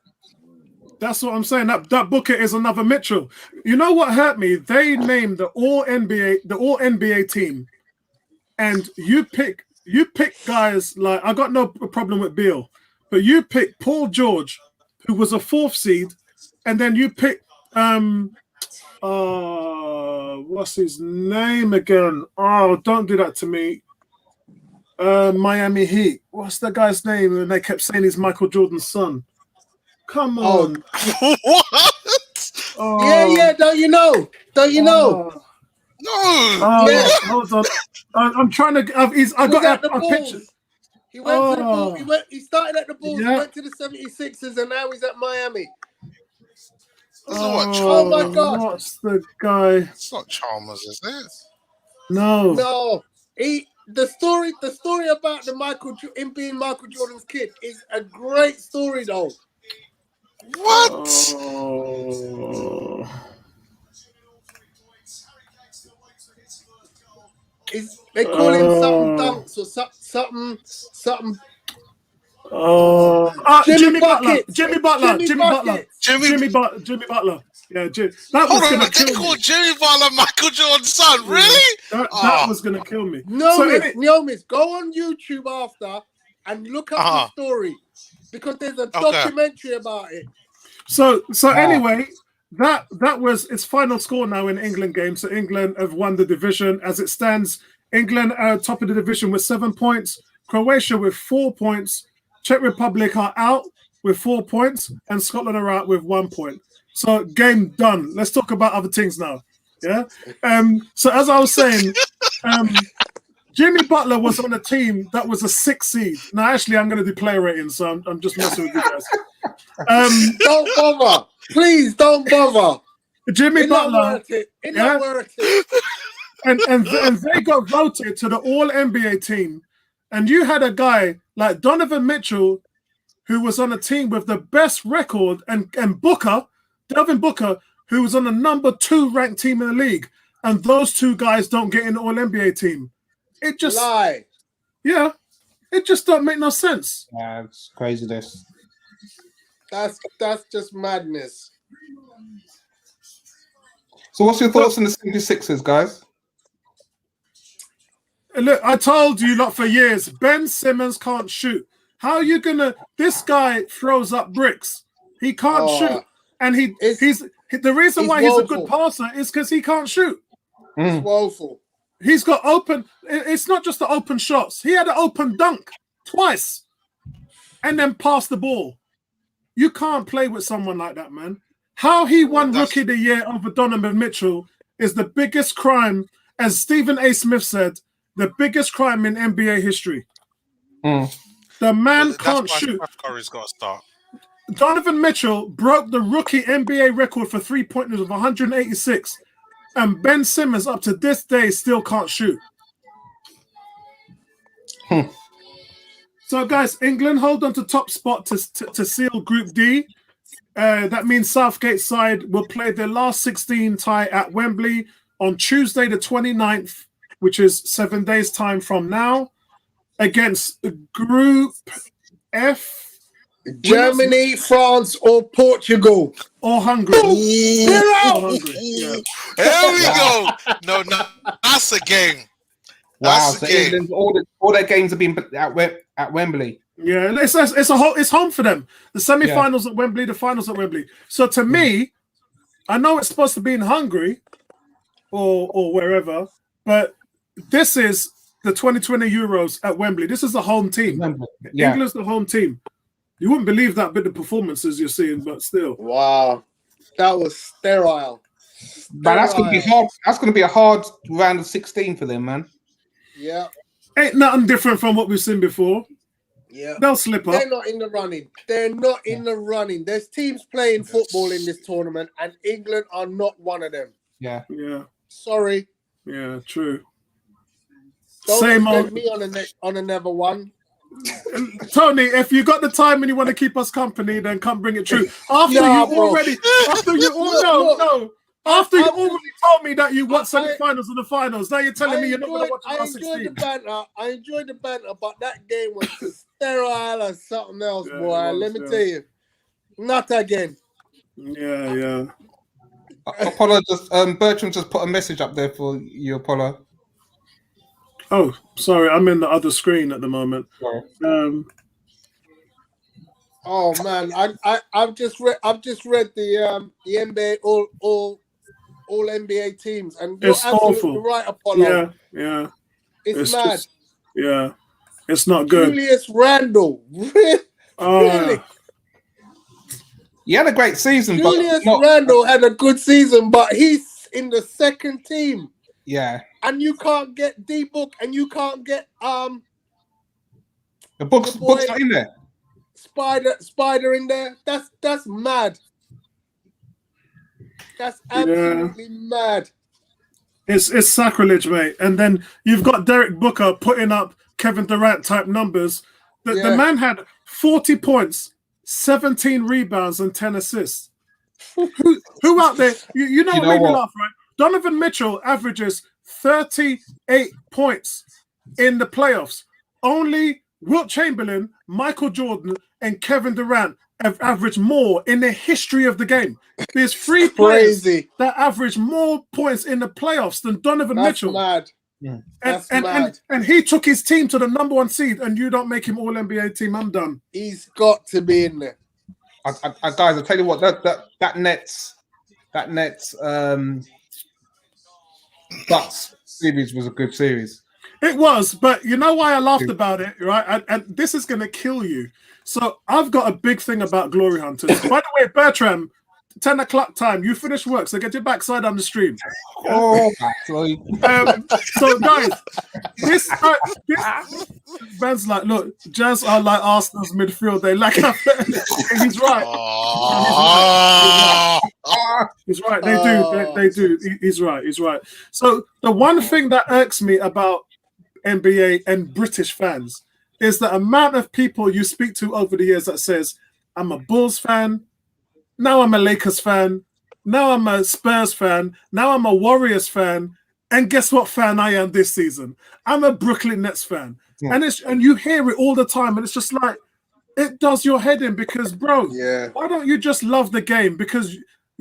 That's what I'm saying. That Booker is another Mitchell. You know what hurt me? They named the All NBA team, and you pick guys like, I got no problem with Beal, but you pick Paul George, who was a 4th seed, and then you pick what's his name again? Oh, don't do that to me. Miami Heat. What's the guy's name? And they kept saying he's Michael Jordan's son. Come on. What? Oh, Yeah. Don't you know? No. Yeah. Hold on. I'm trying to. I got a picture. He went to the Bulls. He started at the Bulls. Yeah. Went to the 76ers, and now he's at Miami. Oh my God. What's the guy? It's not Chalmers, is it? No. The story about him being Michael Jordan's kid is a great story, though. What? Oh. They call him something dunks or something. Jimmy Butler. Jimmy Butler. Yeah, that was going to kill me. They called Jimmy Butler Michael Jordan's son. Really? That was going to kill me. Niomis, go on YouTube after and look up the story, because there's a documentary about it. So anyway, that was its final score now in England game. So England have won the division as it stands. England are top of the division with 7 points. Croatia with 4 points. Czech Republic are out with 4 points, and Scotland are out with 1 point. So game done. Let's talk about other things now. Yeah. So as I was saying, Jimmy Butler was on a team that was a 6th seed. Now, actually, I'm going to do player rating, so I'm just messing with you guys. Don't bother. Please don't bother. Jimmy Butler. Not worth it. And they got voted to the All NBA team. And you had a guy like Donovan Mitchell, who was on a team with the best record, and Devin Booker, who was on the number 2 ranked team in the league. And those two guys don't get in the All NBA team. It just lie. Yeah. It just don't make no sense. Yeah, it's crazy this. That's just madness. So what's your thoughts on the 76ers, guys? Look, I told you lot for years, Ben Simmons can't shoot. How are you gonna? This guy throws up bricks. He can't shoot, and he's the reason why he's a good passer is because he can't shoot. It's woeful. He's got open. It's not just the open shots. He had an open dunk twice, and then passed the ball. You can't play with someone like that, man. How he won Rookie of the Year over Donovan Mitchell is the biggest crime, as Stephen A. Smith said, the biggest crime in NBA history. The man can't shoot. Curry's got to start. Donovan Mitchell broke the rookie NBA record for 3-pointers of 186, and Ben Simmons, up to this day, still can't shoot. So, guys, England hold on to top spot to seal Group D. That means Southgate side will play their last 16 tie at Wembley on Tuesday the 29th, which is 7 days' time from now, against Group F. Germany, France, or Portugal. Or Hungary. Yeah. There we go. No, that's a game. Wow, so England, all their games have been at Wembley. Yeah, it's home for them. The semi-finals at Wembley, the finals at Wembley. So to me, I know it's supposed to be in Hungary or wherever, but this is the 2020 Euros at Wembley. This is the home team. Yeah. England's the home team. You wouldn't believe that bit of performances you're seeing, but still. Wow. That was sterile. But that's going to be hard. That's going to be a hard round of 16 for them, man. Yeah. Ain't nothing different from what we've seen before. Yeah. They'll slip up. They're not in the running. They're not in the running. There's teams playing football in this tournament, and England are not one of them. Yeah. Yeah. Sorry. Yeah, true. Don't Same expect old me on another one. Tony, if you got the time and you want to keep us company, then come bring it true. After you already told me that you watched semi-finals and the finals, now you're telling me you're not going to watch the last 16. I enjoyed the banter, but that game was sterile as something else, boy. Let me tell you. Not again. Yeah. Apollo Bertram just put a message up there for you, Apollo. Oh, sorry, I'm in the other screen at the moment. Oh man, I've just read the NBA all NBA teams, and you're absolutely right, Apollo. Yeah. It's mad. It's not good. Julius Randle, really. He had a great season. Julius Randle had a good season, but he's in the second team. Yeah. And you can't get D-Book, and you can't get the book's not in there. Spider in there. That's mad. That's absolutely mad. It's sacrilege, mate. And then you've got Derek Booker putting up Kevin Durant type numbers. The man had 40 points, 17 rebounds, and 10 assists. Who out there? You know what made me laugh, right? Donovan Mitchell averages 38 points in the playoffs. Only Wilt Chamberlain, Michael Jordan, and Kevin Durant have averaged more in the history of the game. There's 3 players that average more points in the playoffs than Donovan Mitchell. Mad. And he took his team to the #1 seed, and you don't make him all NBA team. I'm done. He's got to be in there. Guys, I'll tell you what, that Nets Bucks series was a good series. It was, but you know why I laughed about it, right? And this is going to kill you. So I've got a big thing about glory hunters. By the way, Bertram, 10 o'clock time, you finish work, so get your backside on the stream. Oh, so guys, this man's like, look, Jazz are like Arsenal's midfield. They lack athletic. He's right. He's right. They do. He's right. So the one thing that irks me about NBA and British fans is the amount of people you speak to over the years that says, I'm a Bulls fan, now I'm a Lakers fan, now I'm a Spurs fan, now I'm a Warriors fan, and guess what fan I am this season? I'm a Brooklyn Nets fan. Yeah. And you hear it all the time, and it's just like, it does your head in because, bro, why don't you just love the game? Because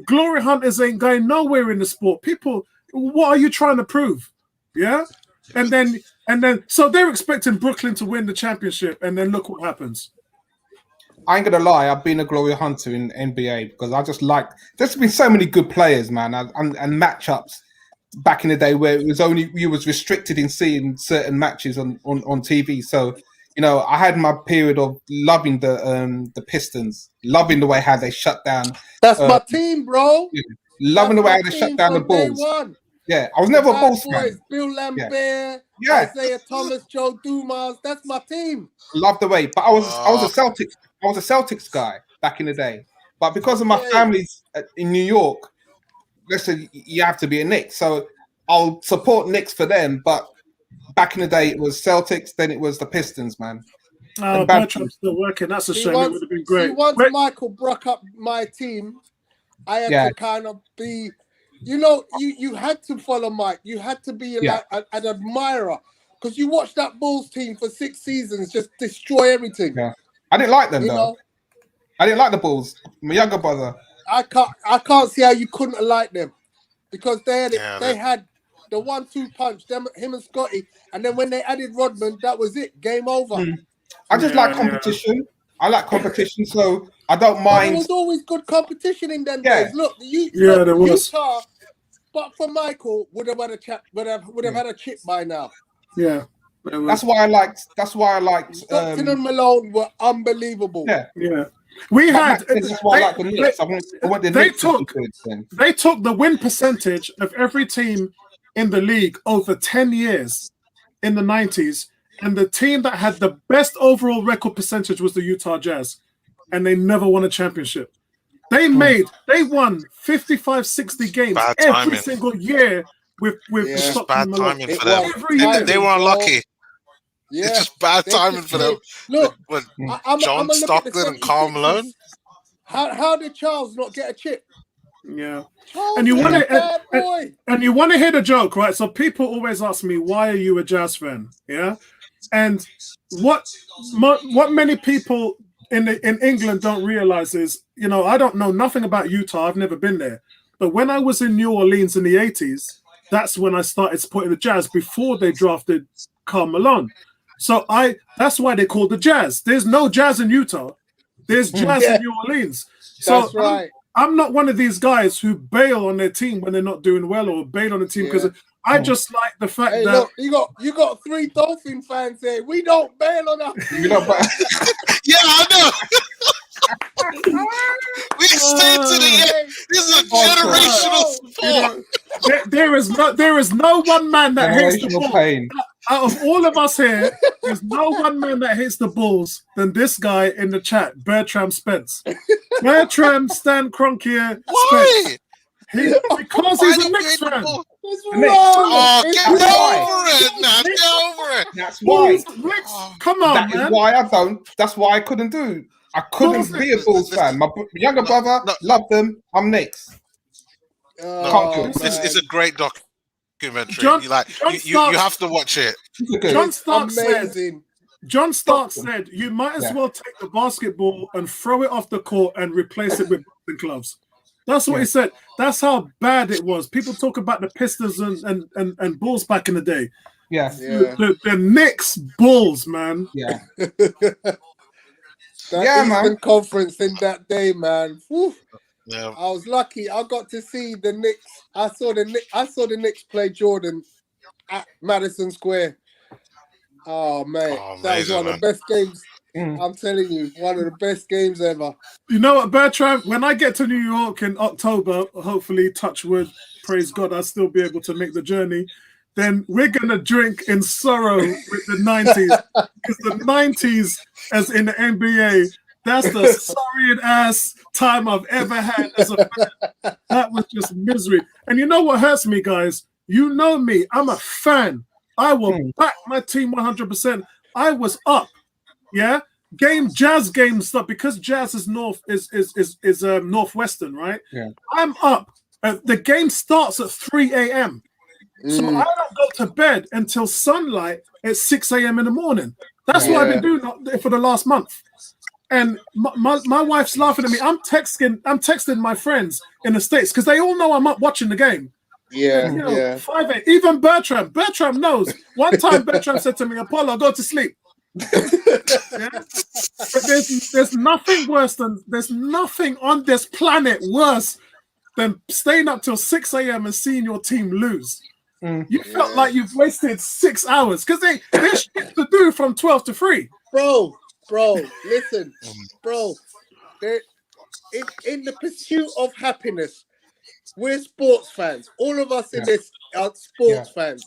glory hunters ain't going nowhere in the sport. People, what are you trying to prove? Yeah? And then, so they're expecting Brooklyn to win the championship, and then look what happens. I ain't gonna lie, I've been a glory hunter in NBA because I just like. There's been so many good players, man, and matchups back in the day where it was only you was restricted in seeing certain matches on TV. So you know, I had my period of loving the Pistons, loving the way how they shut down. That's my team, bro. Loving the way how they shut down the Bulls. Yeah, I was never a Bulls fan. Bill Lambert, Isaiah Thomas, Joe Dumas. That's my team. Love the way, but I was a Celtics guy back in the day. But because of my family's in New York, listen, you have to be a Knicks. So I'll support Knicks for them. But back in the day, it was Celtics. Then it was the Pistons, man. Oh, Bertram's still working. That's a shame. It would have been great. Once Michael broke up my team, I had to kind of be. You know, you had to follow Mike. You had to be like an admirer because you watched that Bulls team for 6 seasons just destroy everything. Yeah. I didn't like them though. I didn't like the Bulls. My younger brother. I can't see how you couldn't have liked them because they had the 1-2 punch. Him and Scotty, and then when they added Rodman, that was it. Game over. I just like competition. I like competition, so I don't mind. There was always good competition in them days. Look, there was. Utah, but for Michael, would have had a chip by now. Yeah, that's why I liked. Stockton and Malone were unbelievable. Yeah. We had. This is why I like the Knicks. They took the win percentage of every team in the league over 10 years in the 90s. And the team that had the best overall record percentage was the Utah Jazz. And they never won a championship. They won 55, 60 games every single year with Stockton bad Malone. timing for them. They were unlucky. Yeah, It's just bad timing for them. Look, When I'm John Stockton and Karl Malone. How did Charles not get a chip? Yeah. Charles And you is want a bad boy. and you want to hear the joke, right? So people always ask me, why are you a Jazz fan? Yeah. And what many people in England don't realize is, you know, I don't know nothing about Utah. I've never been there. But when I was in New Orleans in the 80s, that's when I started supporting the Jazz before they drafted Karl Malone. So that's why they call the Jazz. There's no Jazz in Utah. There's Jazz in New Orleans. So that's right. I'm not one of these guys who bail on their team when they're not doing well, or bail on the team because I just like the fact that look, you got 3 Dolphin fans here. We don't bail on our team. Yeah, I know. We stay to the end. This is a generational sport. There is no one man that hates the Bulls. Pain. Out of all of us here, there's no one man that hates the Bulls than this guy in the chat, Bertram Spence. Bertram Stan Kroenke Why? Because he's a Knicks fan. Oh, get over it now. Get over it. That's why. Come on, that man. Is why I don't. That's why I couldn't do. I couldn't be a Bulls fan. My younger brother loved them. I'm Knicks. It's a great documentary. You have to watch it. John Stark said you might as well take the basketball and throw it off the court and replace it with boxing gloves. That's what he said. That's how bad it was. People talk about the Pistons and Bulls back in the day. Yeah. The Knicks Bulls, man. Yeah. That Eastern Conference in that day, man. Whew. Yeah. I was lucky. I got to see the Knicks. I saw the Knicks play Jordan at Madison Square. Oh man, that was one of the best games. I'm telling you, one of the best games ever. You know what, Bertram? When I get to New York in October, hopefully, touch wood, praise God, I'll still be able to make the journey. Then we're gonna drink in sorrow with the 90s, because the 90s, as in the NBA, that's the sorry ass time I've ever had as a fan. That was just misery. And you know what hurts me, guys? You know me. I'm a fan. I will back my team 100%. I was up. Yeah, Jazz game stuff, because Jazz is northwestern, right? Yeah, I'm up. The game starts at 3 a.m. So I don't go to bed until sunlight at 6 a.m. in the morning. That's what I've been doing for the last month. And my wife's laughing at me. I'm texting my friends in the States because they all know I'm up watching the game. Yeah, 5 a.m. Even Bertram knows. One time Bertram said to me, "Apollo, go to sleep." But there's nothing on this planet worse than staying up till 6 a.m. and seeing your team lose. You felt like you've wasted 6 hours because there's shit to do from 12 to 3. Bro, listen, bro. In the pursuit of happiness, we're sports fans. All of us in this are sports fans.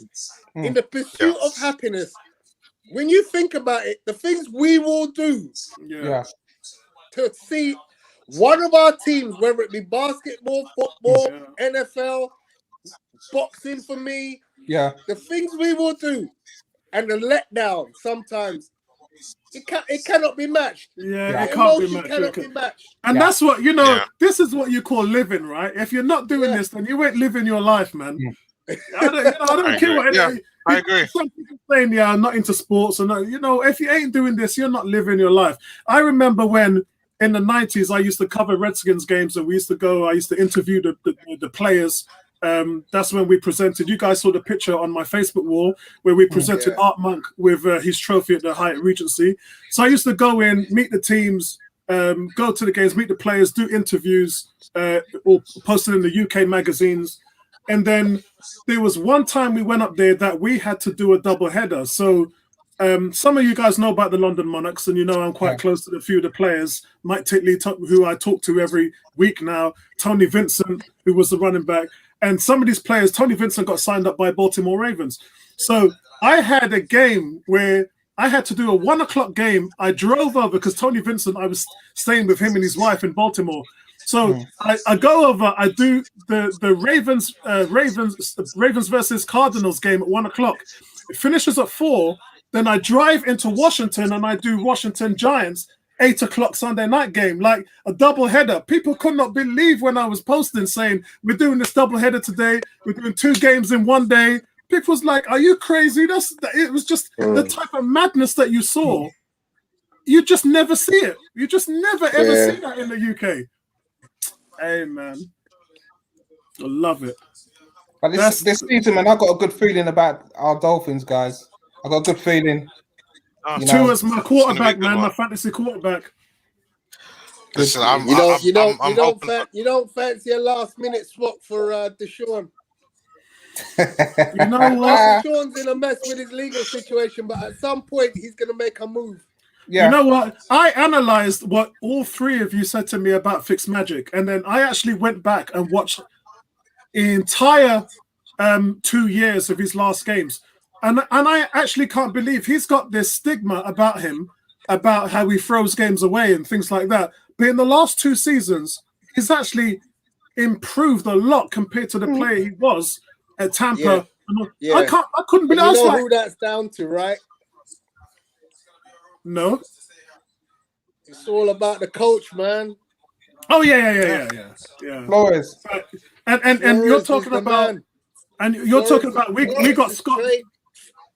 In the pursuit of happiness, when you think about it, the things we will do to see one of our teams, whether it be basketball, football, NFL, boxing for me, the things we will do, and the letdown sometimes, it cannot be matched. It can't be matched. And that's what, this is what you call living, right? If you're not doing this, then you ain't living your life, man. I don't care what I agree. Some people saying, I'm not into sports, and if you ain't doing this, you're not living your life. I remember when in the 90s I used to cover Redskins games, and I used to interview the players. That's when we presented. You guys saw the picture on my Facebook wall where we presented Art Monk with his trophy at the Hyatt Regency. So I used to go in, meet the teams, go to the games, meet the players, do interviews, or posted in the UK magazines. And then there was one time we went up there that we had to do a double header. So some of you guys know about the London Monarchs, and I'm quite close to a few of the players. Mike Titley, who I talk to every week now, Tony Vincent, who was the running back. And some of these players, Tony Vincent got signed up by Baltimore Ravens. So I had a game where I had to do a 1 o'clock game. I drove over because Tony Vincent, I was staying with him and his wife in Baltimore. So I go over, I do the Ravens versus Cardinals game at 1 o'clock. It finishes at 4. Then I drive into Washington and I do Washington Giants 8 o'clock Sunday night game, like a double header. People could not believe when I was posting saying we're doing this double header today. We're doing 2 games in one day. People was like, "Are you crazy?" It was just the type of madness that you saw. You just never see it. You just never ever see that in the UK. Hey man, I love it. But this season, man, I got a good feeling about our Dolphins, guys. I got a good feeling. Tua's my quarterback, man, my fantasy quarterback. Listen, you don't fancy a last minute swap for Deshaun. You know what? Deshaun's in a mess with his legal situation, but at some point he's going to make a move. Yeah. You know what? I analyzed what all 3 of you said to me about Fitzmagic, and then I actually went back and watched the entire 2 years of his last games. And I actually can't believe he's got this stigma about him, about how he throws games away and things like that. But in the last 2 seasons, he's actually improved a lot compared to the player he was at Tampa. Yeah. I couldn't believe. You know who that's down to, right? No. It's all about the coach, man. Oh yeah. Flores. And you're talking about man. And you're Flores, talking about we got Scott.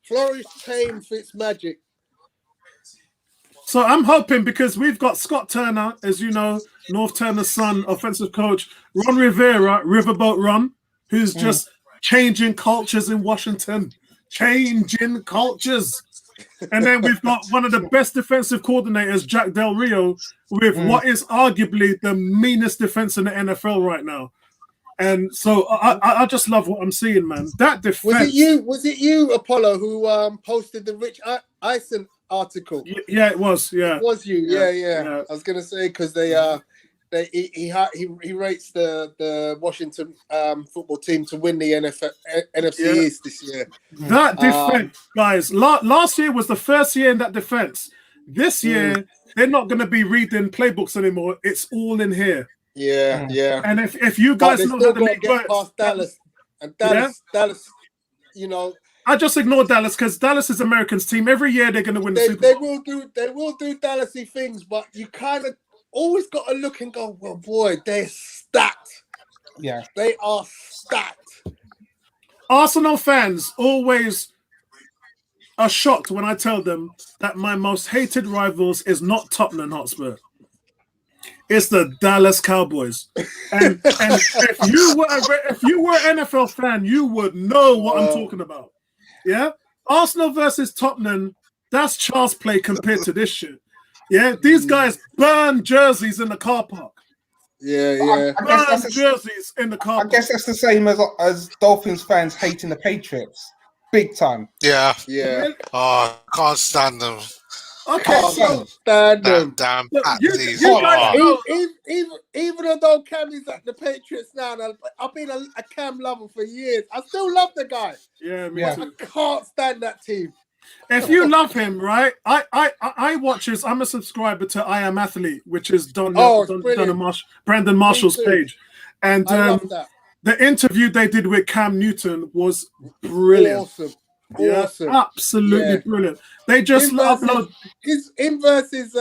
Flores tamed Fitzmagic. So I'm hoping, because we've got Scott Turner, as you know, North Turner's son, offensive coach, Ron Rivera, Riverboat Ron, who's just changing cultures in Washington. Changing cultures. And then we've got one of the best defensive coordinators, Jack Del Rio, with what is arguably the meanest defense in the NFL right now. And so I just love what I'm seeing, man. That defense. Was it you, Apollo, who posted the Rich Eisen article? Yeah, it was. Yeah, it was you. Yeah. I was gonna say, because he rates the Washington football team to win the NFC East this year. That defense, guys. Last year was the first year in that defense. This year they're not going to be reading playbooks anymore. It's all in here. Yeah. And if you guys know how the league works, past Dallas, and Dallas, you know, I just ignore Dallas because Dallas is Americans' team. Every year they're going to win the Super Bowl. They will do Dallasy things, but you kind of always got to look and go, well, boy, they're stacked. Yeah, they are stacked. Arsenal fans always are shocked when I tell them that my most hated rivals is not Tottenham Hotspur. It's the Dallas Cowboys. And if you were an NFL fan, you would know what I'm talking about. Yeah? Arsenal versus Tottenham, that's child's play compared to this shit. Yeah? These guys burn jerseys in the car park. Yeah. Burn jerseys in the car park. I guess that's the same as Dolphins fans hating the Patriots. Big time. Yeah. Oh, can't stand them. Okay, so damn Patsies. Even though Cam is at the Patriots now, and I've been a Cam lover for years, I still love the guy. Yeah, me too. I can't stand that team. If you love him, right? I watch his. I'm a subscriber to I Am Athlete, which is Brandon Marshall's page, and the interview they did with Cam Newton was brilliant. Awesome. Absolutely brilliant. They just upload him versus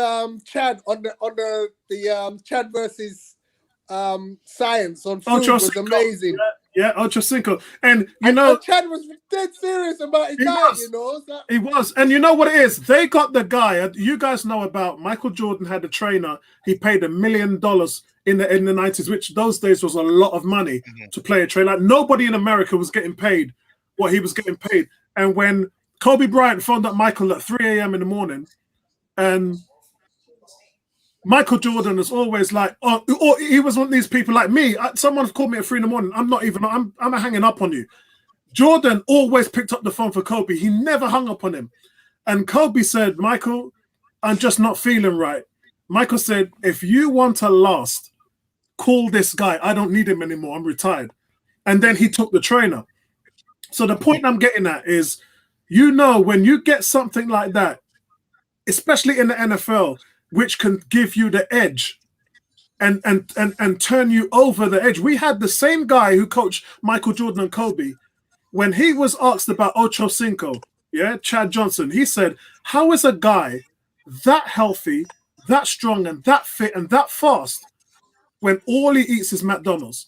Chad on the Chad versus science on food was amazing. Yeah, Ocho Cinco. And Chad was dead serious about his diet, He was. And you know what it is? They got the guy. You guys know about Michael Jordan had a trainer. He paid $1 million in the 90s, which those days was a lot of money to play a trainer. Like, nobody in America was getting paid what he was getting paid. And when Kobe Bryant phoned up Michael at 3 a.m. in the morning, and Michael Jordan is always like, or he was one of these people like me. Someone called me at 3 in the morning. I'm hanging up on you. Jordan always picked up the phone for Kobe. He never hung up on him. And Kobe said, Michael, I'm just not feeling right. Michael said, if you want to last, call this guy. I don't need him anymore. I'm retired. And then he took the trainer. So the point I'm getting at is, when you get something like that, especially in the NFL, which can give you the edge and turn you over the edge. We had the same guy who coached Michael Jordan and Kobe. When he was asked about Ocho Cinco, yeah, Chad Johnson, he said, how is a guy that healthy, that strong, and that fit, and that fast when all he eats is McDonald's?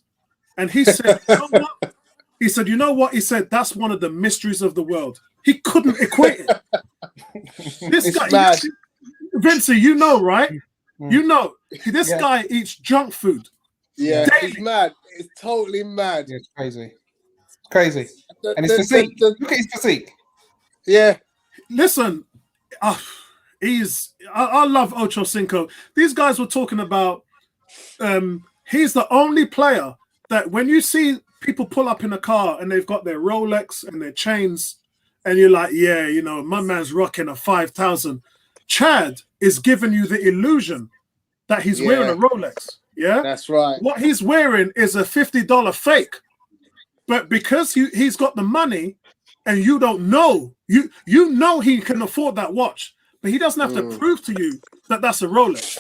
And he said, you know what? He said, you know what? He said, that's one of the mysteries of the world. He couldn't equate it. This guy, Vincey, you know, right? You know, this guy eats junk food. Yeah, daily. It's mad. It's totally mad. Yeah, it's crazy. It's crazy. And his physique. Look at his physique. Yeah. Listen, I love Ocho Cinco. These guys were talking about he's the only player that when you see people pull up in a car and they've got their Rolex and their chains, and you're like, yeah, you know, my man's rocking a 5,000. Chad is giving you the illusion that he's wearing a Rolex. Yeah, that's right. What he's wearing is a $50 fake, but because he's got the money, and you don't know, you know he can afford that watch, but he doesn't have to prove to you that that's a Rolex.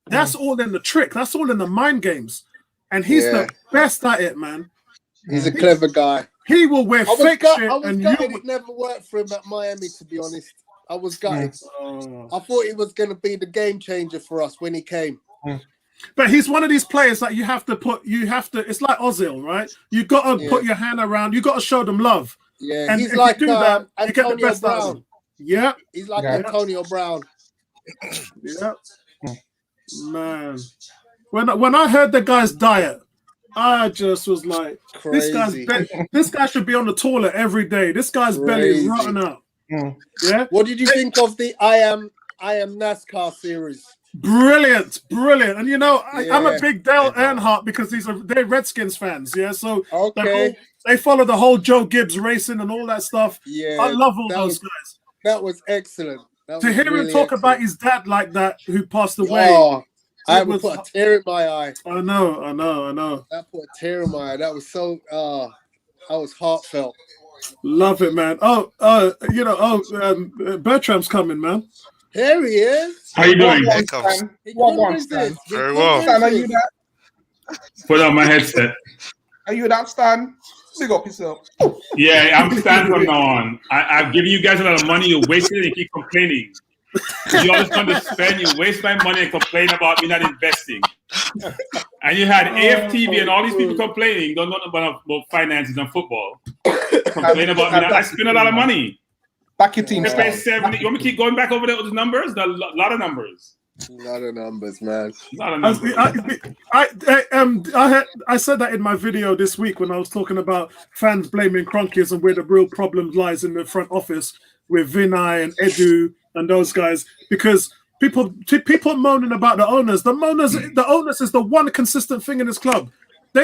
That's all in the trick. That's all in the mind games, and he's the best at it, man. He's a clever guy. He will wear fake shit, and it never worked for him at Miami. To be honest, I was gutted. I thought he was going to be the game changer for us when he came. But he's one of these players that you have to. It's like Ozil, right? You got to put your hand around. You got to show them love. Yeah, and he's like Antonio Brown. Yeah, he's like Antonio Brown. Yeah, man. When I heard the guy's diet, I just was like, crazy. This guy should be on the toilet every day. This guy's belly rotten out. Yeah. What did you think of the I am NASCAR series? Brilliant. And you know, I'm a big Dale Earnhardt because they're Redskins fans. Yeah, so they follow the whole Joe Gibbs racing and all that stuff. Yeah, I love all those guys. That was excellent. To hear him talk about his dad like that, who passed away. Oh, I put a tear in my eye. I know. That put a tear in my eye. That was so. I was heartfelt. Love it, man. Bertram's coming, man. Here he is. How you doing? Very well. Stan, are you that? Put on my headset. Are you that, Stan? Big up yourself. Yeah, I'm Stan from now on. I've given you guys a lot of money. You wasted it and keep complaining. You always want to spend. You waste my money and complain about me not investing. And you had AFTV and all these people complaining. Don't know about finances and football. Complain about me. I spend a lot of money. Back your team. You want me to keep going back over those numbers? A lot of numbers. A lot of numbers, man. I said that in my video this week when I was talking about fans blaming Kroenkes and where the real problem lies in the front office with Vinay and Edu and those guys, because people moaning about the owners. The owners is the one consistent thing in this club.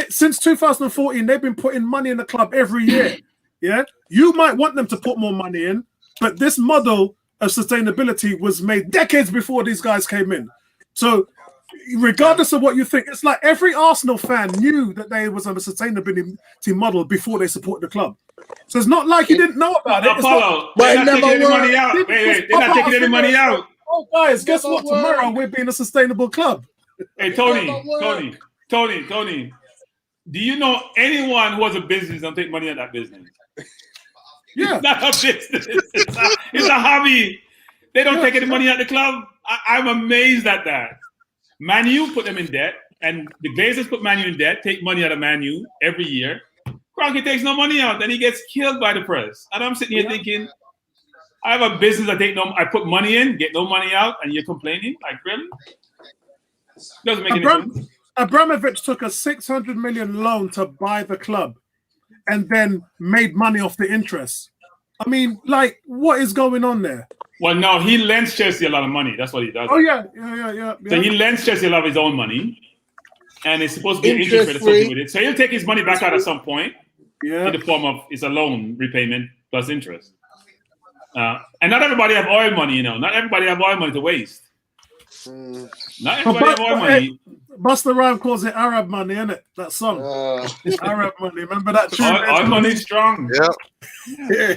Since 2014, they've been putting money in the club every year. Yeah, you might want them to put more money in, but this model of sustainability was made decades before these guys came in. So regardless of what you think, it's like every Arsenal fan knew that there was a sustainability model before they supported the club. So it's not like you didn't know about it. Apollo, they're not taking any money out. Wait, they're not taking any money out. Oh, guys, guess what? Tomorrow we're being a sustainable club. Hey, Tony. Do you know anyone who has a business and take money out of that business? Yeah. It's not a business. It's a hobby. They don't take any money out of the club. I'm amazed at that. Man U put them in debt, and the Glazers put Man U in debt, take money out of Man U every year. Kroenke takes no money out, then he gets killed by the press. And I'm sitting here thinking, I have a business I put money in, get no money out, and you're complaining? Like, really? Doesn't make any sense. Abramovich took a 600 million loan to buy the club and then made money off the interest. I mean, like, what is going on there? Well, no, he lends Chelsea a lot of money. That's what he does. Oh, yeah. So he lends Chelsea a lot of his own money, and it's supposed to be interest rate associated with it. So he'll take his money back out at some point in the form of it's a loan repayment plus interest. And not everybody have oil money, Not everybody have oil money to waste. Not everybody have oil money. Busta Rhymes calls it Arab money, innit? That song. Arab money. Remember that tune? Oil money strong. Yeah.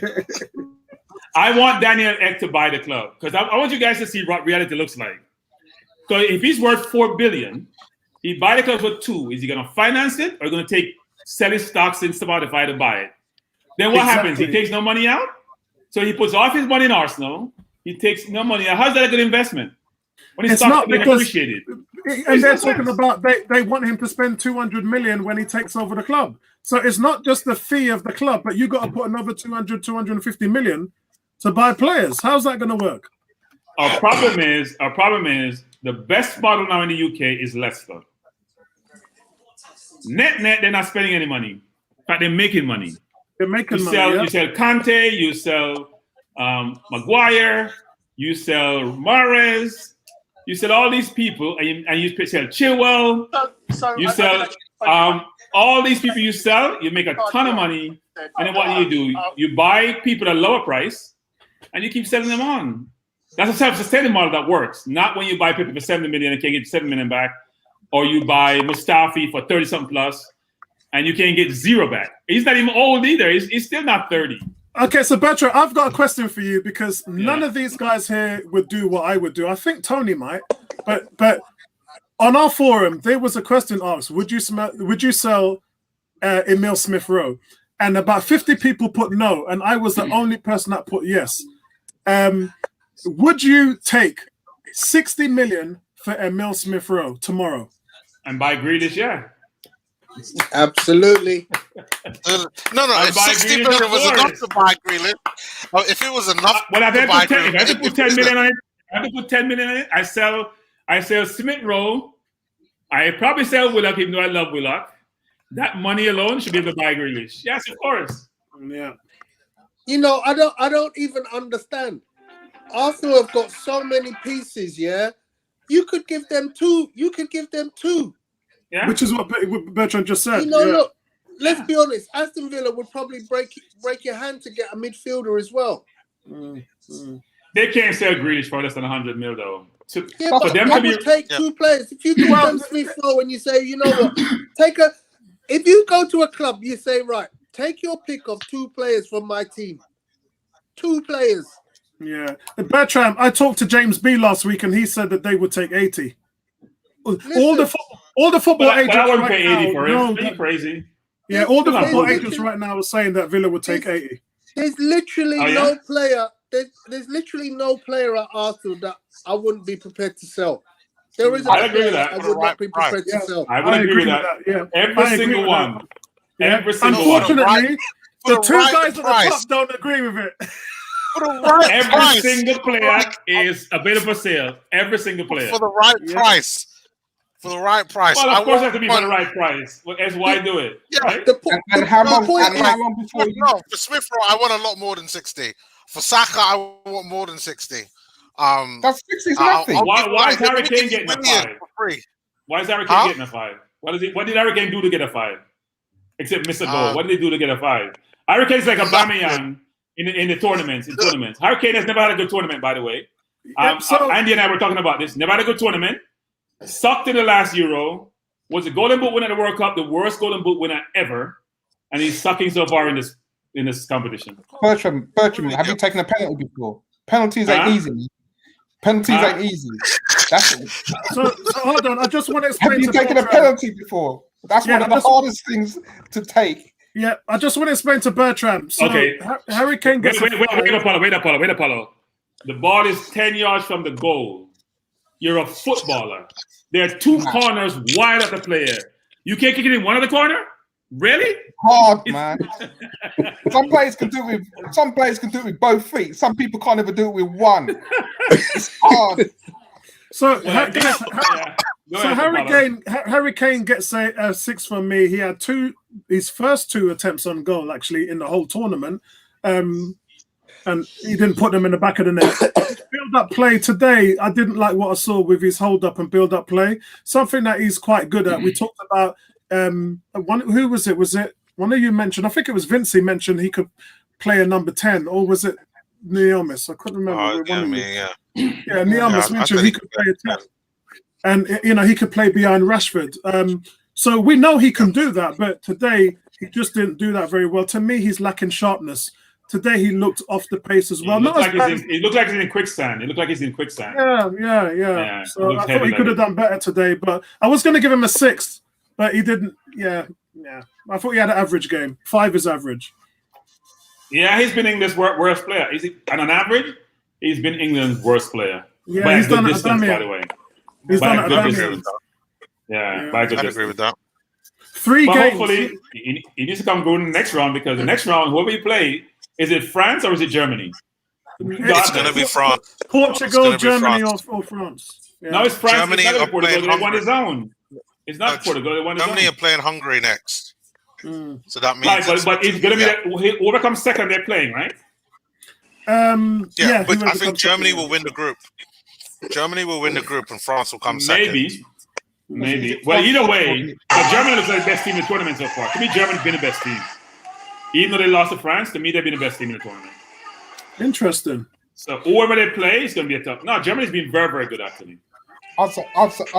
I want Daniel Ek to buy the club because I want you guys to see what reality looks like. So if he's worth $4 billion, he buy the club for $2 billion. Is he going to finance it or going to sell his stocks in Spotify to buy it? Then what happens? He takes no money out. So he puts off his money in Arsenal. He takes no money. How's that a good investment? When he It's starts not being because, appreciated. and they're talking about they want him to spend 200 million when he takes over the club. So it's not just the fee of the club, but you got to put another 250 million to buy players. How's that going to work? Our problem is the best model now in the UK is Leicester. Net, they're not spending any money. In fact, they're making money. They're making money. You sell Kante, you sell Maguire, you sell Mahrez, you sell all these people, and you sell Chilwell. You sell all these people. You sell, you make a ton of money, and then what do? You buy people at a lower price, and you keep selling them on. That's a self-sustaining model that works. Not when you buy people for 70 million and can't get 7 million back, or you buy Mustafi for 30-something plus, and you can't get 0 back. He's not even old either. He's still not 30. Okay, so Bertrand, I've got a question for you because none of these guys here would do what I would do. I think Tony might, but on our forum there was a question asked: Would you sell Emile Smith Rowe? And about 50 people put no, and I was the only person that put yes. Would you take 60 million for Emile Smith Rowe tomorrow? And buy Grealish, yeah. Absolutely. No. If 60 million was enough to buy Grealish, or if it was enough I to buy Grealish, I had to put 10 million on it. I have to put 10 million on it. I sell Smith Rowe. I probably sell Willock, even though I love Willock. That money alone should be able to buy Grealish. Yes, of course. Yeah. You know, I don't even understand. Arsenal have got so many pieces, yeah. You could give them 2. Yeah. Which is what Bertrand just said. You know, look, let's be honest. Aston Villa would probably break your hand to get a midfielder as well. They can't sell Grealish for less than 100 mil, though. Yeah, but I would take 2 players. If you do them Smith Rowe and you say, you know what, if you go to a club, you say, right, take your pick of 2 players from my team. 2 players. Yeah. Bertrand, I talked to James B last week and he said that they would take 80. Listen, all the football agents I wouldn't right pay 80 now, for it. Are you crazy? Yeah, all the football agents right now are saying that Villa would take 80. There's literally no player. There's literally no player at Arsenal that I wouldn't be prepared to sell. There isn't I agree with that. I would not be prepared to sell. I would agree with that. Yeah. Every single one. Every single Unfortunately, one. the 2 guys at the top don't agree with it. Every single player is available for sale. Every single player. For the right price. For the right price. Well, of course, it has to be for the right price. As why do it? Yeah. Right? And how long before you... No, for Smith Rowe, I want a lot more than 60. For Saka, I want more than 60. That's 60 is nothing. Why is Harry Kane getting a 5? Free. Why is Harry Kane getting a 5? What did Harry Kane do to get a 5? Except miss a goal. What did he do to get a 5? Harry Kane's like a Aubameyang in the tournaments. Harry Kane has never had a good tournament, by the way. Andy and I were talking about this. Never had a good tournament. Sucked in the last Euro. Was a Golden Boot winner at the World Cup, the worst Golden Boot winner ever, and he's sucking so far in this competition. Bertrand, have you taken a penalty before? Penalties ain't easy. Penalties ain't easy. That's it. So hold on. I just want to explain. Have you taken a penalty before? That's one of the hardest things to take. Yeah, I just want to explain to Bertrand. So Harry Kane gets wait, Apollo. The ball is 10 yards from the goal. You're a footballer. There are 2 corners wide of the player. You can't kick it in one of the corner? Really? Hard, man. Some players can do it with both feet. Some people can't even do it with one. It's hard. So Harry Kane gets a 6 from me. He had his first 2 attempts on goal actually in the whole tournament. And he didn't put them in the back of the net. Build-up play today, I didn't like what I saw with his hold-up and build-up play. Something that he's quite good at. We talked about who was it? Was it one of you mentioned? I think it was Vincey mentioned he could play a number 10, or was it Neomis? I couldn't remember. Neomis mentioned he could play a 10, and he could play behind Rashford. So we know he can do that, but today he just didn't do that very well. To me, he's lacking sharpness. Today he looked off the pace as well. He looked like he's in quicksand. Yeah. So I thought he could have done better today, but I was going to give him a 6, but he didn't. Yeah. I thought he had an average game. 5 is average. Yeah, he's been England's worst player. And on average, he's been England's worst player. Yeah, by he's a good done it. distance, by the way. He's by done a good it. distance. Yeah, by a good I'd distance. agree with that. 3 but games. hopefully, he needs to come good in the next round because the next round, whoever you play, is it France or is it Germany? It's going to be France. Portugal, Germany, or France. Yeah. No, it's France. Germany it's not are Portugal. playing They won his own. It's not Portugal. They won his Germany own. are playing Hungary next. So that means Right, but it's going to be whoever comes second, they're playing, right? Yeah, but I think Germany will win the group. Germany will win the group, and France will come second. Maybe. Well, either way, but Germany looks like the best team in the tournament so far. To me, Germany's been the best team. Even though they lost to France, to me, they've been the best team in the tournament. Interesting. So whoever they play is going to be a tough. No, Germany's been very, very good actually. I'll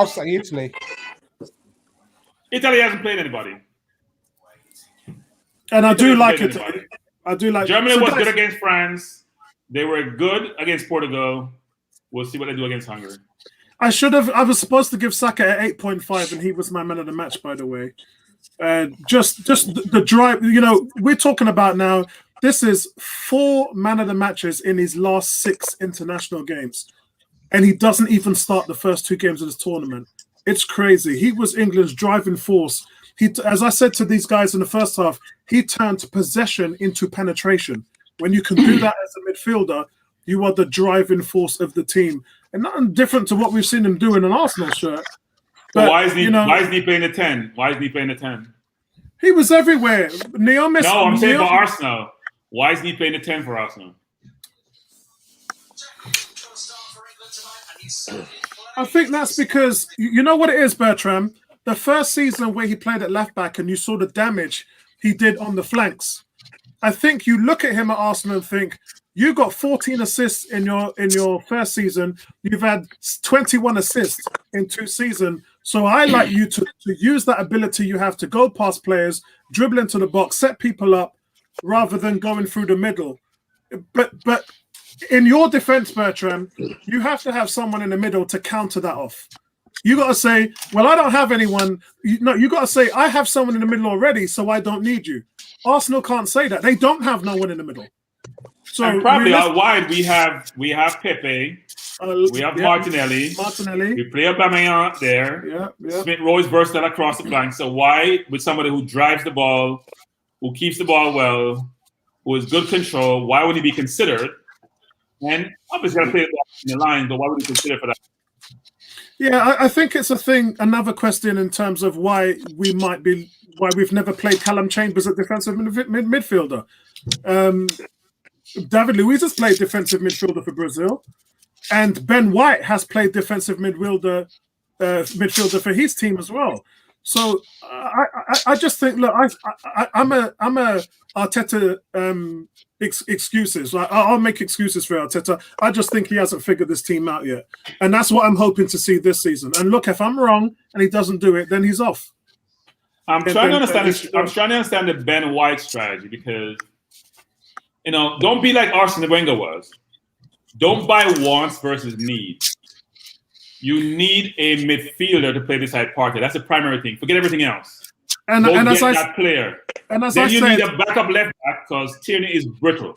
say Italy. Italy hasn't played anybody. And I do like it. I do like Germany was good against France. They were good against Portugal. We'll see what they do against Hungary. I was supposed to give Saka at 8.5, and he was my man of the match, by the way. Just the drive. You know, we're talking about now. This is 4 man of the matches in his last 6 international games, and he doesn't even start the first 2 games of this tournament. It's crazy. He was England's driving force. As I said to these guys in the first half, he turned possession into penetration. When you can do that as a midfielder, you are the driving force of the team. And nothing different to what we've seen him do in an Arsenal shirt. But why isn't he playing the 10? Why isn't he playing the 10? He was everywhere. No, I'm saying for Arsenal. Why isn't he playing the 10 for Arsenal? I think that's because, you know what it is, Bertram? The first season where he played at left back and you saw the damage he did on the flanks. I think you look at him at Arsenal and think, you got 14 assists in your first season. You've had 21 assists in 2 seasons. So I like you to use that ability you have to go past players, dribble into the box, set people up, rather than going through the middle. But in your defense, Bertram, you have to have someone in the middle to counter that off. You got to say, well, I don't have anyone. You got to say, I have someone in the middle already, so I don't need you. Arsenal can't say that. They don't have no one in the middle. So and probably out wide, we have Pepe, we have Martinelli. We play Aubameyang up there. Yeah. Smith Rowe is versatile across the flank. So why, with somebody who drives the ball, who keeps the ball well, who has good control, why would he be considered? And obviously, got to play in the line, but why would he consider for that? Yeah, I think it's a thing. Another question in terms of why we've never played Callum Chambers at defensive midfielder. David Luiz has played defensive midfielder for Brazil, and Ben White has played defensive midfielder for his team as well. So I just think, look, I'm a Arteta excuses. I'll make excuses for Arteta. I just think he hasn't figured this team out yet, and that's what I'm hoping to see this season. And look, if I'm wrong and he doesn't do it, then he's off. I'm trying to understand the Ben White strategy because, don't be like Arsene Wenger was. Don't buy wants versus needs. You need a midfielder to play beside Partey. That's the primary thing. Forget everything else. And as I that player. And as then I you said, need a backup left back because Tierney is brittle.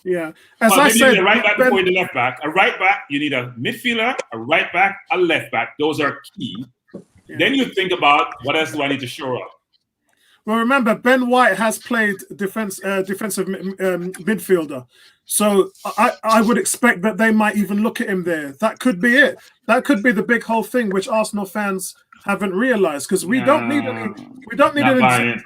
Yeah. As I said, you need a right back before the left back. A right back, you need a midfielder, a right back, a left back. Those are key. Yeah. Then you think about what else do I need to shore up. Well, remember, Ben White has played defensive midfielder. So I would expect that they might even look at him there. That could be it. That could be the big whole thing, which Arsenal fans haven't realized, because we don't need any. We don't need any.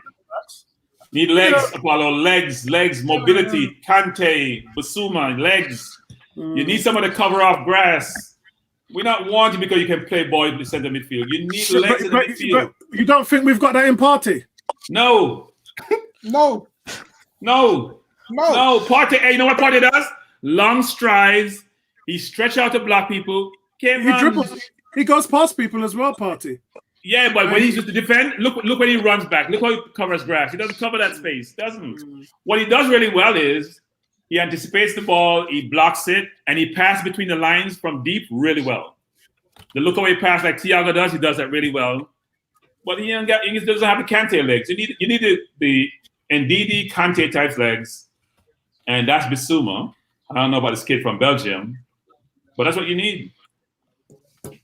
Need legs, Apollo. Legs, mobility. Kante, Basuma, legs. You need someone to cover off grass. We're not wanting because you can play ball in the center midfield. You need legs in the midfield. But you don't think we've got that in Partey? No. No. Partey, hey, you know what Partey does? Long strides. He stretches out to block people. He dribbles. He goes past people as well, Partey. Yeah, but when he's just to defend, look when he runs back. Look how he covers grass. He doesn't cover that space, doesn't. What he does really well is he anticipates the ball, he blocks it, and he passes between the lines from deep really well. The look away pass like Thiago does, he does that really well. But he doesn't have the Kante legs. You need the Ndidi Kante type legs. and that's Bissouma. I don't know about this kid from Belgium, but that's what you need. And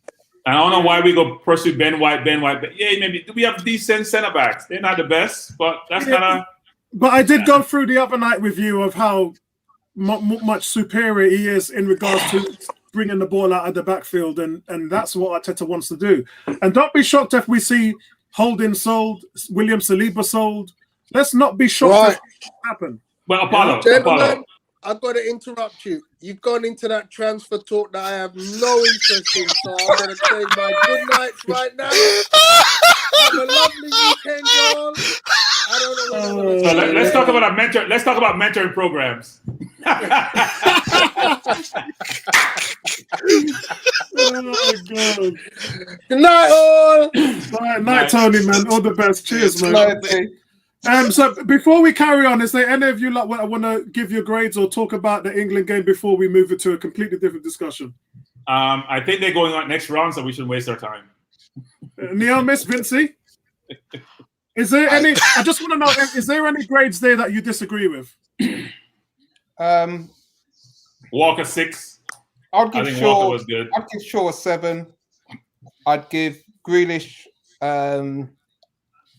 I don't know why we go pursue Ben White. But yeah, maybe we have decent centre backs. They're not the best, but that's kind of. But I did go through the other night with you of how much superior he is in regards to bringing the ball out of the backfield, and that's what Arteta wants to do. And don't be shocked if we see Holding sold, William Saliba sold. Let's not be shocked if it happen. Well, Apollo, gentlemen, I've got to interrupt you. You've gone into that transfer talk that I have no interest in, so I'm going to say my good nights right now. Have a lovely weekend, y'all. I don't know what so let's talk about our mentor. Let's talk about mentoring programs. Oh my God. Good night, all. Night, Tony, man. All the best. Cheers, man. So before we carry on, is there any of you like want to give your grades or talk about the England game before we move it to a completely different discussion? I think they're going on next round, so we shouldn't waste our time. Neil, Miss Vinci, is there any? I just want to know: is there any grades there that you disagree with? Walker 6. I'd give Walker was good. I'd give Shaw a 7. I'd give Grealish an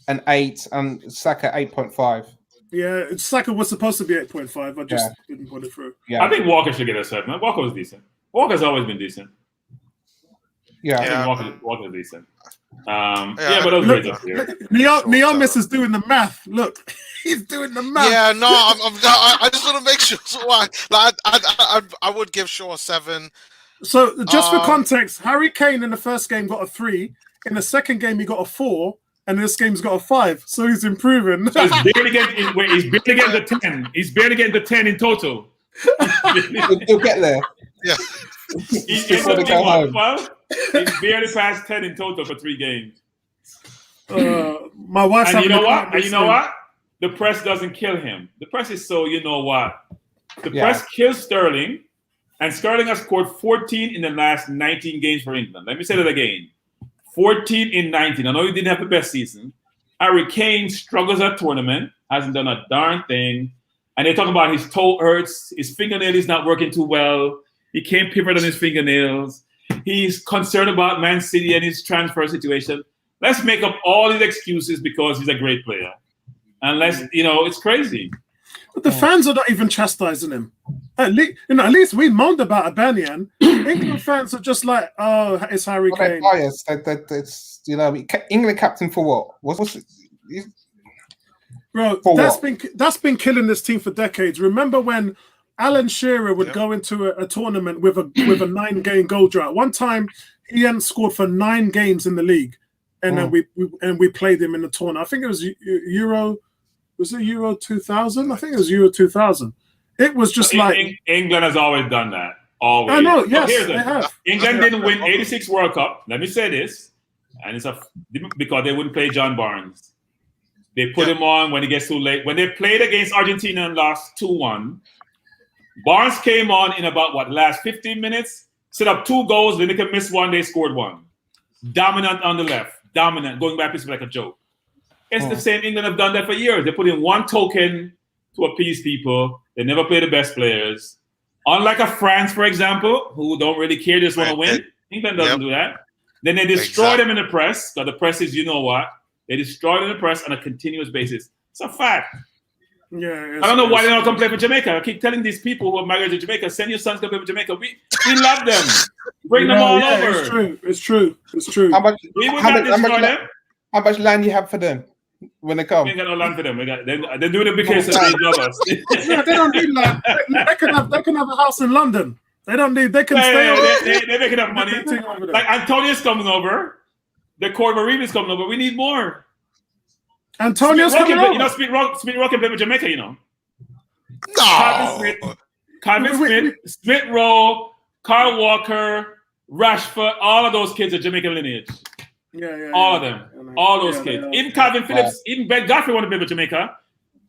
8 and Saka 8.5. Yeah, Saka was supposed to be 8.5. I just didn't put it through. Yeah, I think Walker should get a 7. Walker was decent. Walker's always been decent. Yeah, I think Walker's decent. But those grades up here. Neomis is doing the math. Look, he's doing the math. Yeah, no, I just want to make sure. So I would give Shaw a 7. So just for context, Harry Kane in the first game got a 3. In the second game, he got a 4. And this game's got a 5, so he's improving. So he's barely getting the 10. He's barely getting the 10 in total. You'll get there. Yeah. He's barely past 10 in total for 3 games. My wife's and you know what? The press doesn't kill him. The press is so, you know what? The press kills Sterling, and Sterling has scored 14 in the last 19 games for England. Let me say that again. 14 in 19. I know he didn't have the best season. Harry Kane struggles at tournament, hasn't done a darn thing. And they talk about his toe hurts, his fingernail is not working too well. He can't pivot on his fingernails. He's concerned about Man City and his transfer situation. Let's make up all these excuses because he's a great player. And it's crazy. But the fans are not even chastising him. At least we moaned about Abanian. England fans are just like, oh, it's Harry Kane. Biased. It's England captain for what? What's it? Bro, that's been killing this team for decades. Remember when Alan Shearer would go into a tournament with a 9-game goal drought? One time he hadn't scored for 9 games in the league, and then we played him in the tournament. I think it was Euro. Was it Euro 2000? I think it was Euro 2000. It was just England has always done that. Always. I know. Yes, they have. England didn't win '86 World Cup. Let me say this, and it's because they wouldn't play John Barnes. They put him on when he gets too late. When they played against Argentina and lost 2-1, Barnes came on in about last 15 minutes, set up 2 goals. Then they could miss 1. They scored 1. Dominant on the left. Dominant, going back like a joke. It's the same. England have done that for years. They put in 1 token to appease people. They never play the best players. Unlike a France, for example, who don't really care, just want to win. England doesn't do that. Then they destroy them in the press. Because the press is, you know what? They destroy them in the press on a continuous basis. It's a fact. Yeah. I don't know why they don't come play for Jamaica. I keep telling these people who are married to Jamaica, send your sons to play for Jamaica. We love them. Bring them all over. It's true. How much? We would not destroy them. How much land you have for them when they come? We ain't got no land for them. They're doing it because they love us. Yeah, they don't need land. They can have a house in London. They don't need. They can stay. They make enough money. Like Antonio's coming over. The Core Marine is coming over. We need more. Antonio's coming over. You know, Smith Rock can play for Jamaica. You know. No. Calvin Smith, Smith Rowe, Carl Walker, Rashford. All of those kids are Jamaican lineage. Yeah. All of them. All those kids. Even Calvin Phillips, even Ben Godfrey wanted to play for Jamaica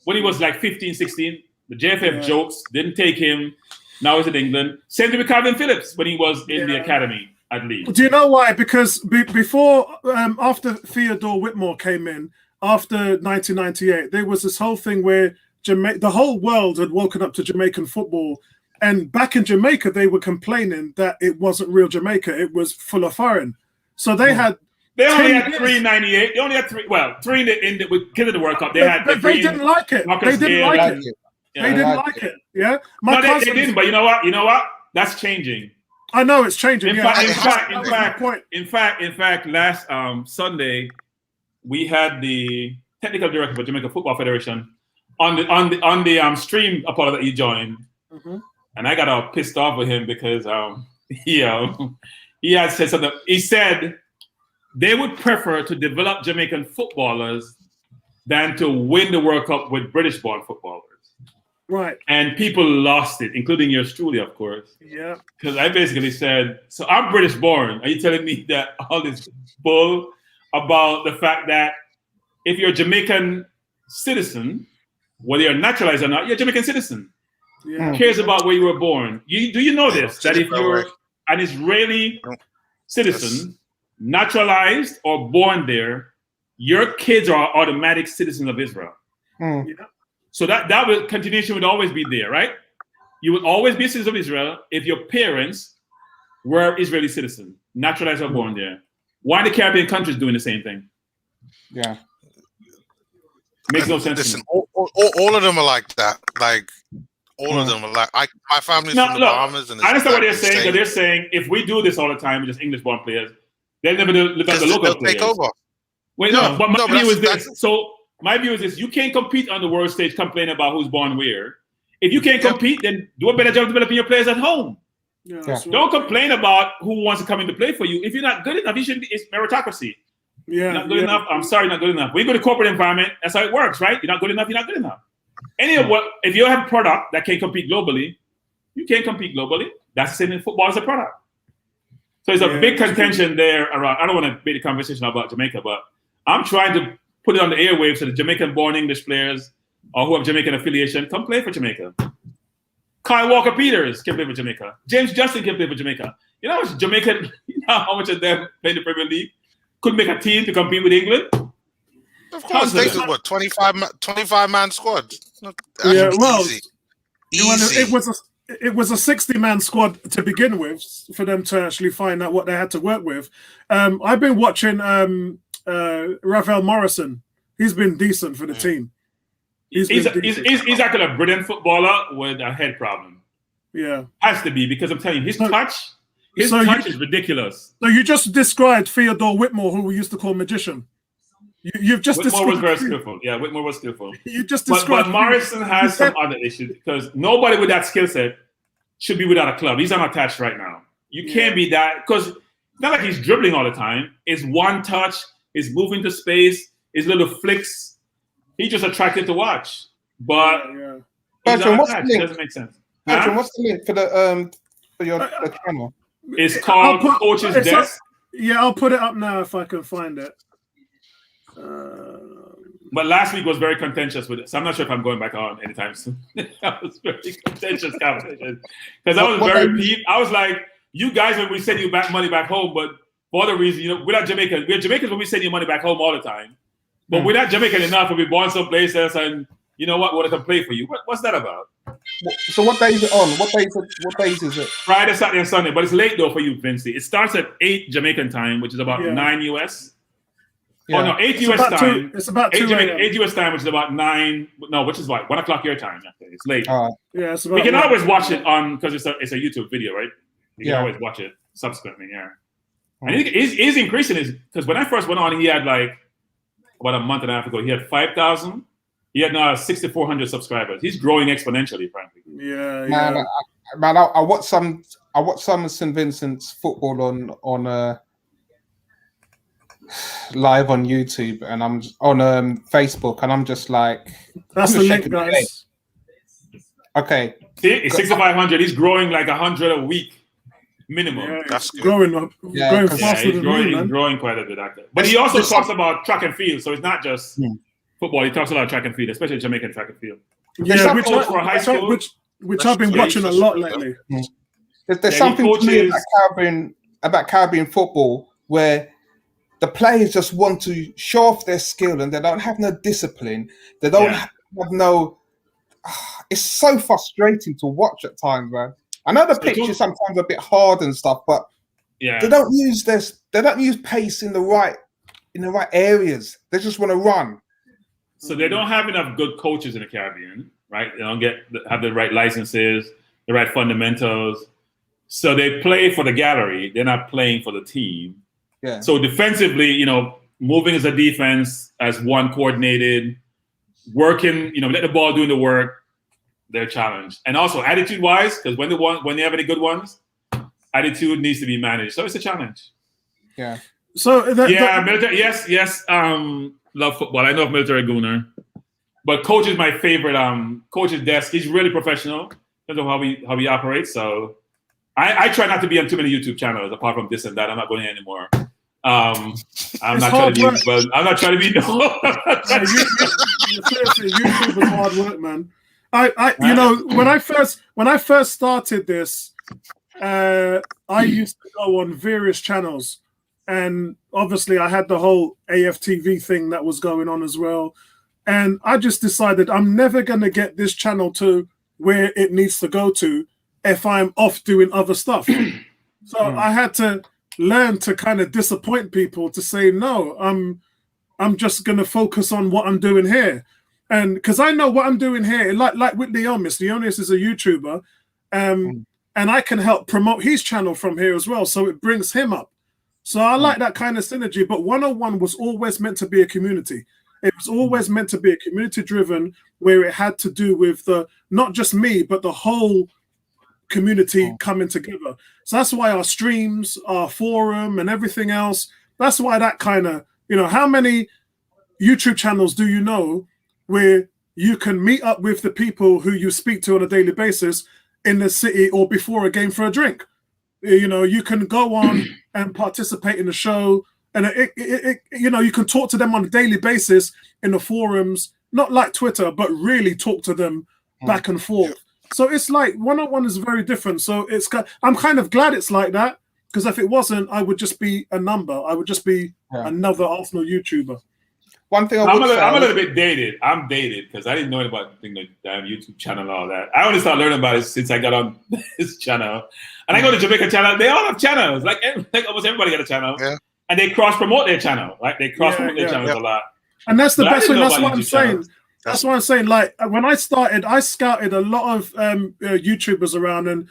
when he was like 15, 16. The JFF jokes didn't take him. Now he's in England. Same thing with Calvin Phillips when he was in the academy at Leeds. Do you know why? Because after Theodore Whitmore came in, after 1998, there was this whole thing where the whole world had woken up to Jamaican football. And back in Jamaica, they were complaining that it wasn't real Jamaica. It was full of foreign. So they had... They only had 398. They only had three in the with the World Cup. They didn't like it. They didn't like it. They didn't like it. Yeah. They didn't, but you know what? That's changing. I know it's changing. In fact, last Sunday, we had the technical director for Jamaica Football Federation on the stream Apollo that you joined. Mm-hmm. And I got all pissed off with him because he had said something. He said they would prefer to develop Jamaican footballers than to win the World Cup with British-born footballers. Right. And people lost it, including yours truly, of course. Yeah. Because I basically said, so I'm British-born. Are you telling me that all this bull about the fact that if you're a Jamaican citizen, whether you're naturalized or not, you're a Jamaican citizen. Yeah. Who cares about where you were born? Do you know this? That if you're an Israeli citizen, naturalized or born there, your kids are automatic citizens of Israel. Yeah. So that continuation would always be there, right? You would always be a citizen of Israel if your parents were Israeli citizens, naturalized or born there. Why the Caribbean countries doing the same thing? Yeah. Makes no sense. Listen, all of them are like that. Like, all of them are like, my family's from the Bahamas. And I understand what they're saying, but they're saying if we do this all the time with just English-born players, they'll never look at the local players. Take over. Wait, but my view is this. So my view is this: you can't compete on the world stage complaining about who's born where. If you can't compete, then do a better job developing your players at home. Yeah. Don't complain about who wants to come in to play for you. If you're not good enough, you shouldn't. It's meritocracy. Yeah. You're not good enough. I'm sorry, not good enough. When you go to corporate environment, that's how it works, right? You're not good enough. You're not good enough. If you have a product that can compete globally, you can't compete globally. That's the same in football as a product. So it's a big contention there around. I don't want to make the conversation about Jamaica, but I'm trying to put it on the airwaves so the Jamaican-born English players or who have Jamaican affiliation come play for Jamaica. Kyle Walker-Peters can play for Jamaica. James Justin can play for Jamaica. You know how much Jamaican, how much of them play in the Premier League? Could make a team to compete with England? Of course, they did what 25-man squad. Yeah, well, easy. It was a 60-man squad to begin with for them to actually find out what they had to work with. I've been watching Rafael Morrison. He's been decent for the team. He's actually a brilliant footballer with a head problem. Yeah, has to be, because I'm telling you, his touch is ridiculous. So you just described Theodore Whitmore, who we used to call magician. You've just Whitmore was very skillful. Yeah, Whitmore was skillful. You just described. But Morrison has some other issues, because nobody with that skill set should be without a club. He's unattached right now. You can't be that, because it's not like he's dribbling all the time. It's one touch. It's moving to space. It's little flicks. He's just attractive to watch. But Bertrand, what's the link? It doesn't make sense. Bertrand, what's the link for your channel? It's called Coach's Desk. Yeah, I'll put it up now if I can find it. But last week was very contentious with it, so I'm not sure if I'm going back on anytime soon. That was very contentious conversation, because I was very peeved. I was like, you guys, when we send you back money back home, but for other reasons, we're not Jamaicans. We're Jamaicans when we send you money back home all the time, but we're not Jamaican enough when we're born someplace else and you know what, we want to come play for you. What's that about? So what day is it on? What days is it? Friday, Saturday, and Sunday, but it's late though for you, Vincey. It starts at 8 Jamaican time, which is about 9 US. Yeah. Oh no, 8 US time. It's about 2 8 US time, which is about 9. No, which is what 1 o'clock your time. It's late. Yeah, it's about we can always watch it on, because it's a YouTube video, right? You can always watch it subsequently. Yeah, and he's increasing his, because when I first went on, he had like about a month and a half ago, he had 5,000. He had now 6,400 subscribers. He's growing exponentially, frankly. Yeah. Man, I watched some of St. Vincent's football on live on YouTube, and I'm on Facebook, and I'm just like, that's the link, guys. Okay, see, it's 6,500. He's growing like 100 a week minimum. Yeah, that's growing up, growing faster than me, man. He's growing quite a bit. But he also talks about track and field, so it's not just football. He talks a lot of track and field, especially Jamaican track and field. Yeah, which I've been watching a lot lately. There's something to me about Caribbean football where the players just want to show off their skill, and they don't have no discipline. They don't have no it's so frustrating to watch at times, man. I know the pitch is sometimes a bit hard and stuff, but they don't use this. They don't use pace in the right areas. They just want to run. So they don't have enough good coaches in the Caribbean, right? They don't have the right licenses, the right fundamentals. So they play for the gallery. They're not playing for the team. Yeah. So defensively, moving as a defense, as one coordinated, working, let the ball doing the work, they're challenged. And also attitude-wise, because when they have any good ones, attitude needs to be managed. So it's a challenge. Yeah. So military. Yes. Love football. I know of Military Gooner, but coach is my favorite. Coach's desk. He's really professional in terms of how he operates. So I try not to be on too many YouTube channels apart from this and that. I'm not going anymore. I'm not trying to be. Seriously, YouTube is hard work, man. When I first started this, I used to go on various channels, and obviously I had the whole AFTV thing that was going on as well. And I just decided I'm never going to get this channel to where it needs to go to if I'm off doing other stuff. So I had to learn to kind of disappoint people to say, no, I'm just going to focus on what I'm doing here. And because I know what I'm doing here, like with Leonis. Leonis is a YouTuber, and I can help promote his channel from here as well. So it brings him up. So I like that kind of synergy. But 101 was always meant to be a community. It was always meant to be a community-driven, where it had to do with not just me, but the whole community coming together. So that's why our streams, our forum, and everything else, that's why that kind of, how many YouTube channels do you know where you can meet up with the people who you speak to on a daily basis in the city or before a game for a drink? You can go on and participate in the show, and you can talk to them on a daily basis in the forums, not like Twitter, but really talk to them back and forth. So it's like 101 is very different. So I'm kind of glad it's like that, because if it wasn't, I would just be a number. I would just be another Arsenal YouTuber. One thing I'm a little bit dated. I'm dated because I didn't know about the damn YouTube channel and all that. I only started learning about it since I got on this channel. And I go to Jamaica channel. They all have channels. Like almost everybody got a channel. Yeah. And they cross-promote their channel. Right? They cross-promote their channels a lot. And that's the best way. That's what I'm saying. That's what I'm saying. Like when I started, I scouted a lot of YouTubers around, and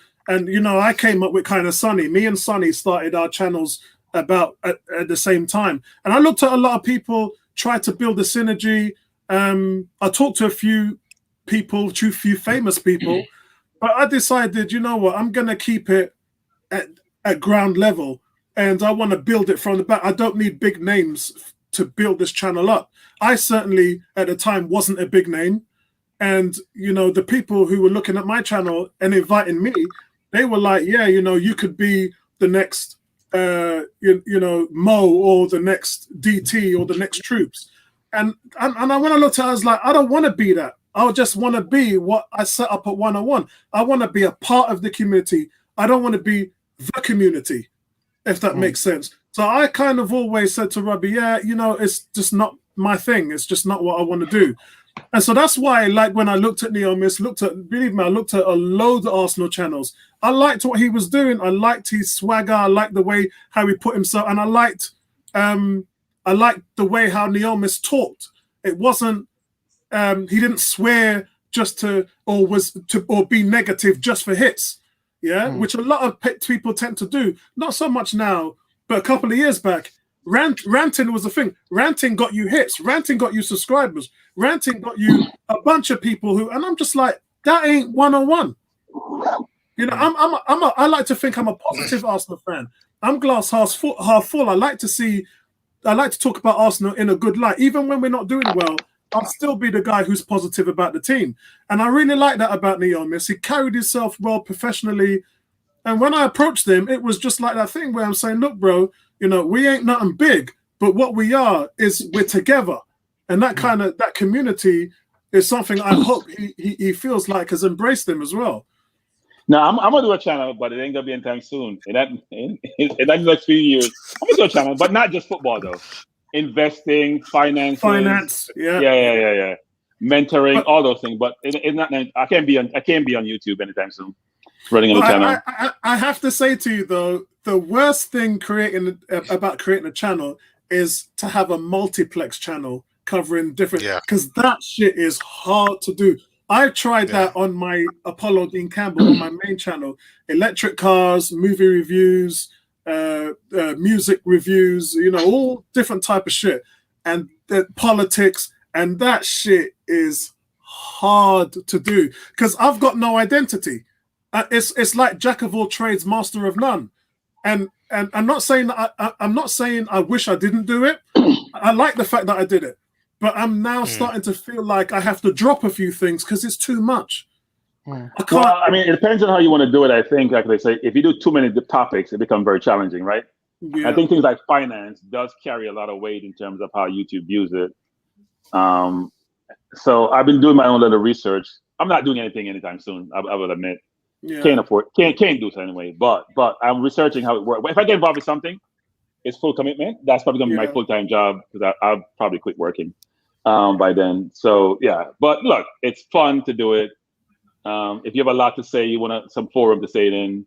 I came up with kind of Sonny. Me and Sonny started our channels about at the same time. And I looked at a lot of people try to build a synergy. I talked to a few famous people, but I decided, you know what, I'm going to keep it at ground level, and I want to build it from the back. I don't need big names to build this channel up. I certainly, at the time, wasn't a big name. And, the people who were looking at my channel and inviting me, they were like, yeah, you could be the next Mo or the next DT or the next Troops. And when I looked at it, I was like, I don't want to be that. I just want to be what I set up at 101. I want to be a part of the community. I don't want to be the community, if that makes sense. So I kind of always said to Robbie, it's just not my thing. It's just not what I want to do. And so that's why, like, when I looked at Neomis, I looked at a load of Arsenal channels. I liked what he was doing. I liked his swagger. I liked the way how he put himself, and I liked the way how Neomis talked. It wasn't he didn't swear just or be negative just for hits, which a lot of people tend to do. Not so much now, but a couple of years back. Ranting was a thing. Ranting got you hits. Ranting got you subscribers. Ranting got you a bunch of people and I'm just like, that ain't 101. I like to think I'm a positive Arsenal fan. I'm glass half full. I like to talk about Arsenal in a good light. Even when we're not doing well, I'll still be the guy who's positive about the team. And I really like that about Neomis. He carried himself well professionally. And when I approached him, it was just like that thing where I'm saying, look, bro, we ain't nothing big, but what we are is we're together. And that kind of, that community is something I hope he feels like has embraced him as well. No, I'm going to do a channel, but it ain't going to be anytime soon. In the next few years, I'm going to do a channel, but not just football, though. Investing, finance. Yeah. Yeah. mentoring, all those things. But it's not. I can't be on YouTube anytime soon. Running on the channel. I have to say to you though, the worst thing about creating a channel is to have a multiplex channel covering different. Because that shit is hard to do. I tried that on my Apollo Dean Campbell on my main channel. Electric cars, movie reviews, music reviews, all different type of shit, and politics, and that shit is hard to do because I've got no identity. It's like jack of all trades, master of none, and I'm not saying I wish I didn't do it. I like the fact that I did it, but I'm now starting to feel like I have to drop a few things because it's too much. I can't. Well, I mean, it depends on how you want to do it. I think, like they say, if you do too many topics, it becomes very challenging, right? Yeah. I think things like finance does carry a lot of weight in terms of how YouTube views it. So I've been doing my own little research. I'm not doing anything anytime soon. I will admit. Yeah. Can't do so anyway. But I'm researching how it works. If I get involved with something, it's full commitment. That's probably gonna be my full-time job because I'll probably quit working by then. So yeah. But look, it's fun to do it. If you have a lot to say, you want some forum to say it in,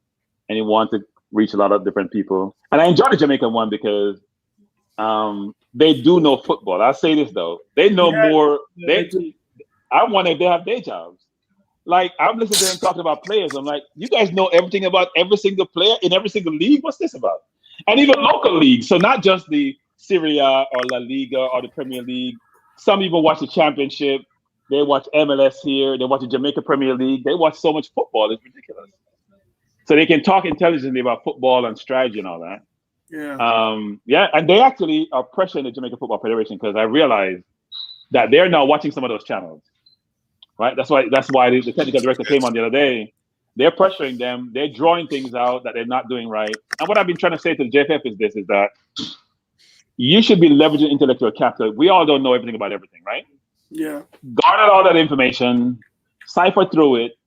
and you want to reach a lot of different people. And I enjoy the Jamaican one because they do know football. I'll say this though, they know more. I wonder if they have day jobs. Like I'm listening to them talking about players. I'm like, you guys know everything about every single player in every single league. What's this about? And even local leagues. So not just the Serie A or La Liga or the Premier League. Some even watch the Championship. They watch MLS here. They watch the Jamaica Premier League. They watch so much football. It's ridiculous. So they can talk intelligently about football and strategy and all that. Yeah. And they actually are pressuring the Jamaica Football Federation because I realized that they're now watching some of those channels. Right. That's why the technical director came on the other day. They're pressuring them. They're drawing things out that they're not doing right. And what I've been trying to say to the JFF is that you should be leveraging intellectual capital. We all don't know everything about everything, right? Yeah. Garner all that information, cipher through it,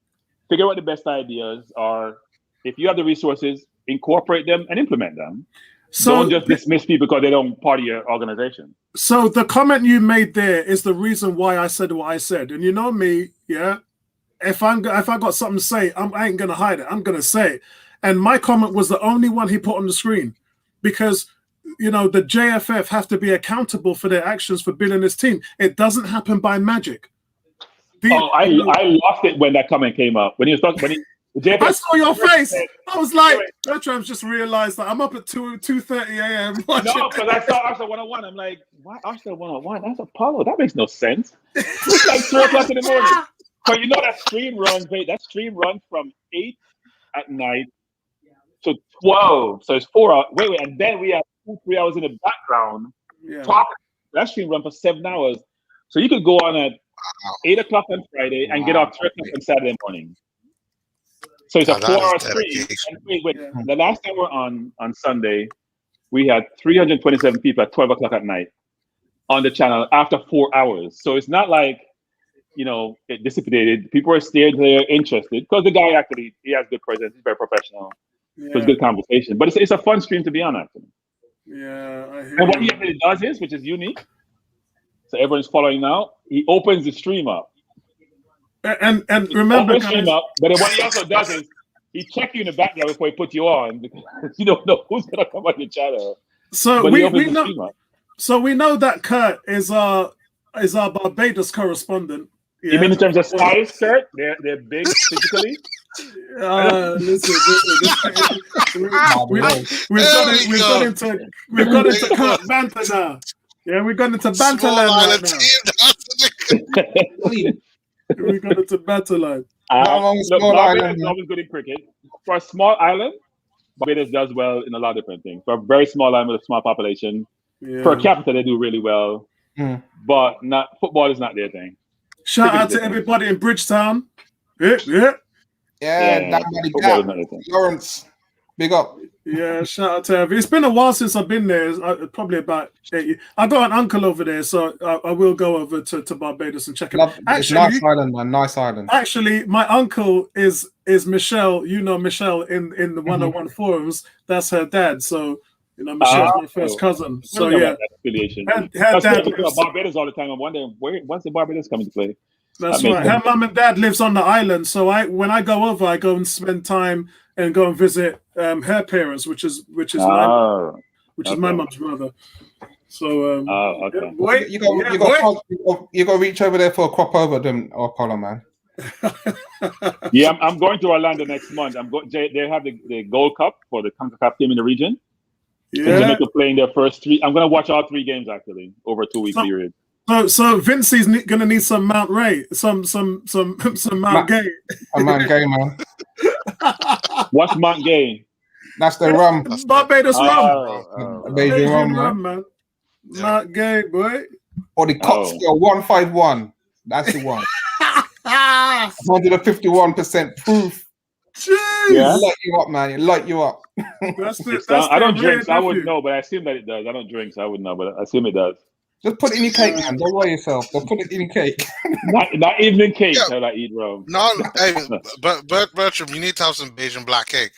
figure out what the best ideas are. If you have the resources, incorporate them and implement them. So don't just dismiss people because they don't part of your organization. So the comment you made there is the reason why I said what I said. And you know me, yeah. If I got something to say, I ain't gonna hide it. I'm gonna say it. And my comment was the only one he put on the screen, because the JFF have to be accountable for their actions for building this team. It doesn't happen by magic. I lost it when that comment came up. When he was talking, I saw your face. I was like, Bertram's just realized that I'm up at 2:30 a.m. No, because I saw Arsenal 101. I'm like, why Arsenal 101? That's Apollo. That makes no sense. It's like 3 o'clock in the morning. So that stream runs from 8 at night to 12. So it's 4 hours. Wait, and then we have 2-3 hours in the background. Yeah. That stream runs for 7 hours. So you could go on at 8 o'clock on Friday and get off 3 o'clock on Saturday morning. So it's a 4-hour stream. And the last time we're on Sunday, we had 327 people at 12 o'clock at night on the channel after 4 hours. So it's not like, it dissipated. People are still there, interested, because the guy actually, he has good presence. He's very professional. Yeah. So it's good conversation. But it's a fun stream to be on, actually. Yeah, I hear and what he actually does is, which is unique, so everyone's following now, he opens the stream up. And remember, guys, stream up, but what he also does is he checks you in the background before he puts you on, because you don't know who's going to come on your channel. So we know that Kurt is our Barbados correspondent. Yeah. You mean in terms of size, Kurt? They're big physically. Listen. We've got into Kurt banter now. Yeah, we've got into banter land right now. We got into banter line. Barbados is always good in cricket. For a small island, Barbados does well in a lot of different things. For a very small island with a small population, per capita they do really well. But football is not their thing. Shout out to everybody in Bridgetown. Yeah, Lawrence, big up. Yeah, shout out to everybody. It's been a while since I've been there. Probably about 8 years. I got an uncle over there, so I will go over to Barbados and check it out. Actually, nice island, man. Nice island. Actually, my uncle is Michelle. You know Michelle in the 101 forums. That's her dad. So You know, Michelle's my first cousin. So yeah, affiliation. Her dad lives Barbados all the time. I'm wondering when's the Barbados coming to play. That's right. Her mum and dad lives on the island, so when I go over, I go and spend time and go and visit her parents, which is my mum's brother. So okay. You got to reach over there for a crop over them, Apollo, man. Yeah, I'm going to Orlando next month. They have the Gold Cup for the CONCACAF team in the region. Yeah, Jamaica playing their first 3. I'm going to watch all 3 games actually over a 2-week period. So Vincey's going to need some Mount Ray, some Mount Gay. A Mount Gay, man. What's Mount Gay? That's the rum. Barbados rum. Bajan rum, man. Mount Gay, boy. Or the cocktail 151. That's the one. 151% proof. Jeez. Yeah. Light you up, man. It light you up. I don't drink, so I wouldn't know, but I assume that it does. I don't drink, so I wouldn't know, but I assume it does. Just put it in your cake, man. Don't worry yourself. Don't put it in your cake. not even in cake. Yeah. I eat rum. No, hey, but Bertram, you need to have some Bajan black cake.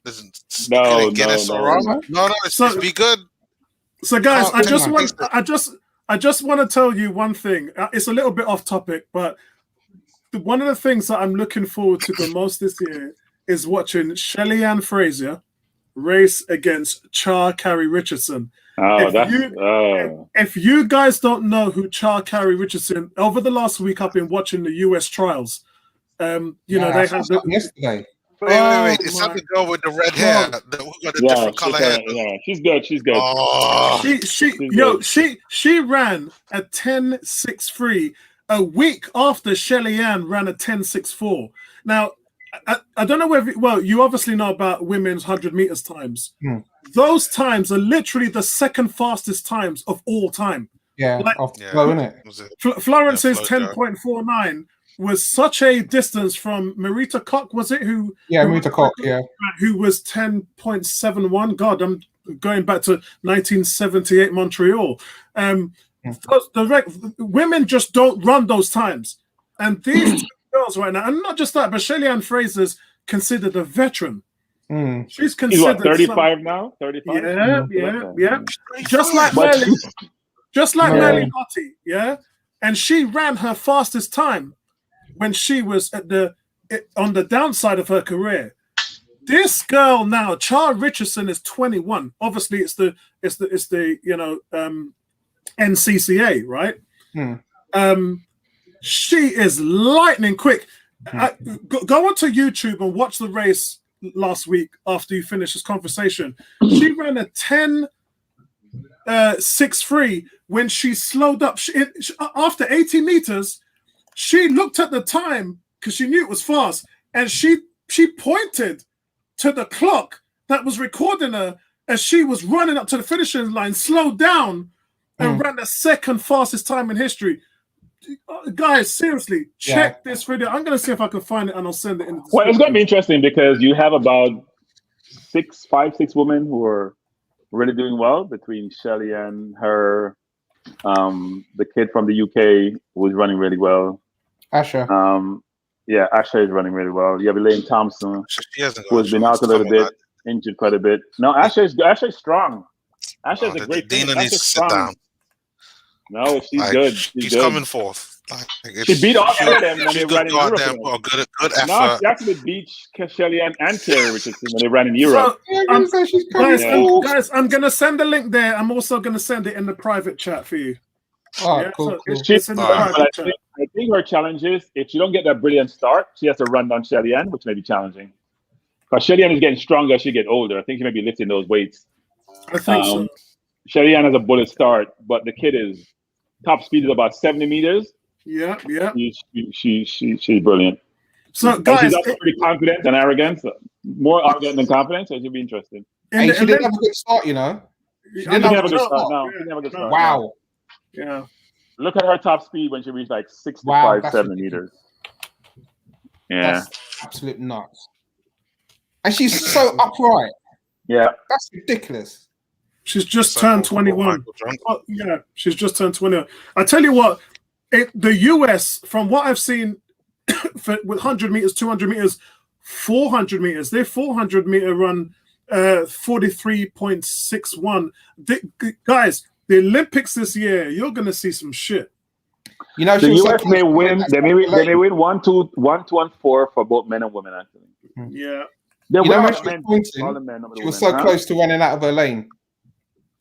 Listen, no, it's be good. So, guys, I just want to tell you one thing. It's a little bit off topic, but one of the things that I'm looking forward to the most this year is watching Shelly-Ann Fraser race against Char Carey Richardson. If you guys don't know who Char Carey Richardson, over the last week I've been watching the US trials. They had yesterday. Wait. Is that the girl with the red hair? Who got the different color hair? Yeah, she's good. She ran a 10.63 a week after Shelly-Ann ran a 10.64. Now, I don't know whether you obviously know about women's 100 meters times. Those times are literally the second fastest times of all time. Yeah, isn't it? Florence's 10.49 was such a distance from Marita Koch, was it? Marita Koch, who was 10.71. God, I'm going back to 1978 Montreal. Women just don't run those times. And these two girls right now, and not just that, but Shelly-Ann Fraser's considered a veteran. She's considered 35 now? 35? Yeah. Just like Merlin Gotti, yeah? And she ran her fastest time when she was on the downside of her career. This girl now, Char Richardson, is 21. Obviously, it's the NCCA, right? She is lightning quick. Go onto YouTube and watch the race last week after you finish this conversation. She ran a 10.63 when she slowed up. After 80 meters, she looked at the time because she knew it was fast, and she pointed to the clock that was recording her as she was running up to the finishing line, slowed down, and ran the second fastest time in history. Guys, seriously, check this video. I'm going to see if I can find it, and I'll send it in. Well, it's going to be interesting because you have about 6 women who are really doing well between Shelly and her, the kid from the UK who's running really well. Asha. Asha is running really well. You have Elaine Thompson, who has been out a little bit, injured quite a bit. No, Asha is strong. Asha is a great Dina needs to sit down. No, she's good. She's good. Coming forth. She beat all of them when they ran in Europe. Good effort. No, she actually beat Shelly-Ann and Carey Richardson when they ran in Europe. Guys, I'm going to send the link there. I'm also going to send it in the private chat for you. Cool. I think her challenge is, if she don't get that brilliant start, she has to run down Shelly-Ann, which may be challenging. Because Shelly-Ann is getting stronger as she gets older. I think she may be lifting those weights. I think so. Shelly-Ann has a bullet start, but the kid is top speed is about 70 meters. Yeah. She's brilliant. So, guys, she's also pretty confident and arrogant, more arrogant than confident. So she'll be interesting. And she didn't have a good start, you know. She didn't have a good start. No, she didn't have a good start. Wow. Yeah. Look at her top speed when she reached like 65, 70 meters. Yeah. That's absolute nuts. And she's so upright. Yeah. That's ridiculous. She's just turned 21. She's just turned 21. I tell you what, the US, from what I've seen with 100 meters, 200 meters, 400 meters, their 400 meter run 43.61. Guys, the Olympics this year, you're gonna see some shit. You know, the US may win. They may win 1, 2, 1, 2, and 4 for both men and women. Actually, yeah. You know, when she was pointing, she was so close to running out of her lane.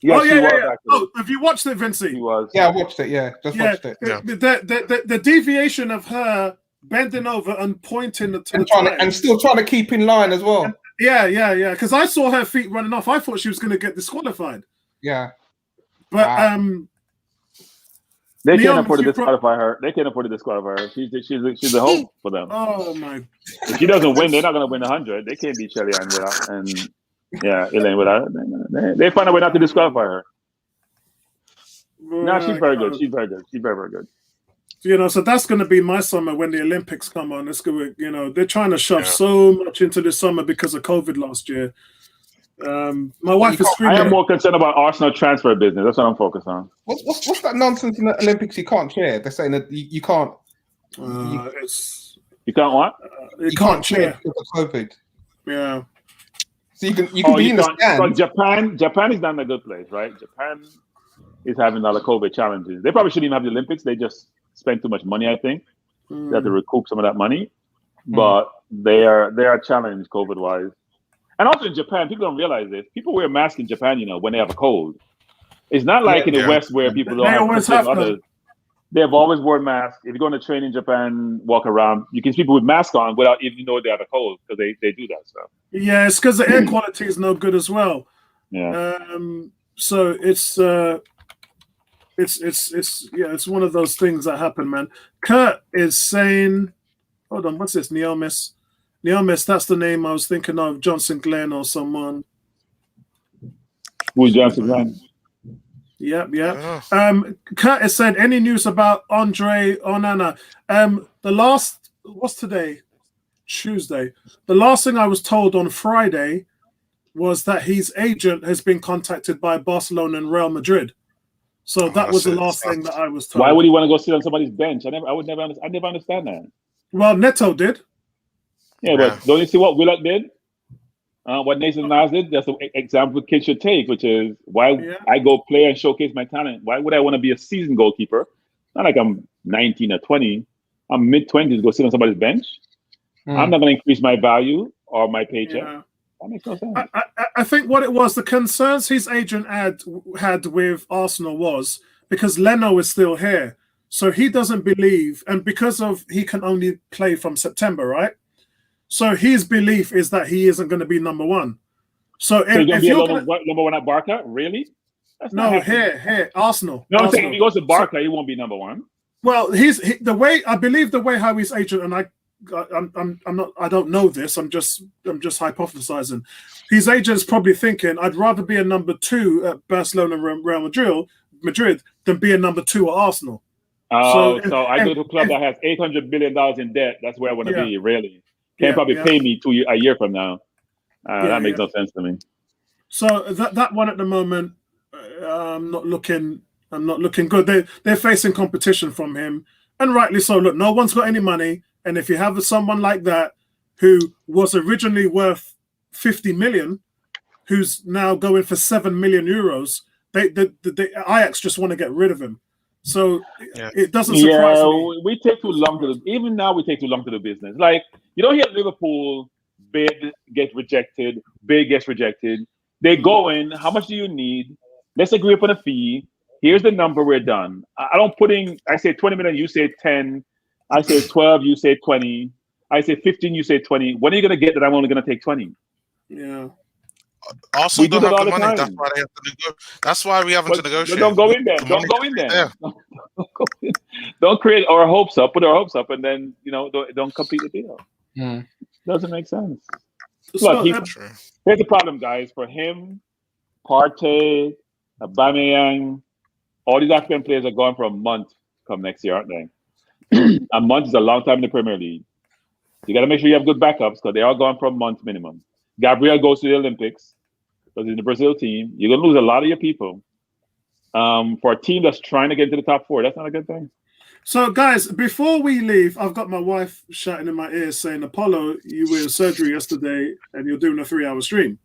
Yes, yeah. Oh, have you watched it, Vincey? She was. Yeah, I watched it. Yeah, watched it. Yeah. The deviation of her bending over and pointing and still trying to keep in line as well. Yeah. Because I saw her feet running off. I thought she was going to get disqualified. Yeah, but they can't afford to disqualify her. They can't afford to disqualify her. She's a hope for them. Oh my! If she doesn't win, they're not going to win 100. They can't beat Shelly Ann without Elaine without. They find a way not to disqualify her. No, she's very good. She's very good. She's very, very good. You know, so that's going to be my summer when the Olympics come on. It's going to, you know, they're trying to shove so much into this summer because of COVID last year. My wife is screaming. I am more concerned about Arsenal transfer business. That's what I'm focused on. What's that nonsense in the Olympics? You can't share. They're saying that you can't. You can't what? You can't share because of COVID. Yeah. So you can be in the stand. So Japan is not in a good place, right? Japan is having a lot of COVID challenges. They probably shouldn't even have the Olympics. They just spend too much money, I think. They have to recoup some of that money. But they are challenged COVID-wise. And also in Japan, people don't realize this. People wear masks in Japan, you know, when they have a cold. It's not like in the West where people don't have others. They have always worn masks. If you go on a train in Japan, walk around, you can see people with masks on without even know they have a cold because they do that stuff. Yeah, it's because the air quality is no good as well. Yeah. So it's one of those things that happen, man. Kurt is saying, hold on, what's this? Neomis, that's the name I was thinking of. Johnson Glenn or someone. Who's Johnson Glenn? Yep. Kurt has said, any news about Andre Onana? What's today? Tuesday. The last thing I was told on Friday was that his agent has been contacted by Barcelona and Real Madrid. So that was the last thing that I was told. Why would he want to go sit on somebody's bench? I never understand that. Well, Neto did. Yeah, but don't you see what Willock did? What Nathan Nas did? That's the example kids should take, which is why I go play and showcase my talent. Why would I want to be a seasoned goalkeeper? Not like I'm 19 or 20. I'm mid-20s to go sit on somebody's bench. I'm not going to increase my value or my paycheck. Yeah. That makes no sense. I think what it was, the concerns his agent had with Arsenal was because Leno is still here. So he doesn't believe, and because of he can only play from September, right? So his belief is that he isn't going to be number one. So if you're number one at Barca, really? No, here, Arsenal. No, I'm saying if he goes to Barca, he won't be number one. Well, the way how his agent, and I don't know this. I'm just hypothesizing. His agent's probably thinking, I'd rather be a number 2 at Barcelona and Real Madrid than be a number 2 at Arsenal. Oh, so I go to a club that has $800 billion in debt. That's where I want to be. Really, can't probably pay me a year from now. That makes no sense to me. So that one at the moment, I'm not looking good. They're facing competition from him, and rightly so. Look, no one's got any money. And if you have someone like that who was originally worth 50 million, who's now going for 7 million euros, the Ajax just want to get rid of him. So it doesn't surprise me. We take too long to even now we take too long to do business. Like, you don't hear Liverpool bid gets rejected, bid gets rejected. They go in, how much do you need? Let's agree upon a fee. Here's the number, we're done. I say 20 million, you say 10. I say 12, you say 20. I say 15, you say 20. When are you going to get that I'm only going to take 20? Yeah. Also, don't have the money. That's why they have to that's why we haven't to negotiate. Don't go in there. Don't go in there. Don't create our hopes up, put our hopes up, and then, don't complete the deal. Doesn't make sense. Look, here's the problem, guys. For him, Partey, Aubameyang, all these African players are gone for a month come next year, aren't they? A month is a long time in the Premier League. You got to make sure you have good backups because they are gone for a month minimum. Gabriel goes to the Olympics because he's in the Brazil team. You're going to lose a lot of your people. For a team that's trying to get into the top 4, that's not a good thing. So, guys, before we leave, I've got my wife shouting in my ear saying, Apollo, you were in surgery yesterday and you're doing a 3-hour stream.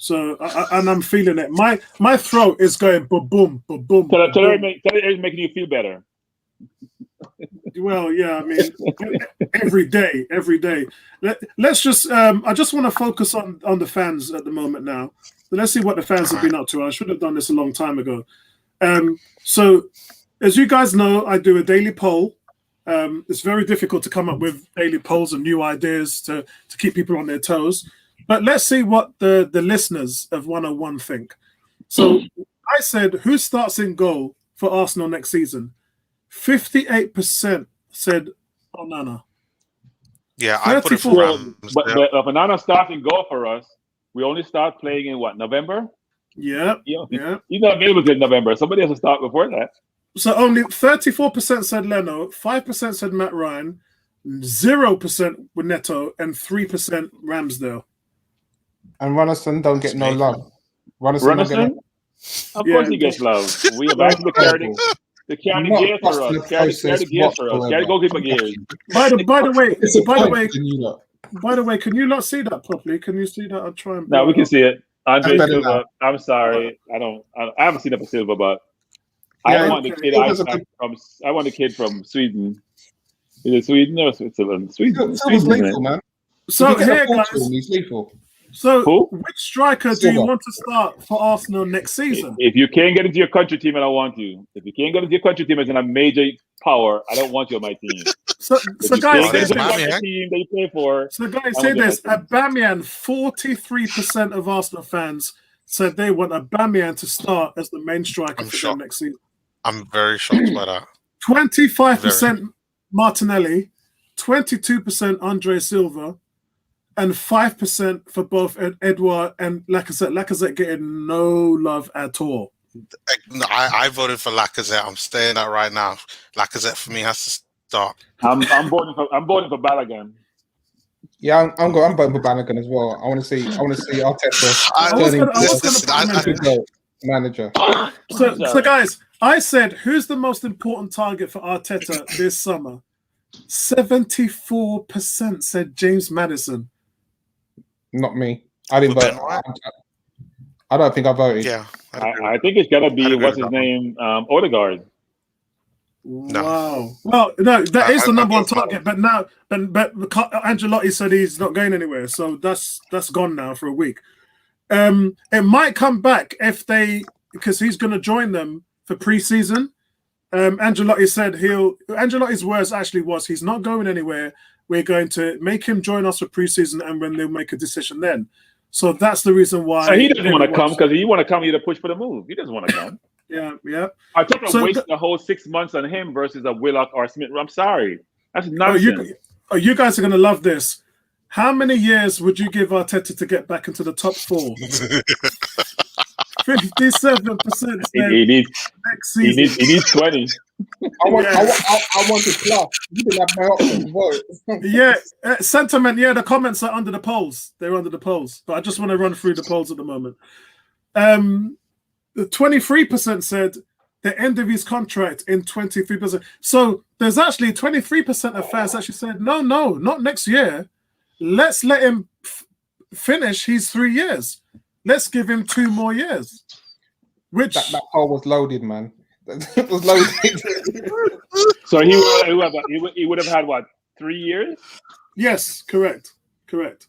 So and I'm feeling it. My throat is going boom, boom, boom, boom. Tell her it's making you feel better. Well, yeah, I mean, every day. Let's just. I just want to focus on the fans at the moment now. So let's see what the fans have been up to. I should have done this a long time ago. So, as you guys know, I do a daily poll. It's very difficult to come up with daily polls and new ideas to keep people on their toes. But let's see what the listeners of 101 think. So I said, who starts in goal for Arsenal next season? 58% said Onana. Yeah, I put it for Rams. But if Onana starts in goal for us, we only start playing in what, November? Yeah. He's not available till November. Somebody has to start before that. So only 34% said Leno, 5% said Matt Ryan, 0% with Neto, and 3% Ramsdale. And Runnison don't get no love. Runnison? Of course he gets love. We have actually carried the gear for us. Carry the gear for us. Carry goalkeeper gears. By the way, can you not see that properly? Can you see that? I'll try and. No, we can see it. Andre Silva. I'm sorry. I haven't seen it for Silva, but I want the kid. I want the kid from Sweden. Is it Sweden or Switzerland? Sweden. Silva's lethal, man. So here, guys. He's lethal. So, which striker do you want to start for Arsenal next season? If you can't get into your country team, I don't want you. If you can't get into your country team as a major power, I don't want you on my team. So guys, say this. Team they play for. So guys, say this. Aubameyang, 43% of Arsenal fans said they want Aubameyang to start as the main striker for them next season. I'm very shocked by that. 25% Martinelli, 22% Andre Silva, and 5% for both Edouard and Lacazette. Lacazette getting no love at all. No, I voted for Lacazette. I'm saying that right now. Lacazette for me has to start. I'm voting for Balogun. Yeah, I'm voting for Balogun as well. I want to see Arteta manager. So guys, I said, who's the most important target for Arteta this summer? 74% said James Maddison. Not me. I didn't vote. I don't think I voted. Yeah, I think it's gonna be what's his name, Odegaard. No. Wow. Well, no, that is the number one target. But now, but Ancelotti said he's not going anywhere, so that's gone now for a week. It might come back because he's going to join them for pre-season. Ancelotti said Ancelotti's words actually was he's not going anywhere. We're going to make him join us for pre-season, and when they'll make a decision then. So that's the reason why. So he doesn't want to come because he want to come here to push for the move. He doesn't want to come. Yeah. I took a waste the whole 6 months on him versus a Willock or Smith. I'm sorry. That's nonsense. You guys are going to love this. How many years would you give Arteta to get back into the top 4? 57% next season. He needs 20. I want to plus. You didn't have my option. Vote. Yeah, sentiment. Yeah, the comments are under the polls. They're under the polls. But I just want to run through the polls at the moment. 23% said the end of his contract in 23%. So there's actually 23% of fans actually said, no, not next year. Let's let him finish his 3 years. Let's give him 2 more years. Which that poll was loaded, man. It was loaded. So he would have had what, 3 years? Yes, correct. But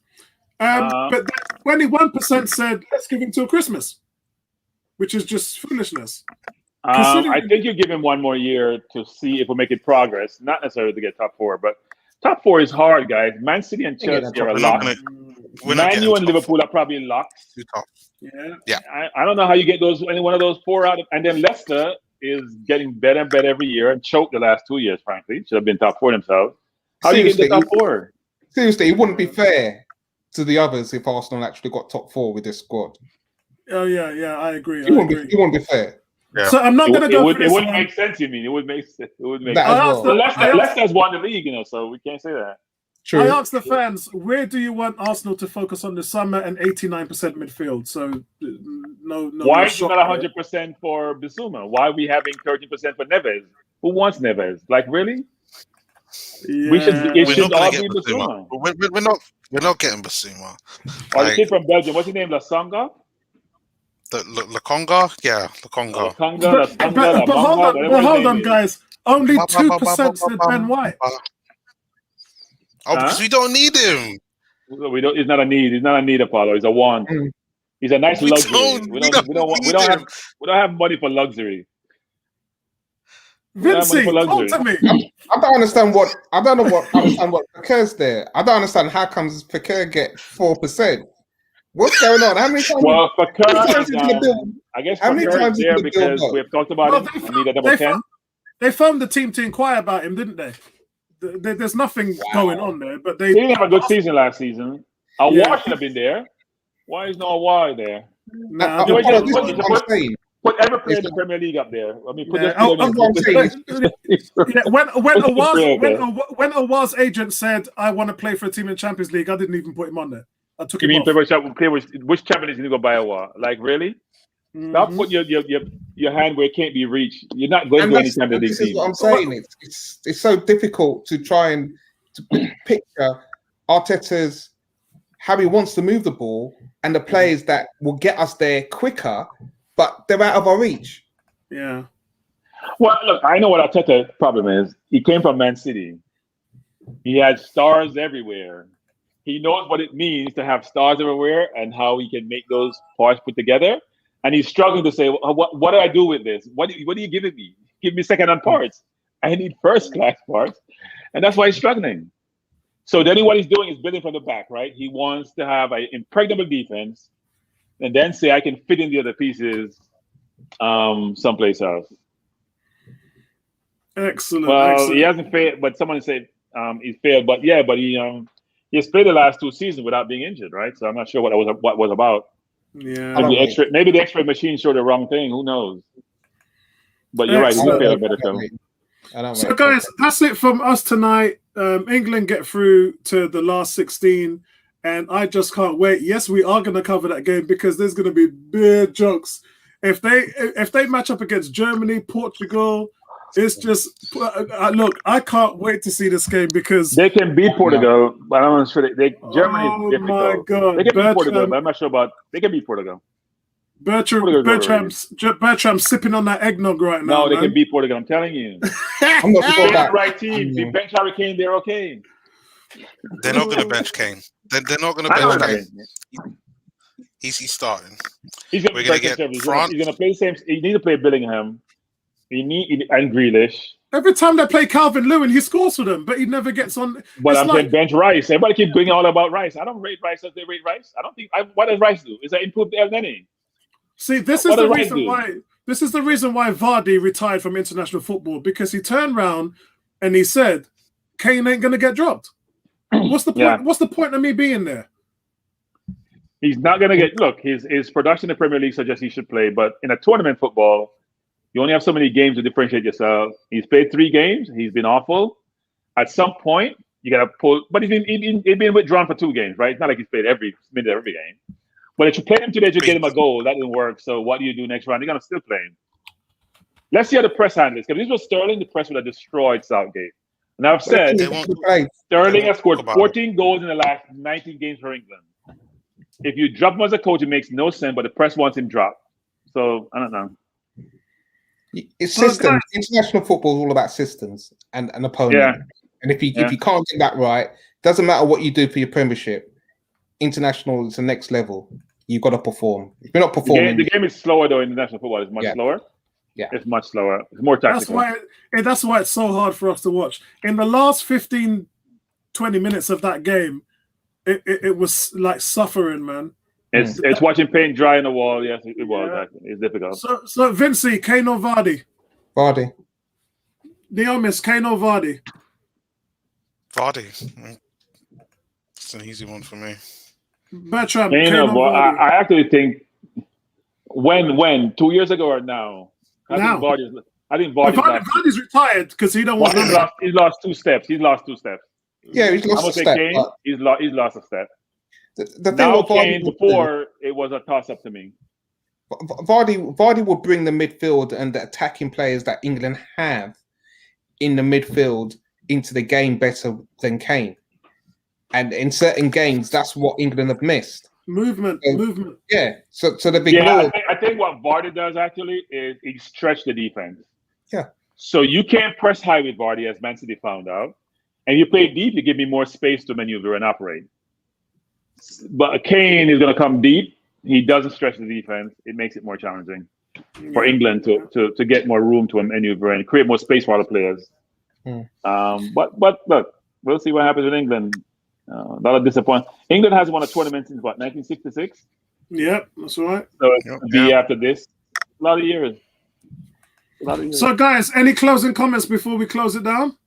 21% said let's give him till Christmas, which is just foolishness. I think you give him 1 more year to see if we're making progress. Not necessarily to get top 4, but top 4 is hard, guys. Man City and Chelsea are locked. Man U and Liverpool are probably locked. Yeah. I don't know how you get any one of those 4 out. And then Leicester is getting better and better every year and choked the last 2 years, frankly. Should have been top 4 themselves. How do you get the top 4? Seriously, it wouldn't be fair to the others if Arsenal actually got top 4 with this squad. Oh, yeah, I agree. It wouldn't be fair. Yeah. So I'm not going to go for this. It wouldn't make sense, you mean? It would make sense. Well. Leicester's won the league, so we can't say that. True. I asked the fans, where do you want Arsenal to focus on this summer? And 89% midfield. So no. Why is it not 100% for Bissouma? Why are we having 13% for Neves? Who wants Neves? Like, really? Yeah. It should all be Bissouma. We're not getting Bissouma. Or the kid from Belgium, what's his name? Lasonga? Lakonga? Yeah, Lakonga. But hold on, guys. Only 2% said Ben White. Because we don't need him. We don't. It's not a need. It's not a need, Apollo. It's a want. He's a nice luxury. We don't have money for luxury. Vinci, talk to me. I don't understand what Piqueur's there. I don't understand how comes Piqueur get 4%. What's going on? How many times? Well, Piqueur, I guess Piqueur is there because we've talked about him. I need a double 10. They phoned the team to inquire about him, didn't they? There's nothing going on there, but he didn't have a good season last season. Awar should have been there. Why is no Awar there? Nah, put every player in the Premier League up there. I mean, when Awar's agent said, "I want to play for a team in Champions League," I didn't even put him on there. I took him off. Which champion is going to go buy Awar? Like, really? Stop putting your hand where it can't be reached. You're not going to any Champions League team. This is what I'm saying. It's so difficult to try and picture Arteta's how he wants to move the ball and the players that will get us there quicker, but they're out of our reach. Yeah. Well, look, I know what Arteta's problem is. He came from Man City. He had stars everywhere. He knows what it means to have stars everywhere and how he can make those parts put together. And he's struggling to say, what do I do with this? What are you giving me? Give me second-hand parts. I need first-class parts. And that's why he's struggling. So then what he's doing is building from the back, right? He wants to have an impregnable defense and then say, I can fit in the other pieces someplace else. Excellent. Well, he hasn't failed, but someone said he's failed. But yeah, he has played the last 2 seasons without being injured, right? So I'm not sure what was about. Yeah. Maybe the X-ray machine showed the wrong thing. Who knows? But you're right. He will fail better too. So, guys, that's it from us tonight. England get through to the last 16, and I just can't wait. Yes, we are going to cover that game because there's going to be big jokes. If they match up against Germany, Portugal, it's just look. I can't wait to see this game because they can beat Portugal, but I'm not sure Germany is difficult. My God. They can beat Portugal, but I'm not sure about. They can beat Portugal. Bertram's sipping on that eggnog right now. No, they can beat Portugal. I'm telling you. I'm not sure the right team. They bench Harry Kane. They're okay. They're not going to bench Kane. They're not going to bench Kane. He's starting. He's going to get France. He's going to play the same. He needs to play Bellingham. And Grealish. Every time they play Calvin Lewin, he scores for them, but he never gets on. But I'm saying bench Rice. Everybody keep going all about Rice. I don't rate Rice as they rate Rice. I don't think. What does Rice do? Is that improve El Nene? See, this is the reason why. This is the reason why Vardy retired from international football, because he turned around and he said, "Kane ain't gonna get dropped." What's the point? Yeah. What's the point of me being there? He's not gonna get. Look, his production in the Premier League suggests he should play, but in a tournament football, you only have so many games to differentiate yourself. He's played 3 games. He's been awful. At some point, you got to pull. But he's been withdrawn for 2 games, right? It's not like he's played every minute of every game. But if you play him today to get him a goal, that didn't work. So what do you do next round? You're going to still play him. Let's see how the press handles. Because if this was Sterling, the press would have destroyed Southgate. And I've said Sterling has scored 14 goals in the last 19 games for England. If you drop him as a coach, it makes no sense, but the press wants him dropped. So, I don't know. It's systems. International football is all about systems and an opponent. Yeah. And if you can't get that right, doesn't matter what you do for your Premiership. International is the next level. You've got to perform. If you're not performing, the game is slower though. International football is much slower. Yeah, it's much slower. It's more tactical. That's why it's so hard for us to watch. In the last 15, 20 minutes of that game, it was like suffering, man. It's watching paint dry on the wall. Yes, it was. Actually. It's difficult. So Vinci, Kane or Vardy? Vardy. Diomis, Kane or Vardy? Vardy. It's an easy one for me. Bertram, Kane or Vardy? I actually think when 2 years ago or now? I think Vardy's retired because he don't want. He's lost 2 steps. Yeah, he's lost a step. Kane, he's lost a step. The thing now with Vardy before it was a toss-up to me. Vardy will bring the midfield and the attacking players that England have in the midfield into the game better than Kane. And in certain games, that's what England have missed. movement. Yeah. So the big. Yeah, I think what Vardy does actually is he stretch the defense. Yeah. So you can't press high with Vardy, as Man City found out, and you play deep. You give me more space to maneuver and operate. But Kane is going to come deep. He doesn't stretch the defense. It makes it more challenging for England to get more room to maneuver and create more space for other players. But look, we'll see what happens in England. A lot of disappointment. England hasn't won a tournament since what, 1966? Yep, that's right. So it'll be after this. A lot of years. So, guys, any closing comments before we close it down?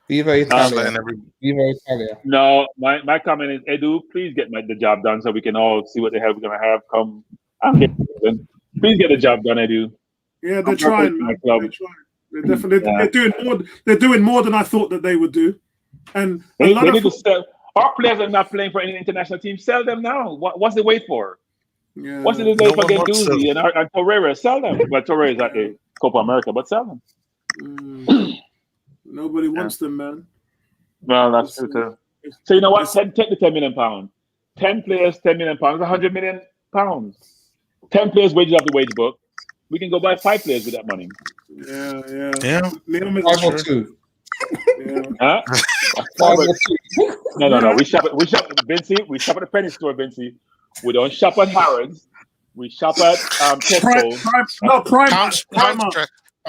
Viva Italia. Viva Italia. No, my comment is, Edu, please get the job done so we can all see what the hell we're going to have come. Please get the job done, Edu. Yeah, they're trying. They're trying. They're definitely they're doing more than I thought that they would do. And they need to sell. Our players are not playing for any international team. Sell them now. What's the wait for? Yeah. What's the delay for Gendouzi and Torreira? Sell them. Well, Torreira is at the Copa America, but sell them. Nobody wants them, man. Well, that's true too. So you know what? Take the £10 million. 10 players, £10 million. £100 million. 10 players wages off the wage book. We can go buy 5 players with that money. Yeah. 5 or 2. Yeah. Huh? 5 or 2. No. We shop at Vinci. We shop at the penny store, Vinci. We don't shop at Harrods. We shop at Tesco. Primark.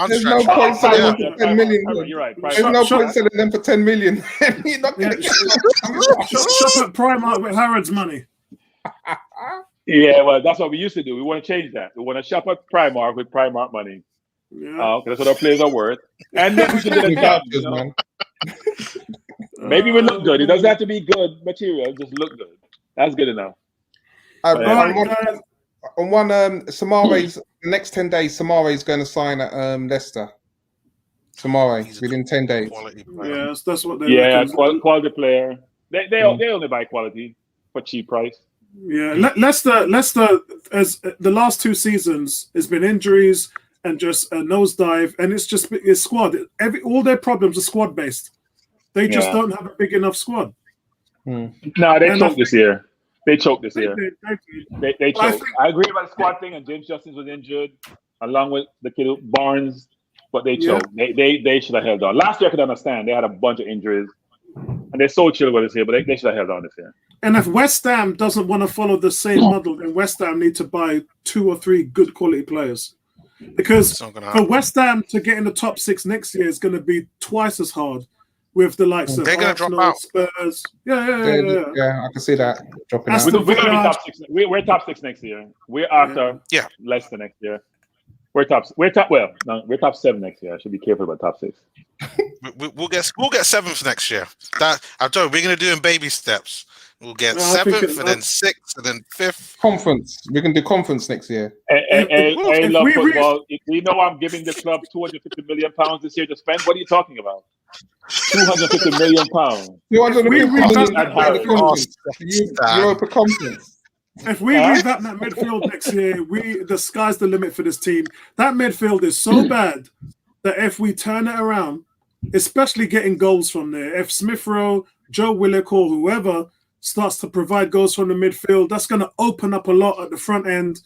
There's no point selling them for 10 million. You're right. There's no point selling them for 10 million. You're not going to get shop at Primark with Harrods money. Yeah, well, that's what we used to do. We want to change that. We want to shop at Primark with Primark money. Yeah. That's what our players are worth. And then we can do the job, man. Maybe we look good. It doesn't have to be good material. Just look good. That's good enough. On one, Samare's the next 10 days, Samare's going to sign at Leicester. Samare within 10 days. Yes, that's what they quality player. They only buy quality for cheap price. Yeah, Leicester, as the last 2 seasons, has been injuries and just a nosedive, and it's squad. All their problems are squad based. They just don't have a big enough squad. No, they choked this year. They choked this year. They choked. I agree about the squad thing, and James Justice was injured, along with the kid Barnes, but they choked. They should have held on. Last year I could understand. They had a bunch of injuries, and they're so chill with this year, but they should have held on this year. And if West Ham doesn't want to follow the same model, then West Ham need to buy 2 or 3 good quality players. Because for West Ham to get in the top 6 next year is going to be twice as hard with the likes of Arsenal, Spurs. Yeah, I can see that dropping out. We're going to be top 6. We're top 6 next year. We're after Leicester next year. We're top 7 next year. I should be careful about top 6. We'll get 7th next year. I'm telling you, we're going to do in baby steps. We'll get 7th and then 6th and then 5th. Conference. We can do conference next year. I love football. You know I'm giving the club £250 million this year to spend. What are you talking about? £250 million. 250 million at Europa Conference. If we revamp that midfield next year, the sky's the limit for this team. That midfield is so bad that if we turn it around, especially getting goals from there, if Smith Rowe, Joe Willock, or whoever starts to provide goals from the midfield, that's going to open up a lot at the front end.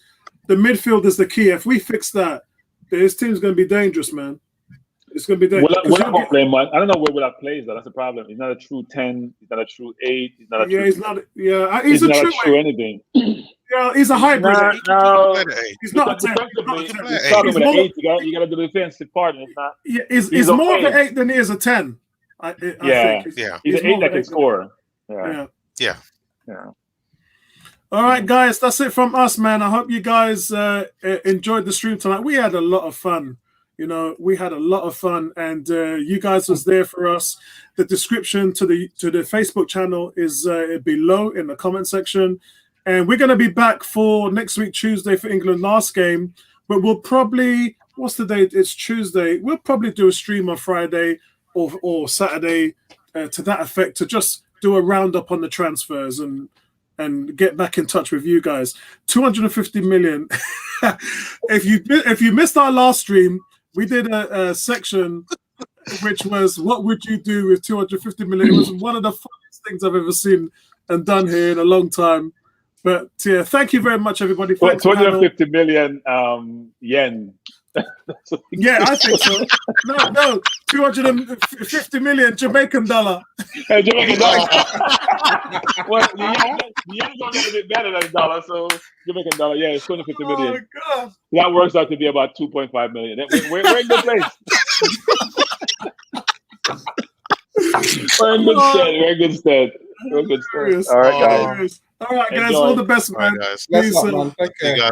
The midfield is the key. If we fix that, this team's going to be dangerous, man. It's going to be dangerous. Will playing, man. I don't know where Will plays, though. That's the problem. He's not a true 10. He's not a true 8. He's not a true... He's not. Yeah, he's not a true anything. Yeah, he's a hybrid. No, he's not a 10. He's talking about an 8. You got to do the defensive part. It's not. Yeah, he's more of an 8 than he is a 10. I think. He's an 8 that can score. Yeah. All right, guys, that's it from us, man. I hope you guys enjoyed the stream tonight. We had a lot of fun. We had a lot of fun, and you guys was there for us. The description to the Facebook channel is below in the comment section, and we're going to be back for next week Tuesday for England last game. But we'll probably what's the date? It's Tuesday. We'll probably do a stream on Friday or Saturday to that effect to just do a roundup on the transfers and get back in touch with you guys. 250 million. If you missed our last stream, we did a section which was what would you do with 250 million. It was one of the funniest things I've ever seen and done here in a long time. But yeah, thank you very much, everybody. Thanks, 250 million yen. Yeah, I think so. No, 250 million Jamaican dollar. Jamaican dollar. Well, the yen is a little bit better than a dollar, so Jamaican dollar. Yeah, it's 250 million. Oh God. That works out to be about 2.5 million. We're in good place. We're in good stead. We're in good stead. We're in good stead. All right, guys. All right, guys. Enjoy. All the best, man. All right, guys. Peace. Man. Take care. See you guys.